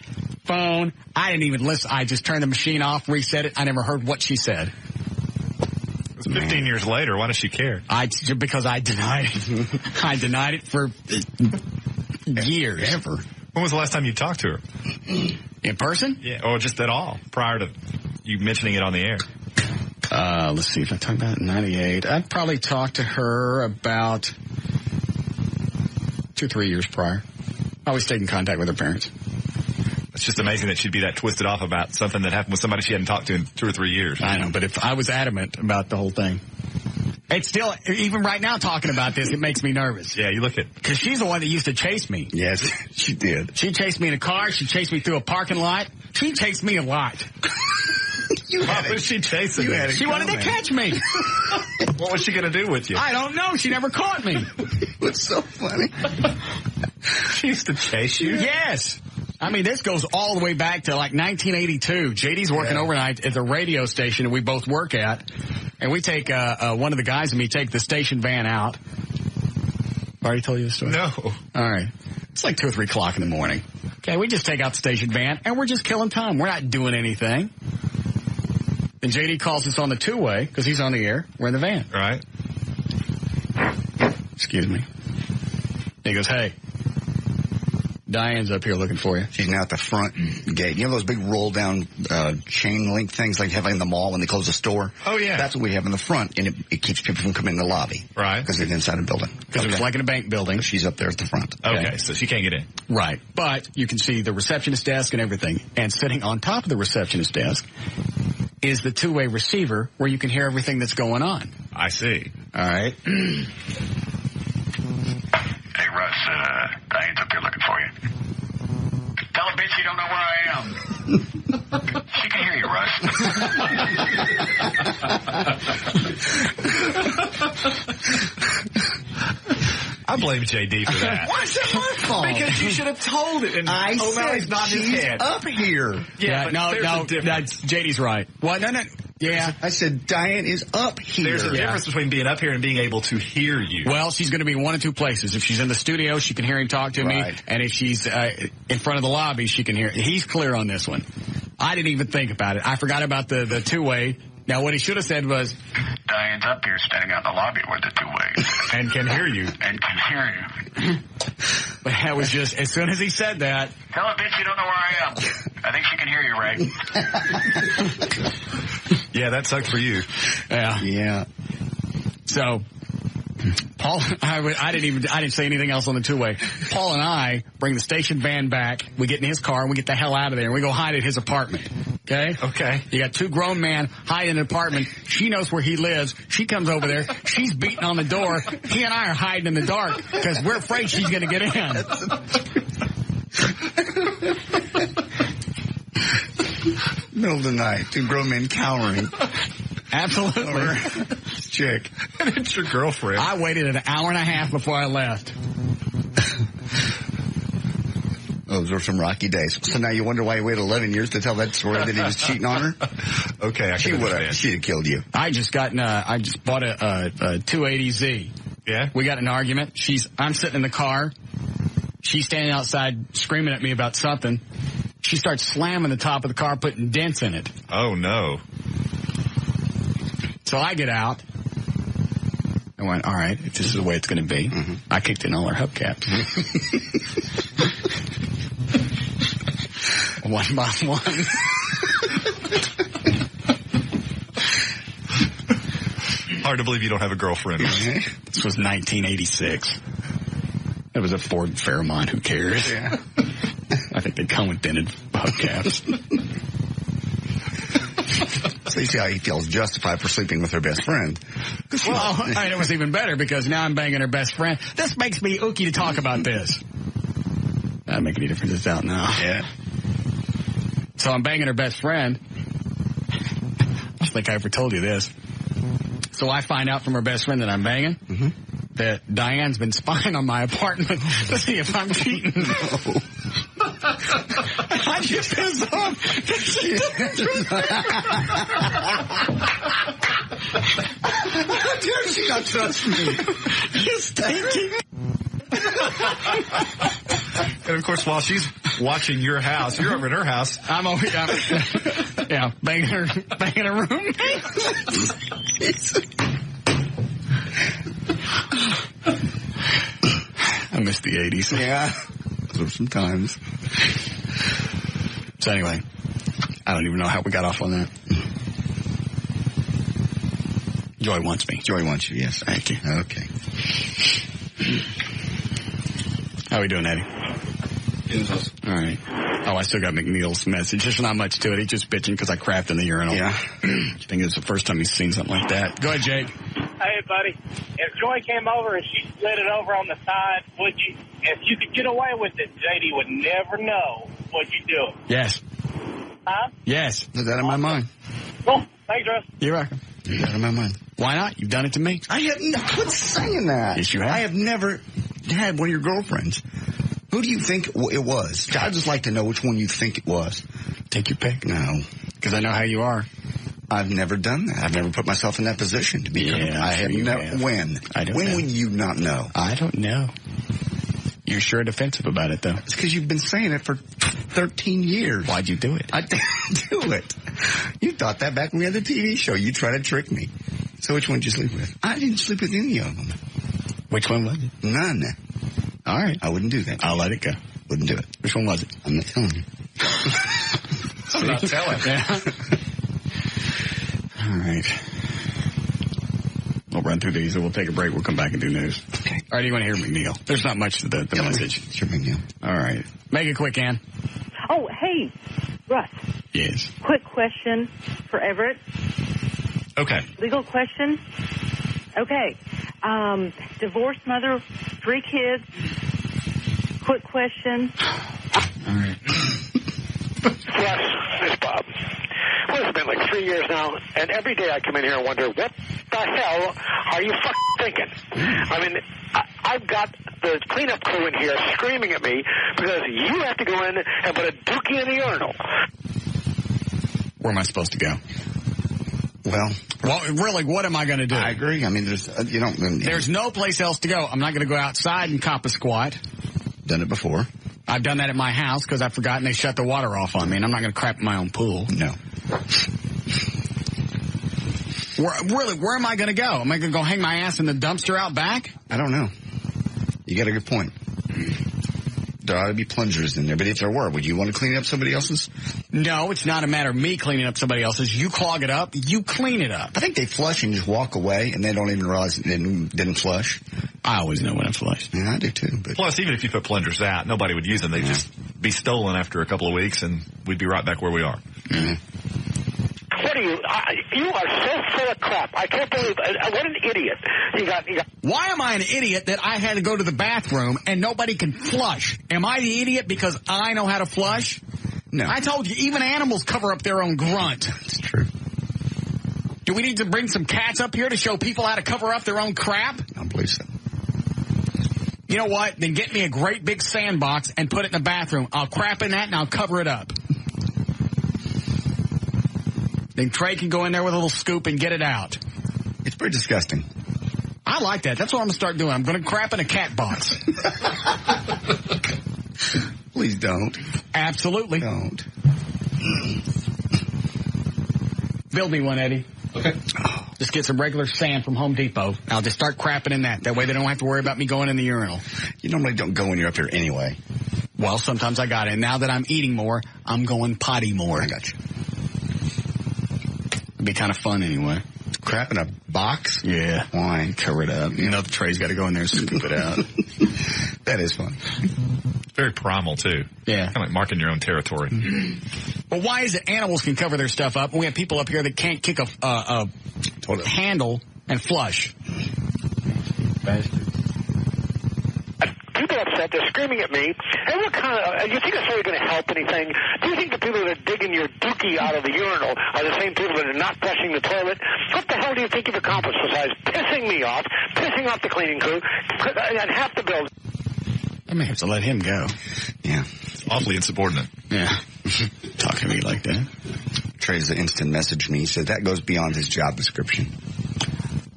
phone. I didn't even listen. I just turned the machine off, reset it. I never heard what she said. It's 15 years later. Why does she care? Because I denied it. I denied it for years. Ever. When was the last time you talked to her? In person? Yeah, or just at all, prior to you mentioning it on the air. Let's see, if I talked about it in 98, I'd probably talked to her about 2-3 years prior. I always stayed in contact with her parents. It's just amazing that she'd be that twisted off about something that happened with somebody she hadn't talked to in 2 or 3 years. I know, but if I was adamant about the whole thing, it's still, even right now talking about this, it makes me nervous. Yeah, you look at... Because she's the one that used to chase me. Yes, she did. She chased me in a car. She chased me through a parking lot. She chased me a lot. What was she chasing? She wanted to catch me. What was she going to do with you? I don't know. She never caught me. It was so funny. She used to chase you? Yes. I mean, this goes all the way back to like 1982. JD's working overnight at the radio station that we both work at. And we take, one of the guys and me take the station van out. Already told you the story? No. All right. It's like 2 or 3 o'clock in the morning. Okay, we just take out the station van and we're just killing time. We're not doing anything. Then JD calls us on the two-way because he's on the air. We're in the van. Right. Excuse me. He goes, hey, Diane's up here looking for you. She's now at the front gate. You know those big roll-down chain link things like you have in the mall when they close a store? Oh, yeah. That's what we have in the front, and it keeps people from coming in the lobby. Right. Because they're inside a building. Because it's like in a bank building. She's up there at the front. Okay, so she can't get in. Right. But you can see the receptionist desk and everything. And sitting on top of the receptionist desk is the two-way receiver where you can hear everything that's going on. I see. All right. Hey, Russ, Diane's up here looking for you. Tell a bitch you don't know where I am. She can hear you, Russ. I blame JD for that. Why is that my fault? Because you should have told it. And I said not his she's head. up here. Yeah, but no, there's a difference. that's JD's right. What? No. Yeah. I said Diane is up here. There's a difference between being up here and being able to hear you. Well, she's going to be one of two places. If she's in the studio, she can hear him talk to me. And if she's in front of the lobby, she can hear. He's clear on this one. I didn't even think about it. I forgot about the two-way. Now, what he should have said was, Diane's up here standing out in the lobby with the two ways. And can hear you. And can hear you. But that was just, as soon as he said that. Tell a bitch you don't know where I am. I think she can hear you, Ray. Yeah, that sucked for you. Yeah. So, Paul, I didn't say anything else on the two-way. Paul and I bring the station van back. We get in his car and we get the hell out of there and we go hide at his apartment. Okay. You got two grown men hiding in an apartment. She knows where he lives. She comes over there. She's beating on the door. He and I are hiding in the dark because we're afraid she's going to get in. Middle of the night, two grown men cowering. Absolutely. Chick. And it's your girlfriend. I waited an hour and a half before I left. Those were some rocky days. So now you wonder why he waited 11 years to tell that story that he was cheating on her? Okay, she'd have killed you. I just bought a 280Z. Yeah? We got in an argument. I'm sitting in the car. She's standing outside screaming at me about something. She starts slamming the top of the car, putting dents in it. Oh, no. So I get out. I went, all right, if this is the way it's going to be. Mm-hmm. I kicked in all her hubcaps. One by one. Hard to believe you don't have a girlfriend. This was 1986. It was a Ford Fairmont. Who cares? Yeah. I think they come with dented hubcaps. So you see how he feels justified for sleeping with her best friend. Well, it was even better because now I'm banging her best friend. This makes me ooky to talk about this. Doesn't make any difference. It's out now. Yeah. So I'm banging her best friend. I don't think I ever told you this. So I find out from her best friend that I'm banging. Mm-hmm. That Diane's been spying on my apartment to see if I'm cheating. No. I just pissed off. How dare she not trust me? You're stinking. And of course, while she's watching your house, you're over at her house. I'm over here. Yeah, banging her roommate. I miss the 80s. Yeah. Those were some times. So anyway, I don't even know how we got off on that. Joy wants me. Joy wants you, yes. Thank you. Okay. How we doing, Eddie? All right. Oh, I still got McNeil's message. There's not much to it. He's just bitching because I crapped in the urinal. Yeah. I think it's the first time he's seen something like that. Go ahead, Jake. Hey, buddy. If Joy came over and she slid it over on the side, would you? If you could get away with it, JD would never know what you do. Yes. Huh? Yes. Is that in my mind? Cool. Thanks, Russ. You're welcome. Is that in my mind? Why not? You've done it to me. I have not. Quit saying that. Yes, you have. I have never had one of your girlfriends. Who do you think it was? I'd just like to know which one you think it was. Take your pick. No. Because I know how you are. I've never done that. I've never put myself in that position to be. Yeah, I have never. Have. When? I don't when know. would you not know? I don't know. You're sure defensive about it, though. It's because you've been saying it for 13 years. Why'd you do it? I didn't do it. You thought that back when we had the TV show. You tried to trick me. So which one did you sleep with? I didn't sleep with any of them. Which one was it? None. All right. I wouldn't do that. I'll let it go. Wouldn't do it. Which one was it? I'm not telling you. I'm not telling. Yeah. All right. We'll run through these and we'll take a break. We'll come back and do news. Okay. All right, you want to hear McNeil? There's not much to the message. Sure, McNeil. All right. Make it quick, Ann. Oh, hey, Russ. Yes. Quick question for Everett. Okay. Legal question. Okay. Divorced mother, 3 kids. Quick question. All right. Russ, it's Bob. Well, it's been like 3 years now, and every day I come in here and wonder, what the hell are you thinking? I mean, I've got the cleanup crew in here screaming at me because you have to go in and put a dookie in the urinal. Where am I supposed to go? Well, really, what am I going to do? I agree. I mean, there's no place else to go. I'm not going to go outside and cop a squat. Done it before. I've done that at my house because I forgot and they shut the water off on me, and I'm not going to crap in my own pool. No. Where am I going to go? Am I going to go hang my ass in the dumpster out back? I don't know. You got a good point. There ought to be plungers in there, but if there were, would you want to clean up somebody else's? No, it's not a matter of me cleaning up somebody else's. You clog it up, you clean it up. I think they flush and just walk away, and they don't even realize it didn't flush. I always know when I flush. Yeah, I do too. But plus, even if you put plungers out, nobody would use them. They'd just be stolen after a couple of weeks, and we'd be right back where we are. Mm-hmm. What are you? You are so full of crap. I can't believe. What an idiot! You got. Why am I an idiot that I had to go to the bathroom and nobody can flush? Am I the idiot because I know how to flush? No. I told you, even animals cover up their own grunt. It's true. Do we need to bring some cats up here to show people how to cover up their own crap? I don't believe so. You know what? Then get me a great big sandbox and put it in the bathroom. I'll crap in that and I'll cover it up. Then Trey can go in there with a little scoop and get it out. It's pretty disgusting. I like that. That's what I'm going to start doing. I'm going to crap in a cat box. Please don't. Absolutely. Don't. Build me one, Eddie. Okay. Just get some regular sand from Home Depot. I'll just start crapping in that. That way they don't have to worry about me going in the urinal. You normally don't go when you're up here anyway. Well, sometimes I got it. And now that I'm eating more, I'm going potty more. I got you. It'd be kind of fun anyway. Crap in a box? Yeah. Why? Cover it up. You know the tray's got to go in there and scoop it out. That is fun. Very primal, too. Yeah. Kind of like marking your own territory. Well, why is it animals can cover their stuff up and we have people up here that can't kick a handle and flush? Bastards. People upset. They're screaming at me. And what kind of? You think it's really going to help anything? Do you think the people that are digging your dookie out of the urinal are the same people that are not flushing the toilet? What the hell do you think you've accomplished besides pissing me off, pissing off the cleaning crew, and half the building? I may have to let him go. Yeah. Awfully insubordinate. Yeah. Talking to me like that. Trey's instant messaged me. He said that goes beyond his job description.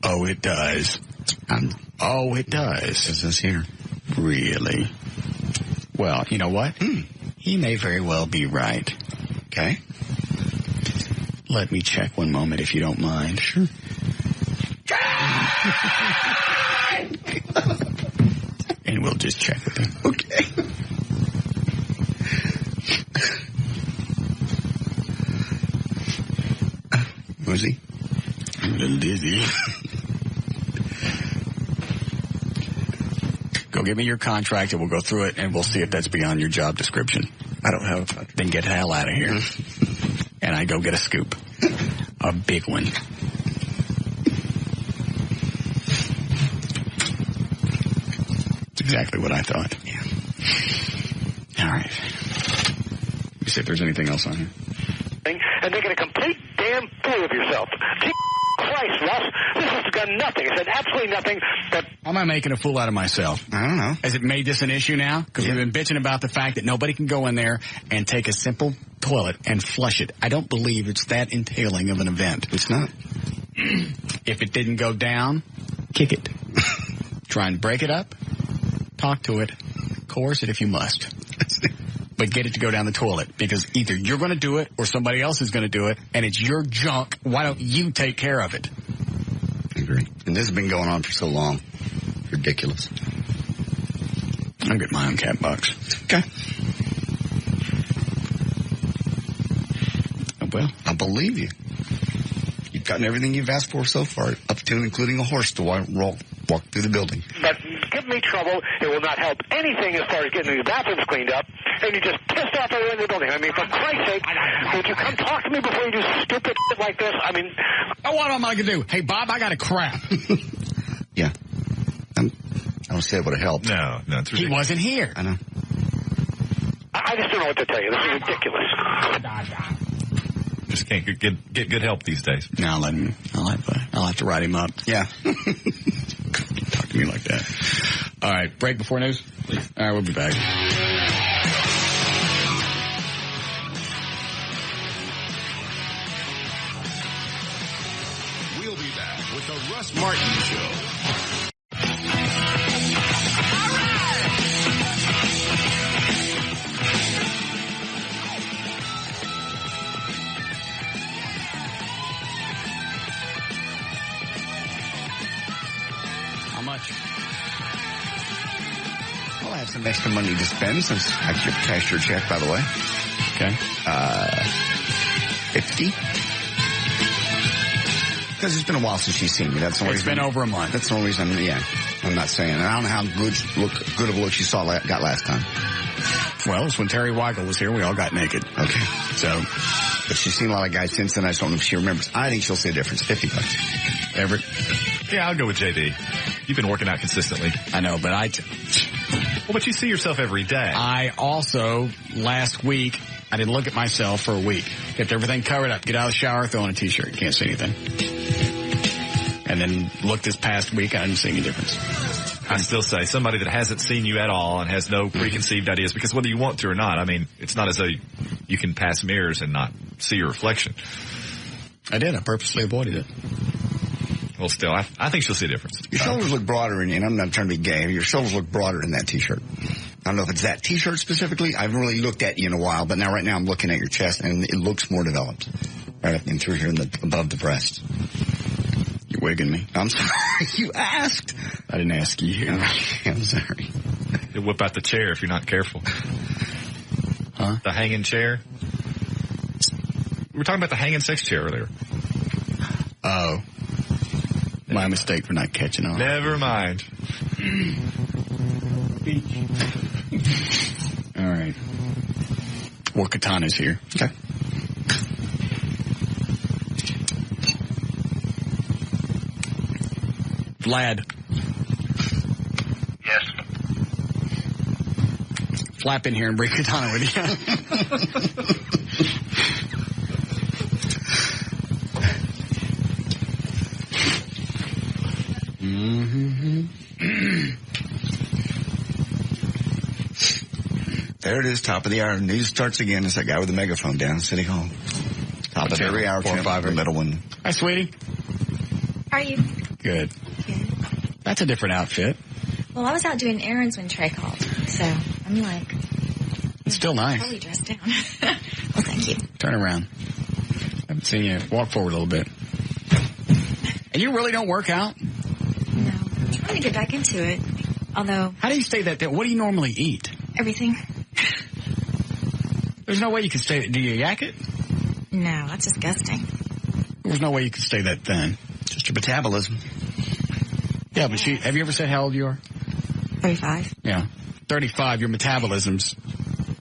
Oh, it does. Oh, it does. It says here. Really? Well, you know what? He may very well be right. Okay. Let me check one moment if you don't mind. Sure. And we'll just check with him. Okay. Was he? I'm a little dizzy. Go get me your contract and we'll go through it and we'll see if that's beyond your job description. I don't have a contract. Then get the hell out of here. And I go get a scoop. A big one. That's exactly what I thought. Yeah. All right. Let me see if there's anything else on here. And making a complete damn fool of yourself. Christ, Russ, this has done nothing. It's done absolutely nothing. But how am I making a fool out of myself? I don't know. Has it made this an issue now? Because we've been bitching about the fact that nobody can go in there and take a simple toilet and flush it. I don't believe it's that entailing of an event. It's not. If it didn't go down, kick it. Try and break it up. Talk to it. Coerce it if you must. But get it to go down the toilet, because either you're going to do it or somebody else is going to do it, and it's your junk. Why don't you take care of it? I agree. And this has been going on for so long. Ridiculous. I'll get my own cat box. Okay. Well, I believe you. You've gotten everything you've asked for so far, up to and including a horse to walk through the building. But give me trouble. It will not help anything as far as getting the bathrooms cleaned up. And you just pissed off everyone in the building. I mean, for Christ's sake, would you come talk to me before you do stupid shit like this? I mean... Oh, what am I going to do? Hey, Bob, I got a crap. Yeah. I don't say it would have helped. No, it's ridiculous. He wasn't here. I know. I just don't know what to tell you. This is ridiculous. Just can't get good help these days. No, I'll have to write him up. Yeah. Talk to me like that. All right, break before news? Please. All right, we'll be back. We'll be back with the Russ Martin Show. How much? Well, I have some extra money to spend since I cashed your check, by the way. Okay. 50. Because it's been a while since she's seen me. That's the only It's reason. been over a month. That's the only reason. I'm not saying. And I don't know how good of a look she got last time. Well, it's when Terry Weigel was here, we all got naked. Okay. So, but she's seen a lot of guys since then. I just don't know if she remembers. I think she'll see a difference. $50. Everett? Yeah, I'll go with JD. You've been working out consistently. I know, but Well, but you see yourself every day. I also, last week, I didn't look at myself for a week. Kept everything covered up. Get out of the shower, throw on a T-shirt. Can't see anything. And then look this past week, I didn't see any difference. I still say somebody that hasn't seen you at all and has no preconceived ideas, because whether you want to or not, I mean, it's not as though you can pass mirrors and not see your reflection. I did. I purposely avoided it. Well, still, I think she'll see a difference. Your shoulders look broader, and I'm not trying to be gay. Your shoulders look broader in that T-shirt. I don't know if it's that T-shirt specifically. I haven't really looked at you in a while, but right now I'm looking at your chest, and it looks more developed. Right up in through here above the breast. You're wigging me. I'm sorry. You asked. I didn't ask you. I'm sorry. You'll whip out the chair if you're not careful. Huh? The hanging chair. We were talking about the hanging sex chair earlier. Oh. My mistake for not catching on. Never mind. All right. Well, Katana's here. Okay. Vlad. Yes. Flap in here and bring Katana with you. There it is, top of the hour. News starts again. It's that guy with the megaphone down at City Hall. Top of every hour, 4 or 5, the middle one. Hi, sweetie. How are you? Good. That's a different outfit. Well, I was out doing errands when Trey called, so I'm like... It's still nice. Totally dressed down. Well, thank you. Turn around. I haven't seen you. Walk forward a little bit. And you really don't work out? No. I'm trying to get back into it, although... How do you stay that thin? What do you normally eat? Everything. There's no way you can stay... Do you yak it? No, that's disgusting. There's no way you can stay that thin. Just your metabolism. Yeah, but have you ever said how old you are? 35. Yeah. 35, your metabolism's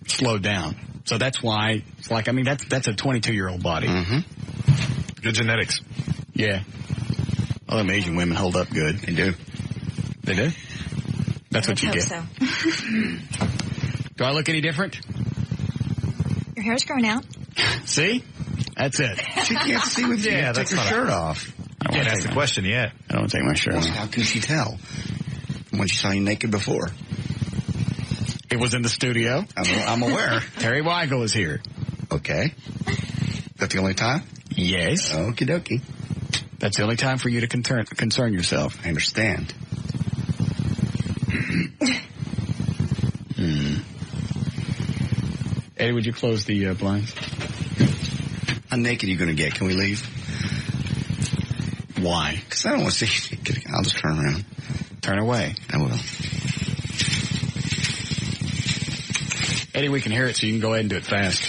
slowed down. So that's why it's like, I mean, that's a 22-year-old body. Mm-hmm. Good genetics. Yeah. All them Asian women hold up good. They do. They do? That's what you I get. hope so. Do I look any different? Your hair's growing out. See? That's it. She can't see with you. Yeah, Take that's her not shirt off. You can't ask the question yet. I don't want to take my shirt off. How can she tell? When she saw you naked before. It was in the studio. I'm aware. Terry Weigel is here. Okay. That the only time? Yes. Okie dokie. That's the only time for you to concern yourself. I understand. Eddie, would you close the blinds? How naked are you going to get? Can we leave? Why? Because I don't want to see you naked. I'll just turn around. Turn away. I will. Eddie, we can hear it, so you can go ahead and do it fast.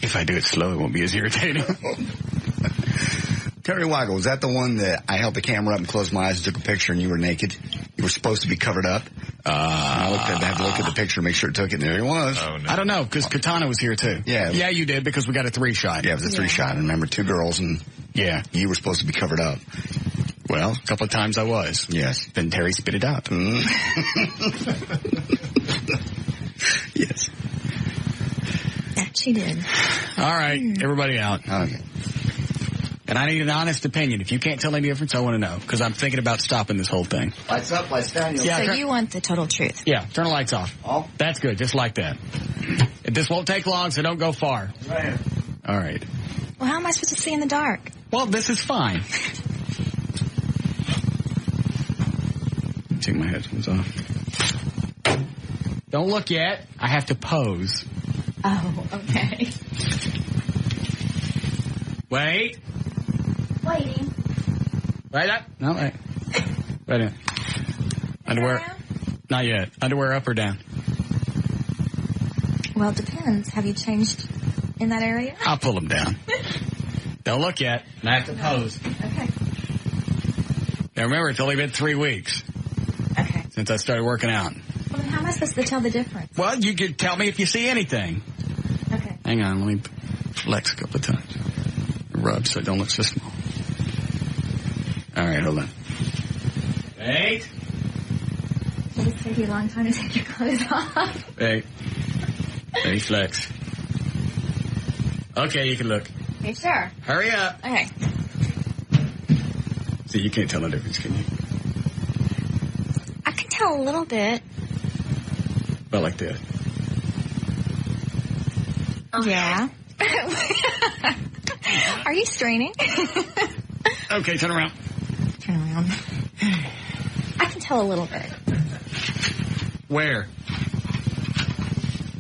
If I do it slow, it won't be as irritating. Terry Weigel, was that the one that I held the camera up and closed my eyes and took a picture and you were naked? You were supposed to be covered up? I had to look at the picture and make sure it took it, and there he was. Oh, no. I don't know, because Katana was here, too. Yeah. Yeah, you did, because we got a 3-shot. Yeah, it was a 3-shot. I remember 2 girls, and you were supposed to be covered up. Well, a couple of times I was. Yes. Then Terry spit it out. Yes. Yeah, she did. All right, everybody out. Okay. And I need an honest opinion. If you can't tell any difference, I want to know, because I'm thinking about stopping this whole thing. Lights up, lights down. So you want the total truth? Yeah, turn the lights off. Off? That's good, just like that. This won't take long, so don't go far. Right here. All right. Well, how am I supposed to see in the dark? Well, this is fine. Take my headphones off. Don't look yet. I have to pose. Oh, okay. Wait. Waiting. Right up. No, wait. Wait a minute. Underwear. Not yet. Underwear up or down? Well, it depends. Have you changed in that area? I'll pull them down. Don't look yet. And I have to pose. Okay. Now remember, it's only been 3 weeks. Okay. Since I started working out. Well, then how am I supposed to tell the difference? Well, you could tell me if you see anything. Okay. Hang on, let me flex a couple of times. Rub so it don't look so small. All right, hold on. Wait. Did it take you a long time to take your clothes off? Hey. Hey, flex. Okay, you can look. You sure? Hurry up. Okay. See, you can't tell the difference, can you? I can tell a little bit. About like that. Yeah. Are you straining? Okay, turn around. Turn around. I can tell a little bit. Where?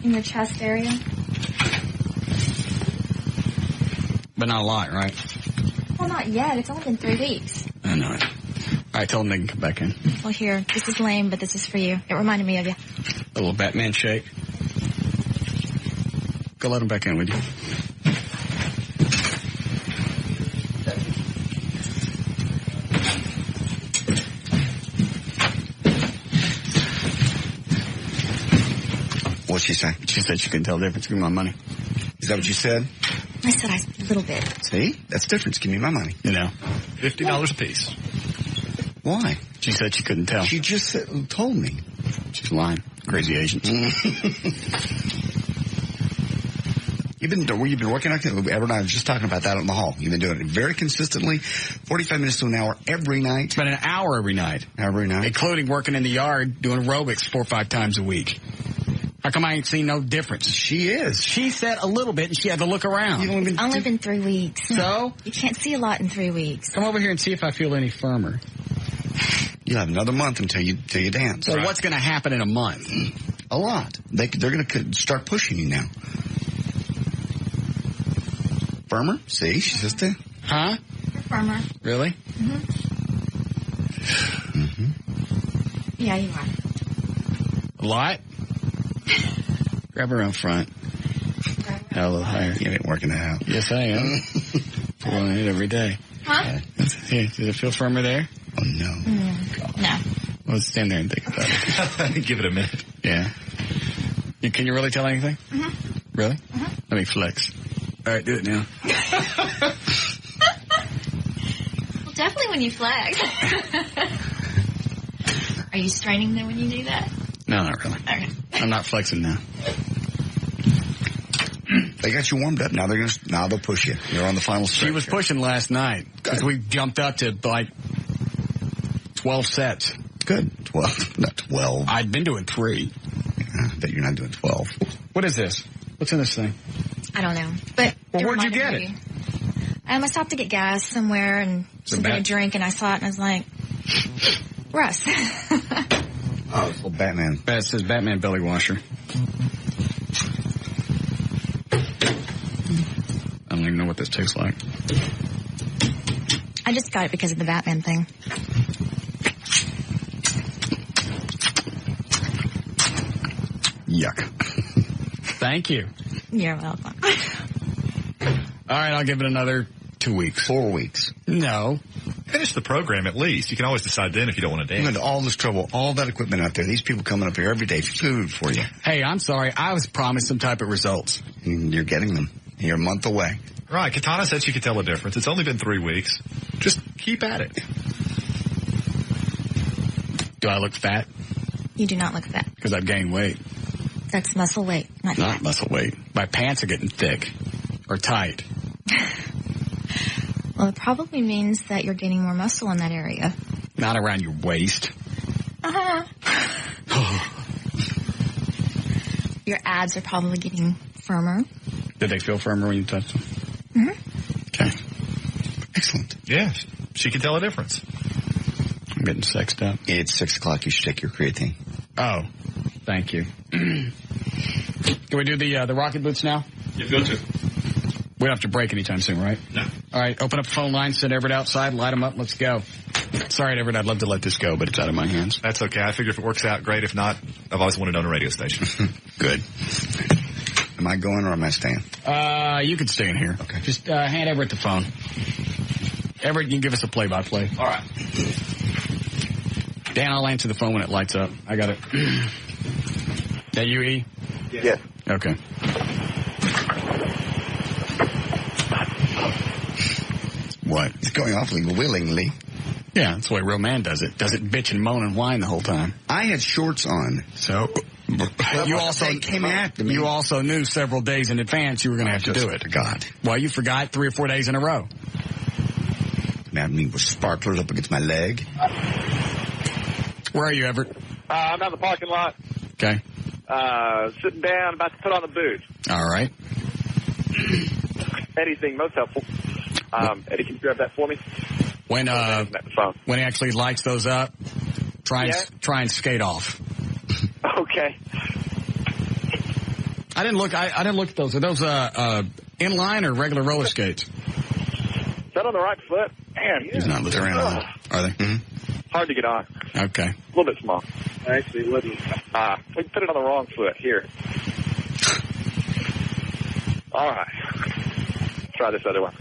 In your chest area. But not a lot, right? Well, not yet. It's only been 3 weeks. I know it. All right, tell them they can come back in. Well, here. This is lame, but this is for you. It reminded me of you. A little Batman shake. Go let them back in, would you? What'd she say? She said she couldn't tell the difference. Give me my money. Is that what you said? I said a little bit. See? That's the difference. Give me my money. You know. $50 a piece. Why? She said she couldn't tell. She just told me. She's lying. Crazy agent. You've been working out, every night. I was just talking about that in the hall. You've been doing it very consistently, 45 minutes to an hour every night. It's been an hour every night. Every night. Including working in the yard, doing aerobics 4 or 5 times a week. How come I ain't seen no difference? She is. She said a little bit, and she had to look around. It's only been 3 weeks. So? You can't see a lot in 3 weeks. Come over here and see if I feel any firmer. You'll have another month until you dance. So what's going to happen in a month? A lot. They're going to start pushing you now. Firmer? See, she says that. Huh? You're firmer. Really? Mm-hmm. Mm-hmm. Yeah, you are. A lot? Grab her on front. A little higher. You ain't working it out. Yes, I am. Pull on it every day. Huh? Here, does it feel firmer there? Oh, no. No. Well, stand there and think about it. Give it a minute. Yeah. Can you really tell anything? Mm-hmm. Really? Mm-hmm. Let me flex. All right, do it now. Well, definitely when you flex. Are you straining then when you do that? No, not really. Okay. I'm not flexing now. They got you warmed up. Now they'll push you. You're on the final stretch. She was pushing last night because we jumped up to like 12 sets. Good. 12. Not 12. I'd been doing 3. I bet you're not doing 12. What is this? What's in this thing? I don't know. But well, where'd you get it? I stopped to get gas somewhere and just get a drink, and I saw it, and I was like, Russ. Oh, it's a little Batman. It says Batman belly washer. I don't even know what this tastes like. I just got it because of the Batman thing. Yuck. Thank you. You're welcome. All right, I'll give it another 2 weeks. 4 weeks. No. Finish the program at least. You can always decide then if you don't want to dance. Look at all this trouble, all that equipment out there. These people coming up here every day, food for you. Hey, I'm sorry. I was promised some type of results. You're getting them. You're a month away. Right. Katana said she could tell the difference. It's only been 3 weeks. Just keep at it. Do I look fat? You do not look fat. Because I've gained weight. That's muscle weight, not fat. Muscle weight. My pants are getting thick or tight. Well, it probably means that you're gaining more muscle in that area. Not around your waist. Uh-huh. Your abs are probably getting firmer. Did they feel firmer when you touched them? Mm-hmm. Okay. Excellent. Yeah, she can tell a difference. I'm getting sexed up. It's 6 o'clock. You should take your creatine. Oh, thank you. Can we do the rocket boots now? Yeah, go to. We don't have to break anytime soon, right? No. All right, open up the phone line, send Everett outside, light him up, let's go. Sorry, Everett, I'd love to let this go, but it's out of my hands. That's okay. I figure if it works out, great. If not, I've always wanted to own a radio station. Good. Am I going or am I staying? You can stay in here. Okay. Just hand Everett the phone. Everett, you can give us a play-by-play. All right. Dan, I'll answer the phone when it lights up. I got it. That you, E? Yes. Okay. What? It's going awfully willingly. Yeah, that's the way a real man does it. Does it bitch and moan and whine the whole time. I had shorts on. So, you also came after me. You also knew several days in advance you were going to have to do it. Forgot. Well, you forgot 3 or 4 days in a row. Mad me with sparklers up against my leg. Where are you, Everett? I'm out in the parking lot. Okay. Sitting down, about to put on the boots. All right. Eddie's being most helpful. Eddie, can you grab that for me? When he actually lights those up, try and skate off. Okay. I didn't look at those. Are those inline or regular roller skates? Is that on the right foot? Man, He's not looking around. Are they? Mm-hmm. Hard to get on. Okay. A little bit small. Actually, it wouldn't. We put it on the wrong foot. Here. All right. Try this other one.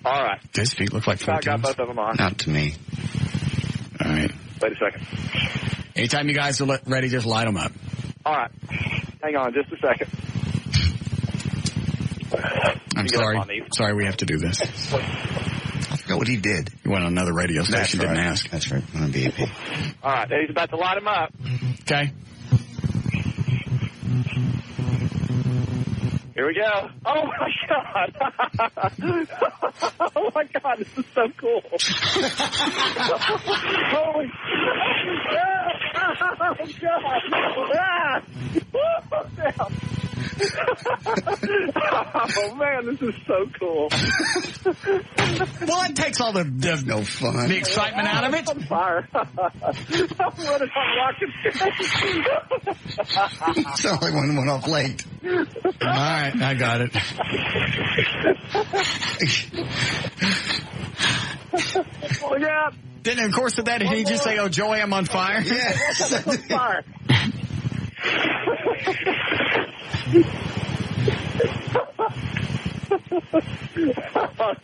All right. His feet look like 14s. I got both of them on. Not to me. All right. Wait a second. Anytime you guys are ready, just light them up. All right. Hang on just a second. I'm sorry. Sorry we have to do this. I forgot what he did. He went on another radio station, That's right. didn't ask. That's right. I'm on BAP. All right. Eddie's about to light him up. Okay. Here we go. Oh, my God. Oh, my God. This is so cool. Holy Oh, God. Oh, man, this is so cool. Well, it takes all the no fun. The excitement out of it. I'm fire. I'm running on rocket. It's the only one went off late. All right, I got it. Look out. Then, of course, did he just say, "Oh, Joey, I'm on fire"? Yes. I'm on fire.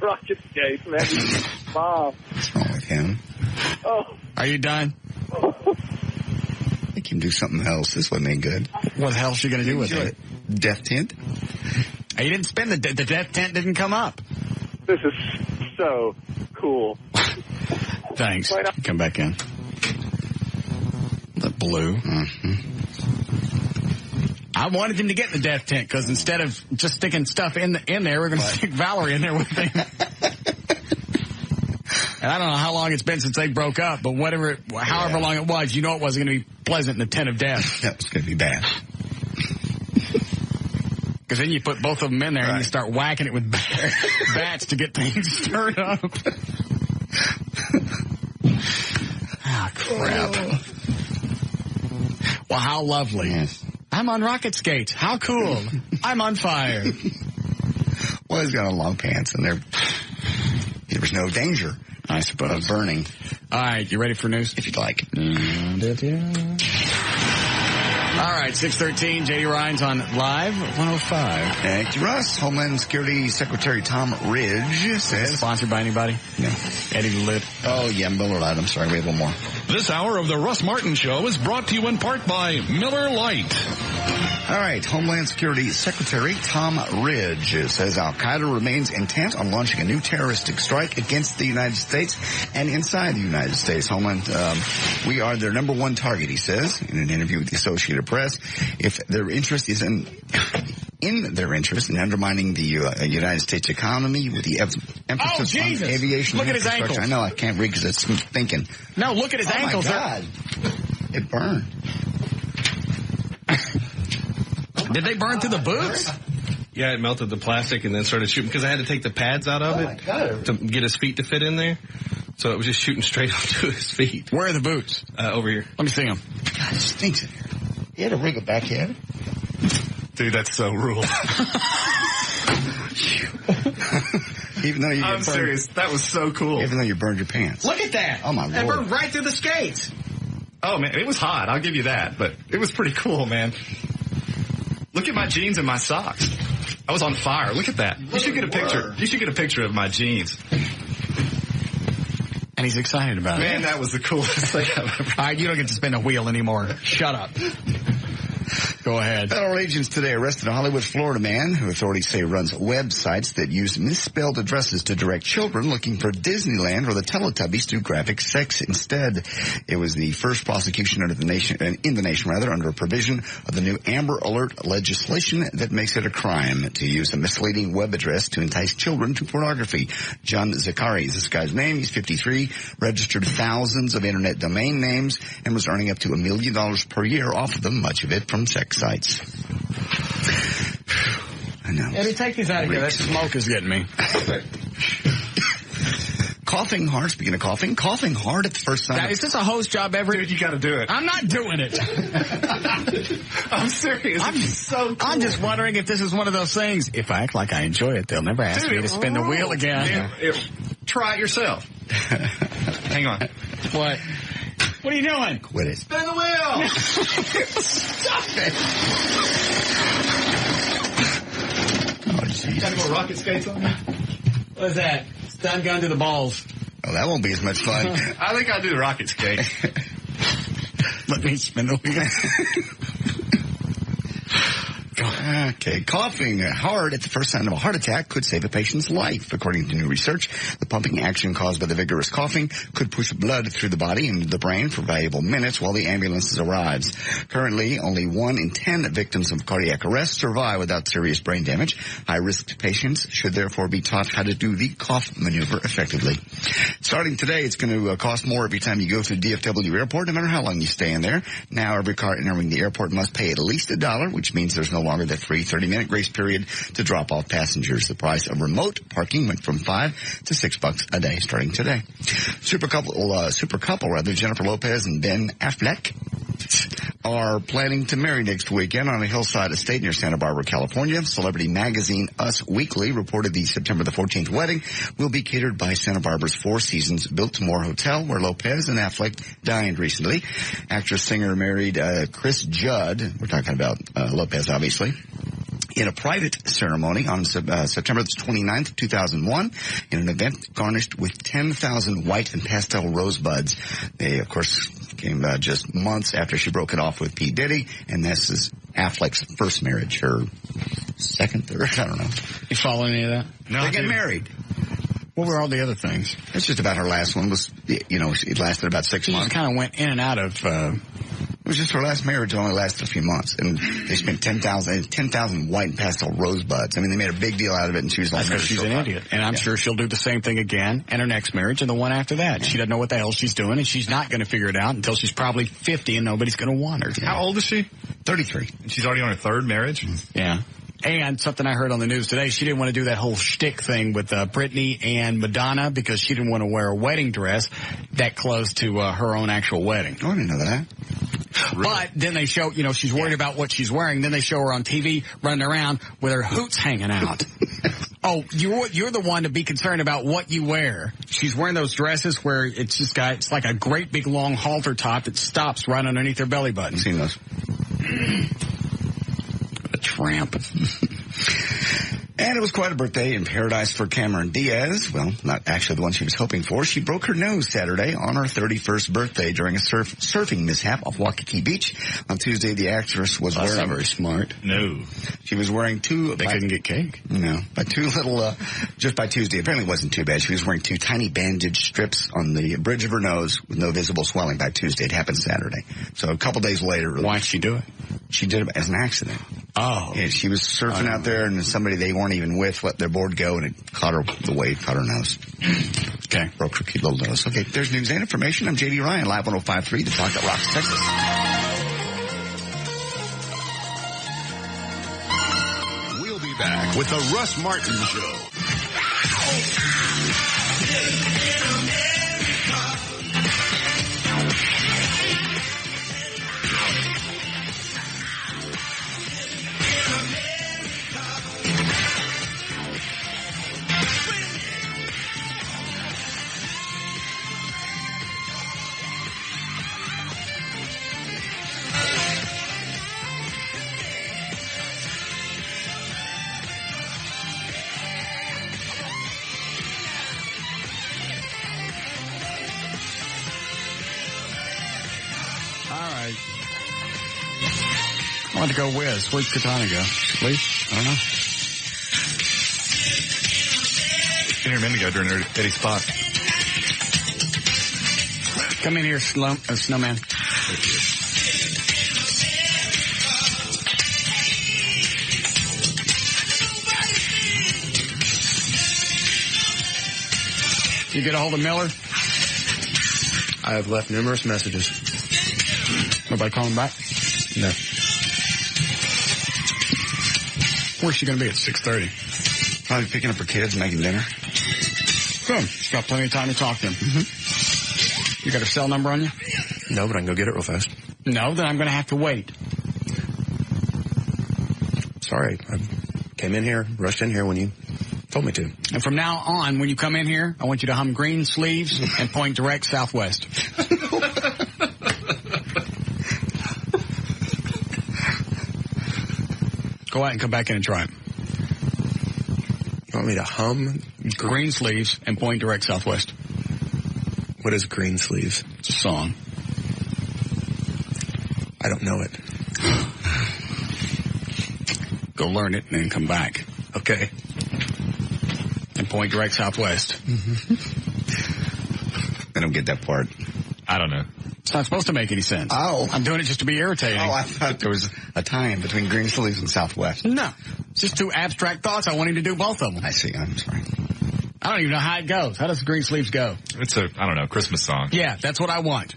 Rocket skates, man. Mom. What's wrong with him? Oh. Are you done? Make him do something else. This wasn't any good. What the hell is you going to do with it? Death tent? You didn't spin the death tent. Didn't come up. This is so cool. Thanks. Come back in. The blue. Mm-hmm. I wanted him to get in the death tent because instead of just sticking stuff in there, we're going to stick Valerie in there with him. And I don't know how long it's been since they broke up, but however long it was, you know it wasn't going to be pleasant in the tent of death. That was going to be bad. Because then you put both of them in there and you start whacking it with bats to get things stirred up. Ah, crap. Well, how lovely. Yes. I'm on rocket skates. How cool. I'm on fire. Well, he's got on long pants and there was no danger. I suppose. Burning. All right, you ready for news? If you'd like. All right, 6:13, J.D. Ryan's on Live 105. Thank you, Russ. Homeland Security Secretary Tom Ridge says... Sponsored by anybody? No. Eddie Litt. Oh, yeah, Miller Lite. I'm sorry, we have one more. This hour of the Russ Martin Show is brought to you in part by Miller Lite. All right, Homeland Security Secretary Tom Ridge says Al-Qaeda remains intent on launching a new terroristic strike against the United States and inside the United States. Homeland, we are their number one target, he says, in an interview with the Associated Press. If their interest is in their interest in undermining the United States economy with the emphasis on aviation. Look at his ankles. I know, I can't read because it's thinking. No, look at his ankles. Oh, my God. It burned. Did they burn through the boots? Yeah, it melted the plastic and then started shooting because I had to take the pads out of it to get his feet to fit in there. So it was just shooting straight onto his feet. Where are the boots? Over here. Let me see them. God, it stinks in here. You had to rig it back in. Dude, that's so rural. Even though you I'm serious. That was so cool. Even though you burned your pants. Look at that. Oh, my Lord. That burned right through the skates. Oh, man, it was hot. I'll give you that. But it was pretty cool, man. Look at my jeans and my socks. I was on fire. Look at that. You should get a picture. You should get a picture of my jeans. And he's excited about it. Man, that was the coolest thing I've ever. All right, you don't get to spin a wheel anymore. Shut up. Go ahead. Federal agents today arrested a Hollywood, Florida man who authorities say runs websites that use misspelled addresses to direct children looking for Disneyland or the Teletubbies to graphic sex instead. It was the first prosecution in the nation under a provision of the new Amber Alert legislation that makes it a crime to use a misleading web address to entice children to pornography. John Zakari is this guy's name. He's 53, registered thousands of internet domain names, and was earning up to $1 million per year off of them, much of it from sex sites. I know. Eddie, take these out of here. That smoke is getting me. Coughing hard. Speaking of coughing hard at the first sign. Is this a host job ever? Dude, you got to do it. I'm not doing it. I'm serious. I'm just wondering if this is one of those things. If I act like I enjoy it, they'll never ask me to spin the wheel again. Try it yourself. Hang on. What? What are you doing? Quit it. Spin the wheel. Stop it. Oh, jeez. Got to go rocket skates on me? What is that? Stun gun to the balls. Oh, that won't be as much fun. I think I'll do the rocket skate. Let me spin the wheel. Okay, coughing hard at the first sign of a heart attack could save a patient's life. According to new research, the pumping action caused by the vigorous coughing could push blood through the body and the brain for valuable minutes while the ambulance arrives. Currently, only 1 in 10 victims of cardiac arrest survive without serious brain damage. High-risk patients should therefore be taught how to do the cough maneuver effectively. Starting today, it's going to cost more every time you go through DFW Airport, no matter how long you stay in there. Now, every car entering the airport must pay at least $1, which means there's no longer that free 30-minute grace period to drop off passengers. The price of remote parking went from $5 to $6 a day starting today. Super couple, Jennifer Lopez and Ben Affleck are planning to marry next weekend on a hillside estate near Santa Barbara, California. Celebrity magazine Us Weekly reported the September the 14th wedding will be catered by Santa Barbara's Four Seasons Biltmore Hotel, where Lopez and Affleck dined recently. Actress-singer married Chris Judd. We're talking about Lopez, obviously. In a private ceremony on September 29th, 2001, in an event garnished with 10,000 white and pastel rosebuds. They, of course, came just months after she broke it off with P. Diddy, and this is Affleck's first marriage, her second, third, I don't know. You follow any of that? No, they get married. What were all the other things? It's just about her last one was, it lasted about 6 months. She kind of went in and out of, it was just her last marriage only lasted a few months, and they spent 10,000 white and pastel rosebuds. I mean, they made a big deal out of it, and she was like, because she's an idiot. And I'm sure she'll do the same thing again, and her next marriage, and the one after that. Yeah. She doesn't know what the hell she's doing, and she's not going to figure it out until she's probably 50, and nobody's going to want her. How old is she? 33. And she's already on her third marriage? Yeah. And something I heard on the news today, she didn't want to do that whole shtick thing with Britney and Madonna because she didn't want to wear a wedding dress that close to her own actual wedding. Oh, I didn't know that. Really? But then they show, she's worried about what she's wearing. Then they show her on TV running around with her hoots hanging out. Oh, you're the one to be concerned about what you wear. She's wearing those dresses where it's like a great big long halter top that stops right underneath her belly button. I've seen those. A tramp. And it was quite a birthday in paradise for Cameron Diaz. Well, not actually the one she was hoping for. She broke her nose Saturday on her 31st birthday during a surfing mishap off Waikiki Beach. On Tuesday, the actress was wearing... That's not very smart. No. She was wearing two... They couldn't get cake. No. By two little... just by Tuesday, apparently it wasn't too bad. She was wearing two tiny bandage strips on the bridge of her nose with no visible swelling by Tuesday. It happened Saturday. So a couple days later... Why did she do it? She did it as an accident. Oh. Yeah, she was surfing out there, and somebody they weren't even with let their board go, and it caught her, the wave caught her nose. Okay. Broke her cute little nose. Okay, there's news and information. I'm J.D. Ryan, Live 105.3, The Talk That Rocks Texas. We'll be back with The Russ Martin Show. I want to go Wiz. Where'd Katana go? Sleep? I don't know. Been here a minute ago during Eddie's spot. Come in here, snowman. You get a hold of Miller? I have left numerous messages. Nobody calling back? No. Where's she going to be at 6:30? Probably picking up her kids, making dinner. Good. She's got plenty of time to talk to him. Mm-hmm. You got her cell number on you? No, but I can go get it real fast. No, then I'm going to have to wait. Sorry. I came in here, rushed in here when you told me to. And from now on, when you come in here, I want you to hum Green Sleeves and point direct southwest. Go out and come back in and try it. You want me to hum? Green Sleeves and point direct southwest. What is Green Sleeves? It's a song. I don't know it. Go learn it and then come back. Okay. And point direct southwest. Mm-hmm. I don't get that part. I don't know. It's not supposed to make any sense. Oh. I'm doing it just to be irritating. Oh, I thought there was a tie-in between Green Sleeves and Southwest. No. It's just two abstract thoughts. I want him to do both of them. I see. I'm sorry. I don't even know how it goes. How does Green Sleeves go? It's a, I don't know, Christmas song. Yeah, that's what I want.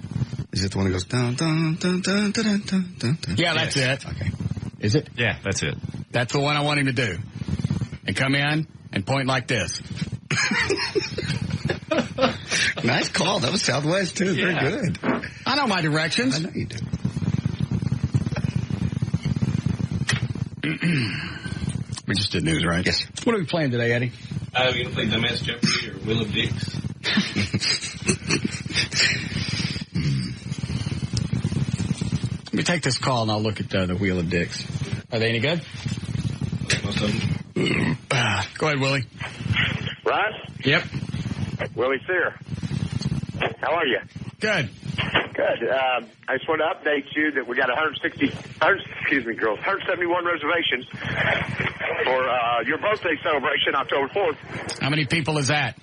Is it the one that goes dun dun dun dun dun dun dun dun? Yeah, that's it. Okay. Is it? Yeah, that's it. That's the one I want him to do. And come in and point like this. Nice call. That was Southwest, too. Yeah. Very good. I know my directions. I know you do. We just did news, right? Yes. What are we playing today, Eddie? Are you going to play Dumbass Jeopardy or Will of Dicks? Let me take this call and I'll look at the Wheel of Dicks. Are they any good? Most of them. Go ahead, Willie. Russ? Yep. Willie Sear. How are you? Good. Good. I just want to update you that we got 171 reservations for your birthday celebration, October 4th. How many people is that?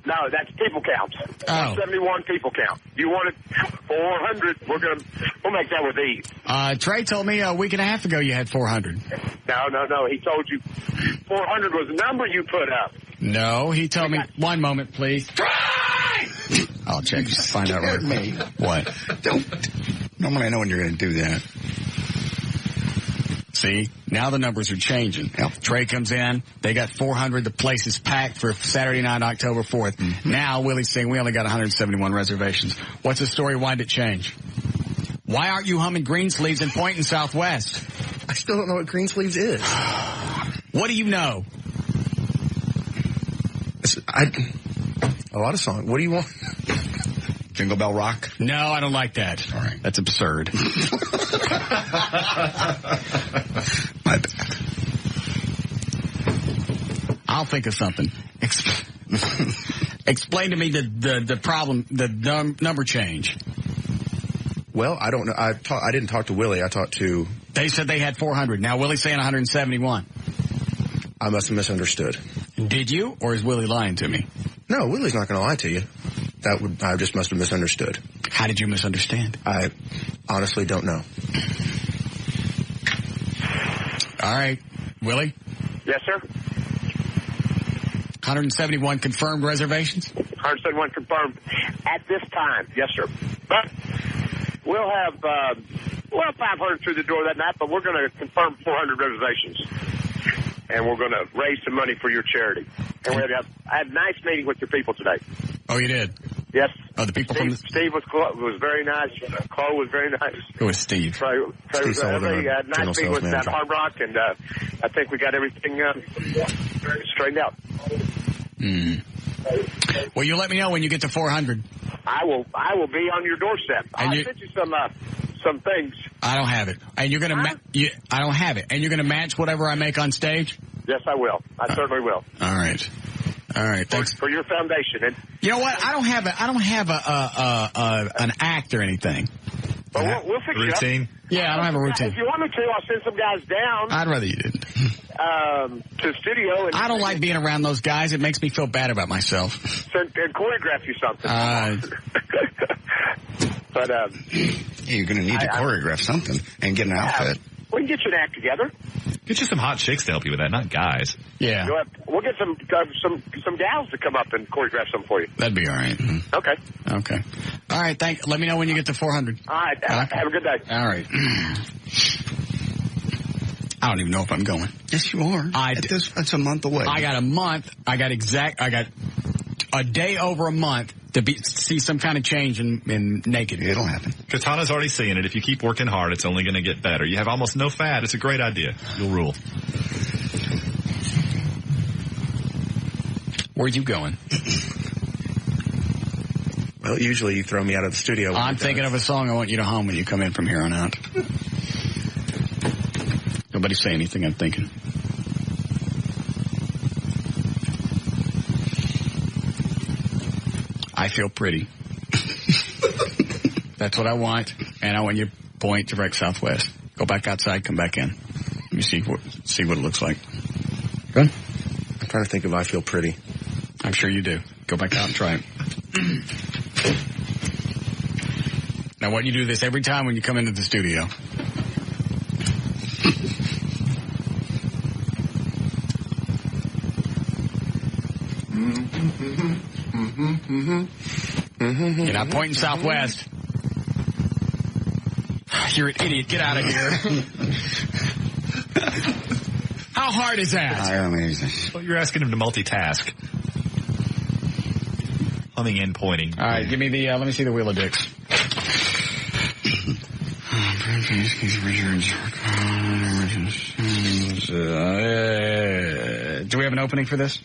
No, that's people count. Oh. 171 people count. You wanted 400. We'll make that with ease. Trey told me a week and a half ago you had 400. No. He told you 400 was the number you put up. No, he told me. One moment, please. I'll check. Just find out right me. What? Don't. Normally I know when you're going to do that. See, now the numbers are changing. Yep. Trey comes in. They got 400. The place is packed for Saturday night, October 4th. Mm-hmm. Now Willie's saying we only got 171 reservations. What's the story? Why did it change? Why aren't you humming Green Sleeves and pointing southwest? I still don't know what Green Sleeves is. What do you know? A lot of songs. What do you want? Jingle Bell Rock? No, I don't like that. All right. That's absurd. My bad. I'll think of something. Explain to me the problem, the number change. Well, I don't know. I didn't talk to Willie. I talked to... They said they had 400. Now Willie's saying 171. I must have misunderstood. Did you? Or is Willie lying to me? No, Willie's not going to lie to you. I just must have misunderstood. How did you misunderstand? I honestly don't know. All right. Willie? Yes, sir. 171 confirmed reservations? 171 confirmed at this time. Yes, sir. But we'll have 500 through the door that night, but we're going to confirm 400 reservations. And we're going to raise some money for your charity. And I had a nice meeting with your people today. Oh, you did? Yes. Oh, the people Steve was very nice. Chloe was very nice. Who was Steve? Trey was a nice meeting with that Hard Rock, and I think we got everything straightened out. Well, you let me know when you get to 400. I will be on your doorstep. I'll send you some things. I don't have it. And you're going to I don't have it. And you're going to match whatever I make on stage? Yes, I will. I certainly will. All right. Thanks for your foundation. And you know what? I don't have an act or anything. But we'll fix it up. Routine? Yeah, I don't have a routine. If you want me to, I'll send some guys down. I'd rather you didn't. To the studio. And I don't like being around those guys. It makes me feel bad about myself. And choreograph you something. But you're going to need to choreograph something and get an outfit. We can get you an act together. Get you some hot chicks to help you with that, not guys. Yeah. We'll get some gals to come up and choreograph some for you. That'd be all right. Okay. All right. Let me know when you get to 400. All right. Have a good day. All right. I don't even know if I'm going. Yes, you are. That's a month away. I got a month. I got a day over a month to see some kind of change in naked. It'll happen. Katana's already seeing it. If you keep working hard, it's only going to get better. You have almost no fat. It's a great idea. You'll rule. Where you going? Well, usually you throw me out of the studio. I'm thinking of a song I want you to hum when you come in from here on out. Nobody say anything, I'm thinking. I feel pretty. That's what I want, and I want you to point direct southwest. Go back outside, come back in. Let me see what it looks like. Good? I'm trying to think if I feel pretty. I'm sure you do. Go back out and try it. Now, why don't you do this every time when you come into the studio? You're not pointing southwest. You're an idiot. Get out of here. How hard is that? Well, you're asking him to multitask. Humming and pointing. All right, give me the, let me see the wheel of dicks. Do we have an opening for this?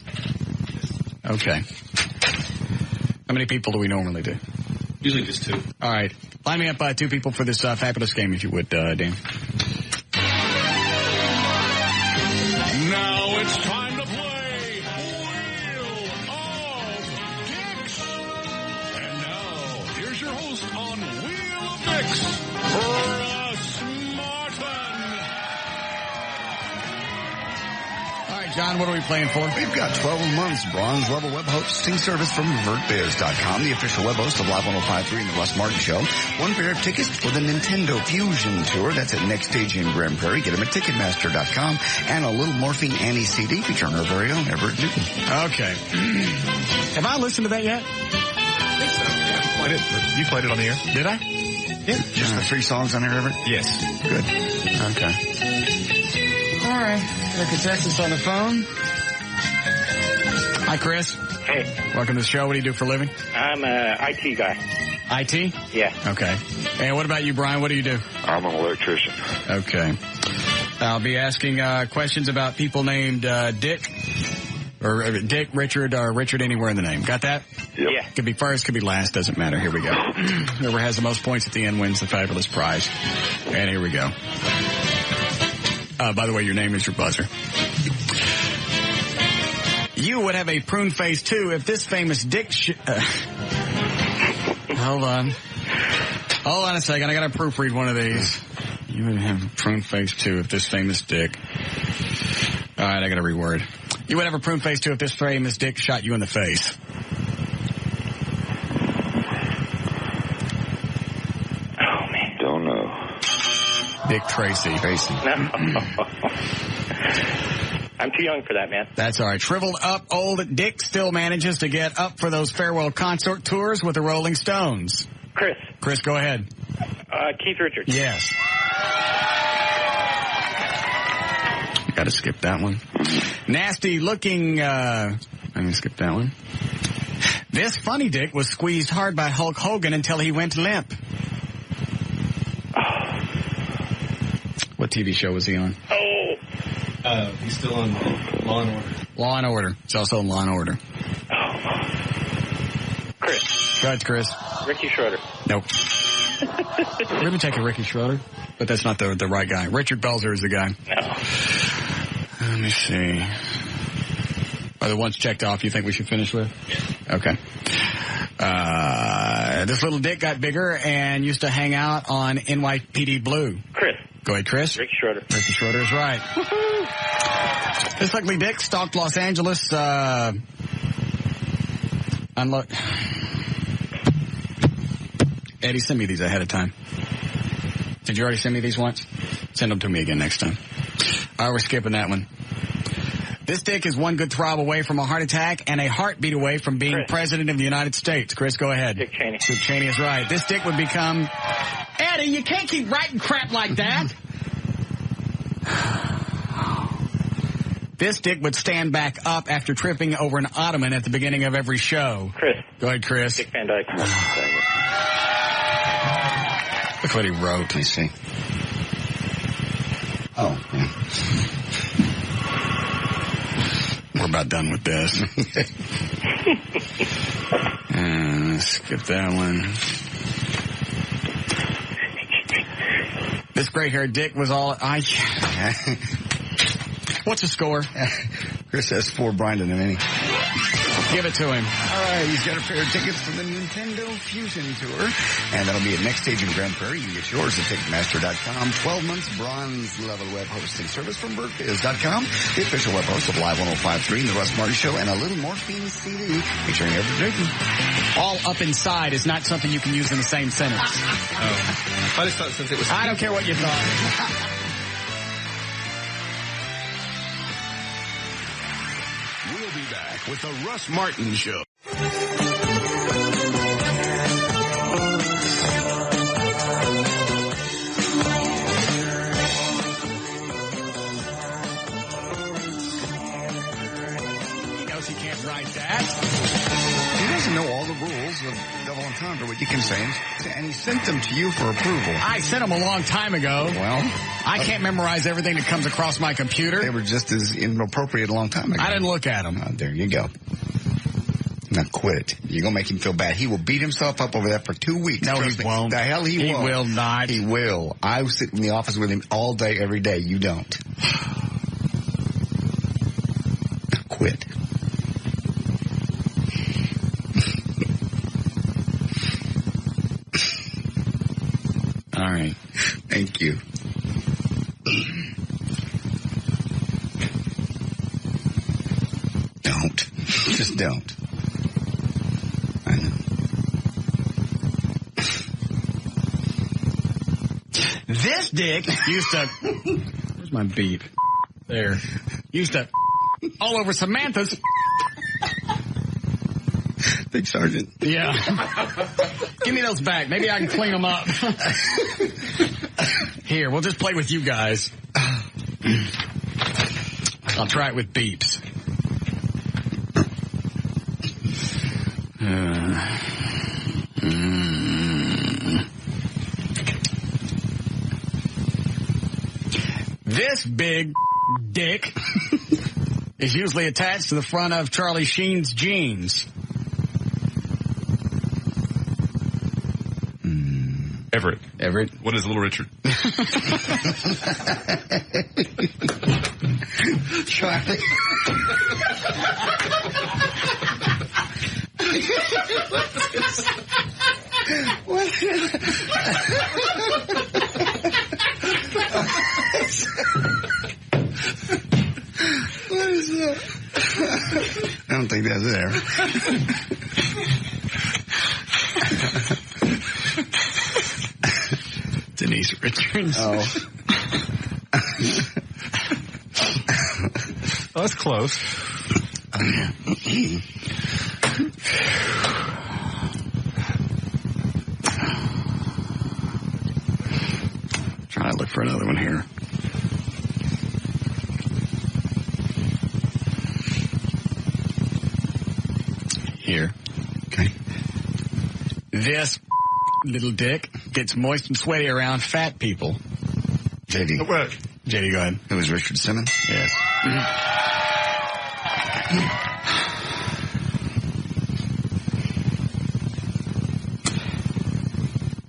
Okay. How many people do we normally do? Usually just two. All right. Line me up 2 people for this fabulous game, if you would, Dan. Now it's time to play Wheel of Dicks. And now, here's your host on Wheel of Dicks, Russ Martin. All right, John, what are we playing for? We've got 12 months bronze level web hosting service from RevertBiz.com, the official web host of Live 105.3 and the Russ Martin Show. 1 pair of tickets for the Nintendo Fusion Tour. That's at Next Stage in Grand Prairie. Get them at Ticketmaster.com. And a Little Morphine Annie CD featuring our very own Everett Newton. Okay. Have I listened to that yet? I think so. Yeah, you played it on the air. Did I? Yeah. Just the 3 songs on there, Everett? Yes. Good. Okay. All right. The contestant's on the phone. Hi, Chris. Hey. Welcome to the show. What do you do for a living? I'm a IT guy. IT? Yeah. Okay. And what about you, Brian? What do you do? I'm an electrician. Okay. I'll be asking questions about people named Dick, Or Dick, Richard, or Richard anywhere in the name. Got that? Yep. Yeah. Could be first, could be last, doesn't matter. Here we go. Whoever has the most points at the end wins the fabulous prize. And here we go. By the way, your name is your buzzer. You would have a prune face, too, if this famous Dick... Hold on. Hold on a second. I got to proofread one of these. You would have a prune face, too, if this famous Dick... All right, I got to reword. You would have a prune face, too, if this famous Dick shot you in the face. Oh, man. Don't know. Dick Tracy. No. I'm too young for that, man. That's all right. Shriveled up old Dick still manages to get up for those farewell concert tours with the Rolling Stones. Chris. Chris, go ahead. Keith Richards. Yes. Got to skip that one. Nasty looking, I'm going to skip that one. This funny Dick was squeezed hard by Hulk Hogan until he went limp. What TV show was he on? He's still on Law and Order. Law and Order. It's also on Law and Order. Chris. Go ahead, Chris. Ricky Schroeder. Nope. We're going to take a Ricky Schroeder, but that's not the right guy. Richard Belzer is the guy. No. Let me see. Are the ones checked off you think we should finish with? Yeah. Okay. This little Dick got bigger and used to hang out on NYPD Blue. Chris. Go ahead, Chris. Ricky Schroeder. Ricky Schroeder is right. This ugly Dick stalked Los Angeles, Eddie, send me these ahead of time. Did you already send me these once? Send them to me again next time. All right, we're skipping that one. This Dick is one good throb away from a heart attack and a heartbeat away from being President of the United States. Chris, go ahead. Dick Cheney. Dick Cheney is right. This Dick would become... Eddie, you can't keep writing crap like that. This Dick would stand back up after tripping over an ottoman at the beginning of every show. Chris. Go ahead, Chris. Dick Van Dyke. Look what he wrote. Let me see. Oh, yeah. We're about done with this. Let's skip that one. This gray-haired Dick was all... What's the score? Chris has 4, Brian and Minnie. Give it to him. All right, he's got a pair of tickets for the Nintendo Fusion Tour, and that'll be at next stage in Grand Prairie. You can get yours at Ticketmaster.com. 12 months bronze level web hosting service from BirdFizz.com, the official web host of Live 105.3 and the Russ Martin Show, and a little morphine CD featuring every drinking. All up inside is not something you can use in the same sentence. Oh. I just thought since it was... I don't care what you thought. With the Russ Martin Show. He knows he can't write that. He doesn't know all the rules of double entendre, what you can say, and he sent them to you for approval. I sent them a long time ago. Well, I can't memorize everything that comes across my computer. They were just as inappropriate a long time ago. I didn't look at them. Oh, there you go. Now quit it. You're going to make him feel bad. He will beat himself up over that for 2 weeks. No, he won't. The hell he won't. He will not. He will. I sit in the office with him all day, every day. You don't. Quit. All right. Thank you. Don't. Just don't. I know. This Dick used to... Where's my beep? There. Used to... All over Samantha's... Big Sergeant. Yeah. Give me those back. Maybe I can clean them up. Here, we'll just play with you guys. I'll try it with beeps. This big Dick is usually attached to the front of Charlie Sheen's jeans? Everett. Everett. What is Little Richard? Charlie. What is that? I don't think that's there. Denise Richards. Oh. Oh, that's close. Oh, yeah. Trying to look for another one here. Here. Okay. This little dick gets moist and sweaty around fat people. JD. Oh, what? JD, go ahead. It was Richard Simmons? Yes.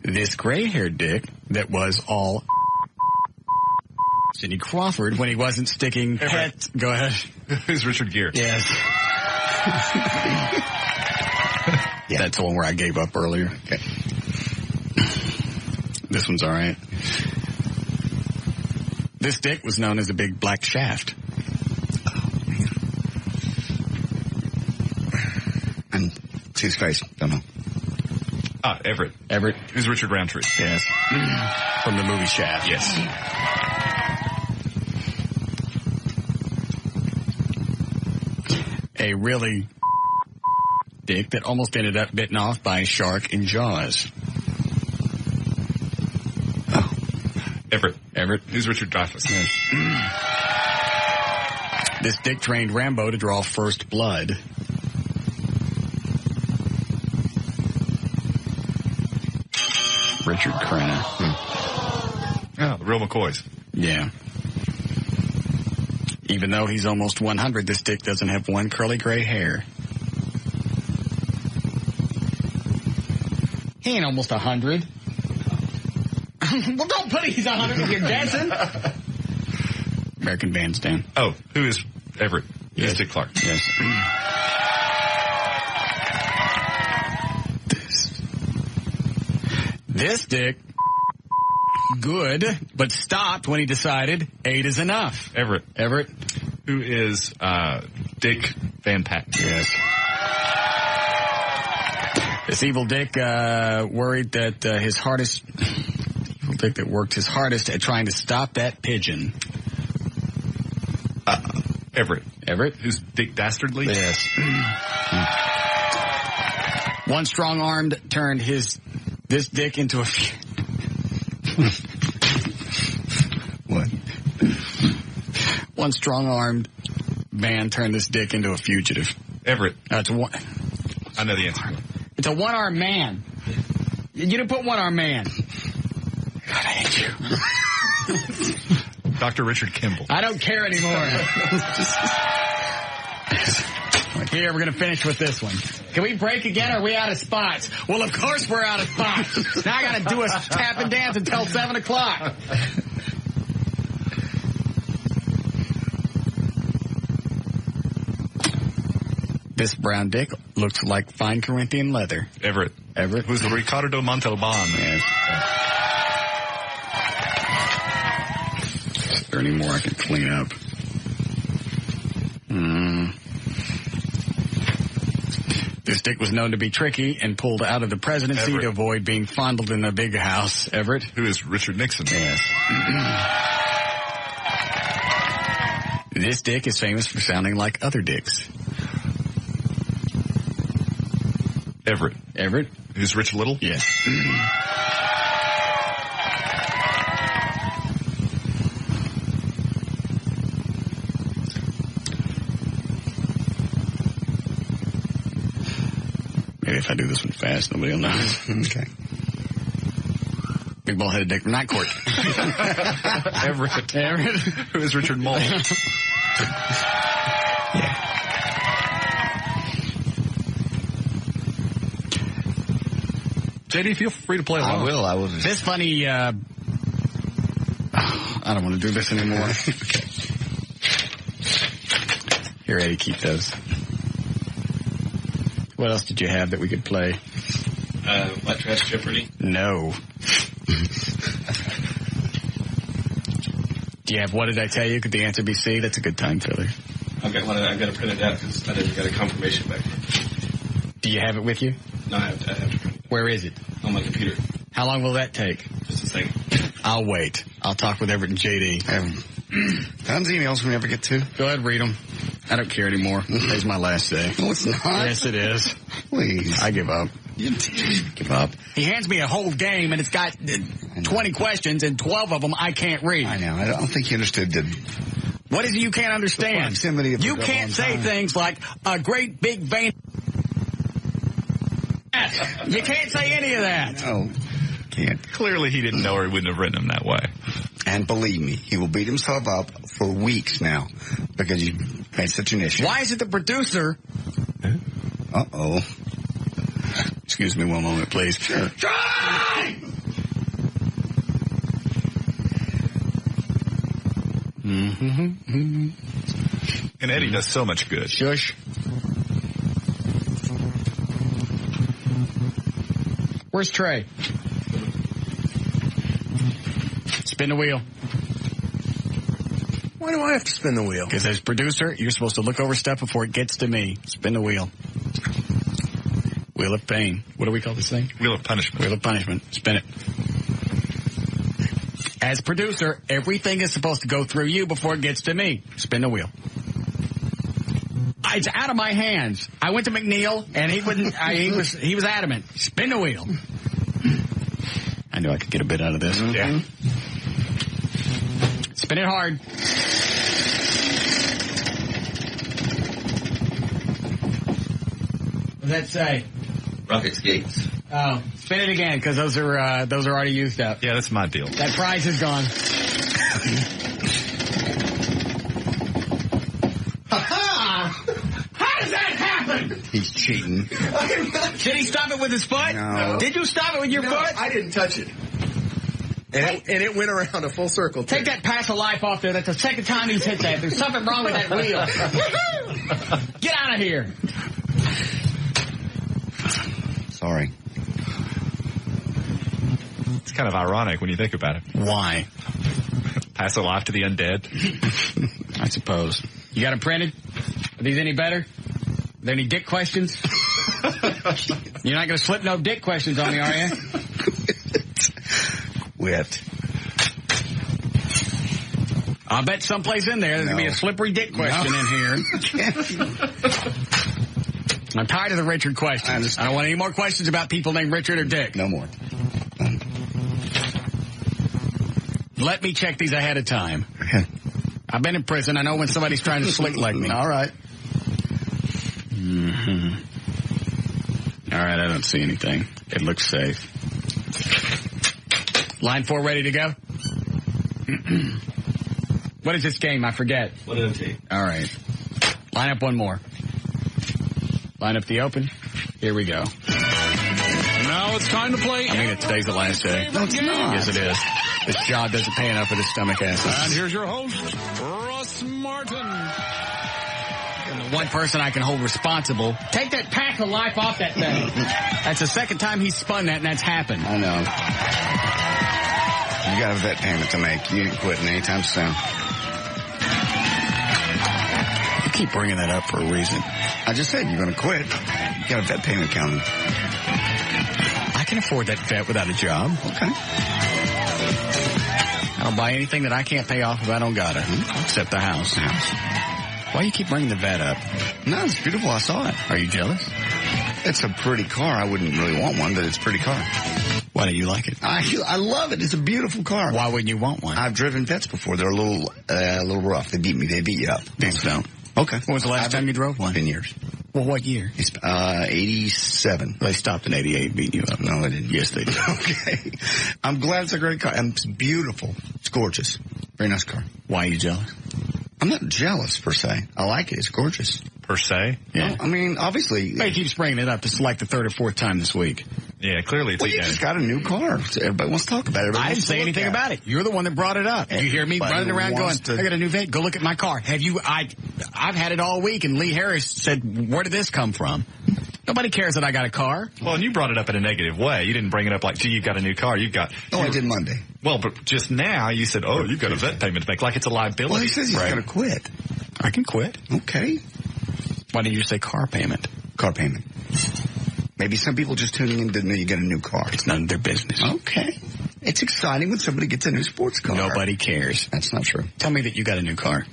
This gray-haired dick that was all Sidney Crawford when he wasn't sticking pets. Go ahead. Who's Richard Gere? Yes. Yeah. That's the one where I gave up earlier. Okay. This one's all right. This dick was known as the Big Black Shaft. Oh, man. And see his face. Don't know. Everett. Everett. Who's Richard Roundtree? Yes. From the movie Shaft. Yes. A really dick that almost ended up bitten off by a shark in Jaws. Oh. Everett. Everett. Who's Richard Dreyfuss? Yes. This dick trained Rambo to draw first blood. Richard Crenna. Oh, the real McCoys. Yeah. Even though he's almost 100, this dick doesn't have one curly gray hair. He ain't almost 100. Well, don't put he's 100 if you're guessing. American Bandstand. Oh, who is Everett? Yes. Dick Clark. Yes. This dick, good, but stopped when he decided 8 is enough. Everett. Everett. Who is Dick Van Patten? Yes. This evil dick worried that his hardest... evil dick that worked his hardest at trying to stop that pigeon. Everett. Everett. Who's Dick Dastardly? Yes. One strong-armed turned this dick into a... What? One strong-armed man turned this dick into a fugitive. Everett. It's one. I know the answer. It's a one-armed man. You didn't put one-armed man. God, I hate you. Dr. Richard Kimball. I don't care anymore. Here, we're going to finish with this one. Can we break again, or are we out of spots? Well, of course we're out of spots. Now I got to do a tap and dance until 7 o'clock. This brown dick looks like fine Corinthian leather. Everett. Everett. Who's the Ricardo Montalban? Yes. Is there any more I can clean up? This dick was known to be tricky and pulled out of the presidency Everett. to avoid being fondled in the big house. Everett. Who is Richard Nixon? Yes. This dick is famous for sounding like other dicks. Everett. Everett. Who's Rich Little? Yes. Maybe if I do this one fast, nobody will know. Okay. Big ball-headed dick from Night Court. Everett. Everett. Who is Richard Mole? JD, feel free to play along. I will. This funny, I don't want to do this anymore. Okay. Here, Eddie, keep those. What else did you have that we could play? White Trash Jeopardy? No. Do you have What Did I Tell You? Could the answer be C? That's a good time filler. I've got to print it out because I didn't get a confirmation back. Do you have it with you? No, I have to print it. Where is it? On my computer. How long will that take? Just a second. I'll wait. I'll talk with Everett and JD. Tons of emails we never get to. Go ahead, read them. I don't care anymore. Today's my last day. No, it's not. Yes, it is. Please. I give up. Give up. He hands me a whole game, and it's got 20 questions, and 12 of them I can't read. I know. I don't think you understood the... What is it you can't understand? You can't say things like a great big vein. You can't say any of that. No, can't. Clearly he didn't know or he wouldn't have written them that way. And believe me, he will beat himself up for weeks now because you made such an issue. Why is it the producer? Uh-oh. Excuse me one moment, please. Sure. Try! And Eddie does so much good. Shush. Where's Trey? Spin the wheel. Why do I have to spin the wheel? Because as producer, you're supposed to look over stuff before it gets to me. Spin the wheel. Wheel of pain. What do we call this thing? Wheel of punishment. Wheel of punishment. Spin it. As producer, everything is supposed to go through you before it gets to me. Spin the wheel. It's out of my hands. I went to McNeil, and he wouldn't. He was adamant. Spin the wheel. I knew I could get a bit out of this. Mm-hmm. Yeah. Spin it hard. What does that say? Rock Escapes. Oh, spin it again because those are already used up. Yeah, that's my deal. That prize is gone. How does that happen? He's cheating. Did he stop it with his foot? No. Did you stop it with your foot? I didn't touch it. And it went around a full circle. Take that pass of life off there. That's the second time he's hit that. There's something wrong with that wheel. Get out of here. Sorry. It's kind of ironic when you think about it. Why? Pass a life to the undead. I suppose. You got them printed? Are these any better? Are there any dick questions? You're not going to slip no dick questions on me, are you? Wit. I'll bet someplace in there there's going to be a slippery dick question in here. I'm tired of the Richard questions. I don't want any more questions about people named Richard or Dick. No more. Let me check these ahead of time. I've been in prison. I know when somebody's trying to slick leg me. All right. Mm-hmm. All right, I don't see anything. It looks safe. Line 4 ready to go? What is this game? I forget. What did it take? All right. Line up one more. Line up the open. Here we go. Now it's time to play. I mean, today's the last day. No, it's not. Yes, it is. This job doesn't pay enough for this stomach acid. And here's your host, Russ Martin. And the one person I can hold responsible. Take that pack of life off that thing. That's the second time he's spun that, and that's happened. I know. You got a vet payment to make. You ain't quitting anytime soon. You keep bringing that up for a reason. I just said you're going to quit. You got a vet payment coming. I can afford that vet without a job. Okay. I don't buy anything that I can't pay off if I don't got it, except the house. Why do you keep bringing the vet up? No, it's beautiful. I saw it. Are you jealous? It's a pretty car. I wouldn't really want one, but it's a pretty car. Why do you like it? I love it. It's a beautiful car. Why wouldn't you want one? I've driven vets before. They're a little rough. They beat me. They beat you up. These don't. Okay. When was the last time you drove one? 10 years. Well, what year? 87. They stopped in 88 beating you up. No, they didn't. Yes, they did. Okay. I'm glad it's a great car. And it's beautiful. It's gorgeous. Very nice car. Why are you jealous? I'm not jealous, per se. I like it. It's gorgeous. Per se? Yeah. I mean, obviously. He keeps bringing it up. This is like the third or fourth time this week. Yeah, clearly it's Well, you just got a new car. So everybody wants to talk about it. I didn't say anything about it. You're the one that brought it up. You hear me running around going, I got a new vet. Go look at my car. I've had it all week, and Lee Harris said, where did this come from? Nobody cares that I got a car. Well, and you brought it up in a negative way. You didn't bring it up like, gee, you've got a new car. I did Monday. Well, but just now you said, you've got a vet payment to make, like it's a liability. Well, he says he's going to quit. I can quit. Okay. Why didn't you say car payment? Car payment. Maybe some people just tuning in didn't know you got a new car. It's none of their business. Okay. It's exciting when somebody gets a new sports car. Nobody cares. That's not true. Tell me that you got a new car.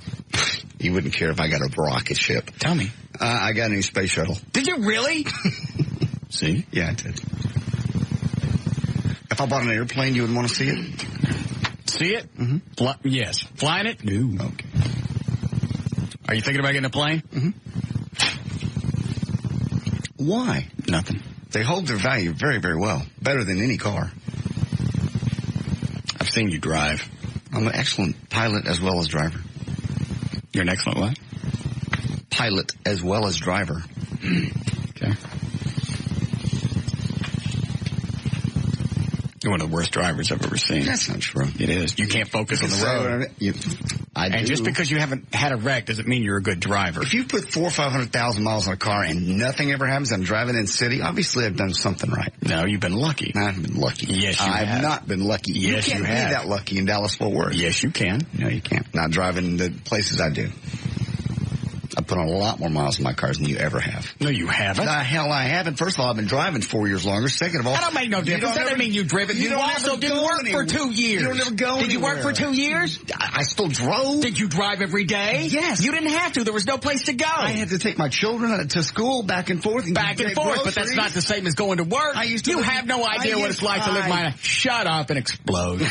You wouldn't care if I got a rocket ship. Tell me. I got a new space shuttle. Did you really? See? Yeah, I did. If I bought an airplane, you wouldn't want to see it? See it? Mm-hmm. Yes. Flying it? No. Okay. Are you thinking about getting a plane? Mm-hmm. Why? Nothing. They hold their value very, very well. Better than any car. I've seen you drive. I'm an excellent pilot as well as driver. You're an excellent what? Pilot as well as driver. Okay. You're one of the worst drivers I've ever seen. That's not true. It is. You can't focus on the road. And just because you haven't had a wreck doesn't mean you're a good driver. If you put 400,000 or 500,000 miles on a car and nothing ever happens, I'm driving in city, obviously I've done something right. No, you've been lucky. I've been lucky. Yes, you have. I've not been lucky. Yes, you can't be that lucky in Dallas-Fort Worth. Yes, you can. No, you can't. Not driving the places I do. I put on a lot more miles on my cars than you ever have. No, you haven't. The hell I haven't. First of all, I've been driving 4 years longer. Second of all, that don't make no difference. That doesn't mean you've driven. You also didn't work for 2 years. You don't ever go Did you work for 2 years? I still drove. Did you drive every day? Yes. You didn't have to. There was no place to go. I had to take my children to school back and forth. Back and forth, but that's not the same as going to work. You have no idea what it's like to live my life. Shut up and explode.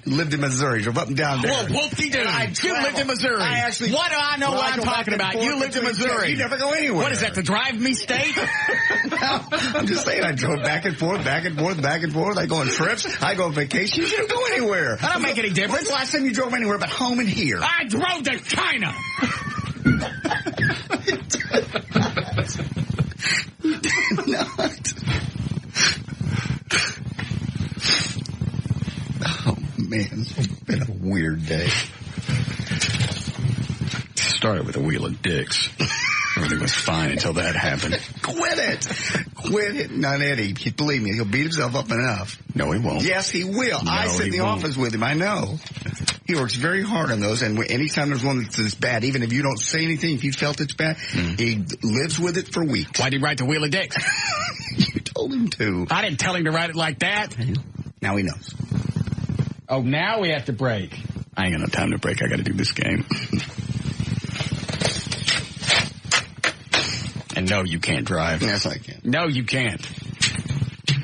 Lived in Missouri, drove up and down there. Well, whoop-de-doo. You lived in Missouri. What do I know what I'm talking about? You lived in Missouri. You never go anywhere. What is that, the drive me state? I'm just saying, I drove back and forth, back and forth, back and forth. I go on trips. I go on vacation. You didn't go anywhere. That don't make any difference. When's the last time you drove anywhere but home and here? I drove to China. You did not. Oh, man. It's been a weird day. Started with a wheel of dicks. Everything was fine until that happened. Quit it. Quit it. Not Eddie. Believe me, he'll beat himself up enough. No, he won't. Yes, he will. No, I sit in the office with him. I know. He works very hard on those, and anytime there's one that's bad, even if you don't say anything, if you felt it's bad, he lives with it for weeks. Why'd he write the wheel of dicks? You told him to. I didn't tell him to write it like that. Now he knows. Oh, now we have to break. I ain't got no time to break. I got to do this game. And no, you can't drive. Yes, I can. No, you can't.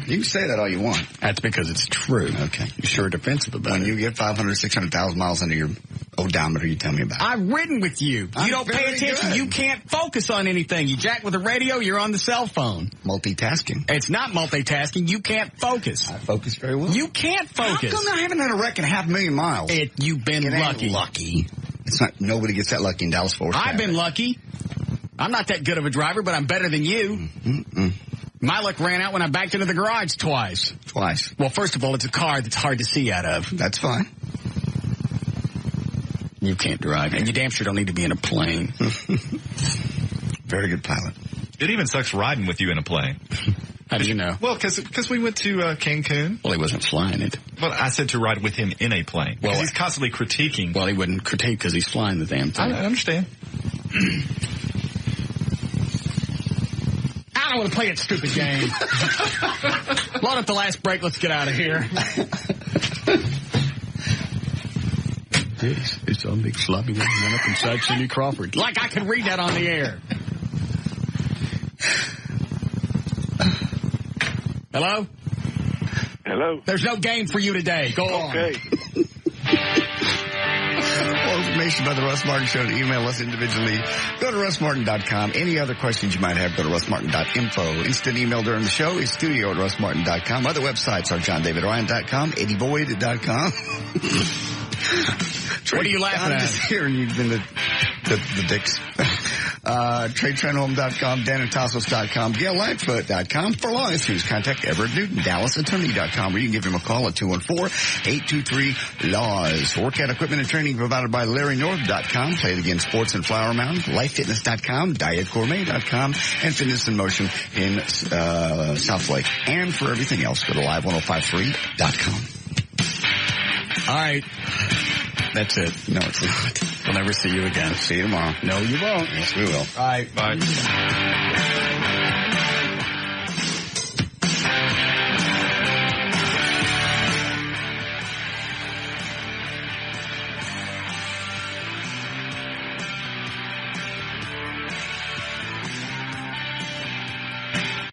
You can say that all you want. That's because it's true. Okay. You're sure defensive about it. When you get 500,000, 600,000 miles under your odometer, you tell me about it. I've ridden with you. You don't pay attention. Good. You can't focus on anything. You jack with the radio, you're on the cell phone. Multitasking. It's not multitasking. You can't focus. I focus very well. You can't focus. How come I haven't had a wreck in 500,000 miles? You've been lucky. Lucky. It's not. Nobody gets that lucky in Dallas-Fort Worth. I've been lucky. I'm not that good of a driver, but I'm better than you. My luck ran out when I backed into the garage twice. Twice? Well, first of all, it's a car that's hard to see out of. That's fine. You can't drive, and you damn sure don't need to be in a plane. Very good pilot. It even sucks riding with you in a plane. How did you know? Well, because we went to Cancun. Well, he wasn't flying it. Well, I said to ride with him in a plane. Well, he's constantly critiquing. Well, he wouldn't critique because he's flying the damn thing. I understand. I don't want to play that stupid game. Load up the last break. Let's get out of here. It's a big sloppy one went up inside Cindy Crawford. Like I can read that on the air. Hello? Hello? There's no game for you today. Go on. Okay. More information about the Russ Martin Show, email us individually. Go to russmartin.com. Any other questions you might have, go to russmartin.info. Instant email during the show is studio@russmartin.com. Other websites are johndavidryan.com, eddievoid.com. What are you laughing at? I'm just hearing you've been the dicks. TradeTrendHome.com, DanandTassos.com, GailLightfoot.com. For law issues, contact Everett Newton, DallasAttorney.com, or you can give him a call at 214-823-LAWS. Workout equipment and training provided by LarryNorth.com, Play It Again Sports in Flower Mound, LifeFitness.com, DietGourmet.com, and Fitness in Motion in South Lake. And for everything else, go to Live1053.com. All right. That's it. No, it's not. We'll never see you again. See you tomorrow. No, you won't. Yes, we will. All right. Bye.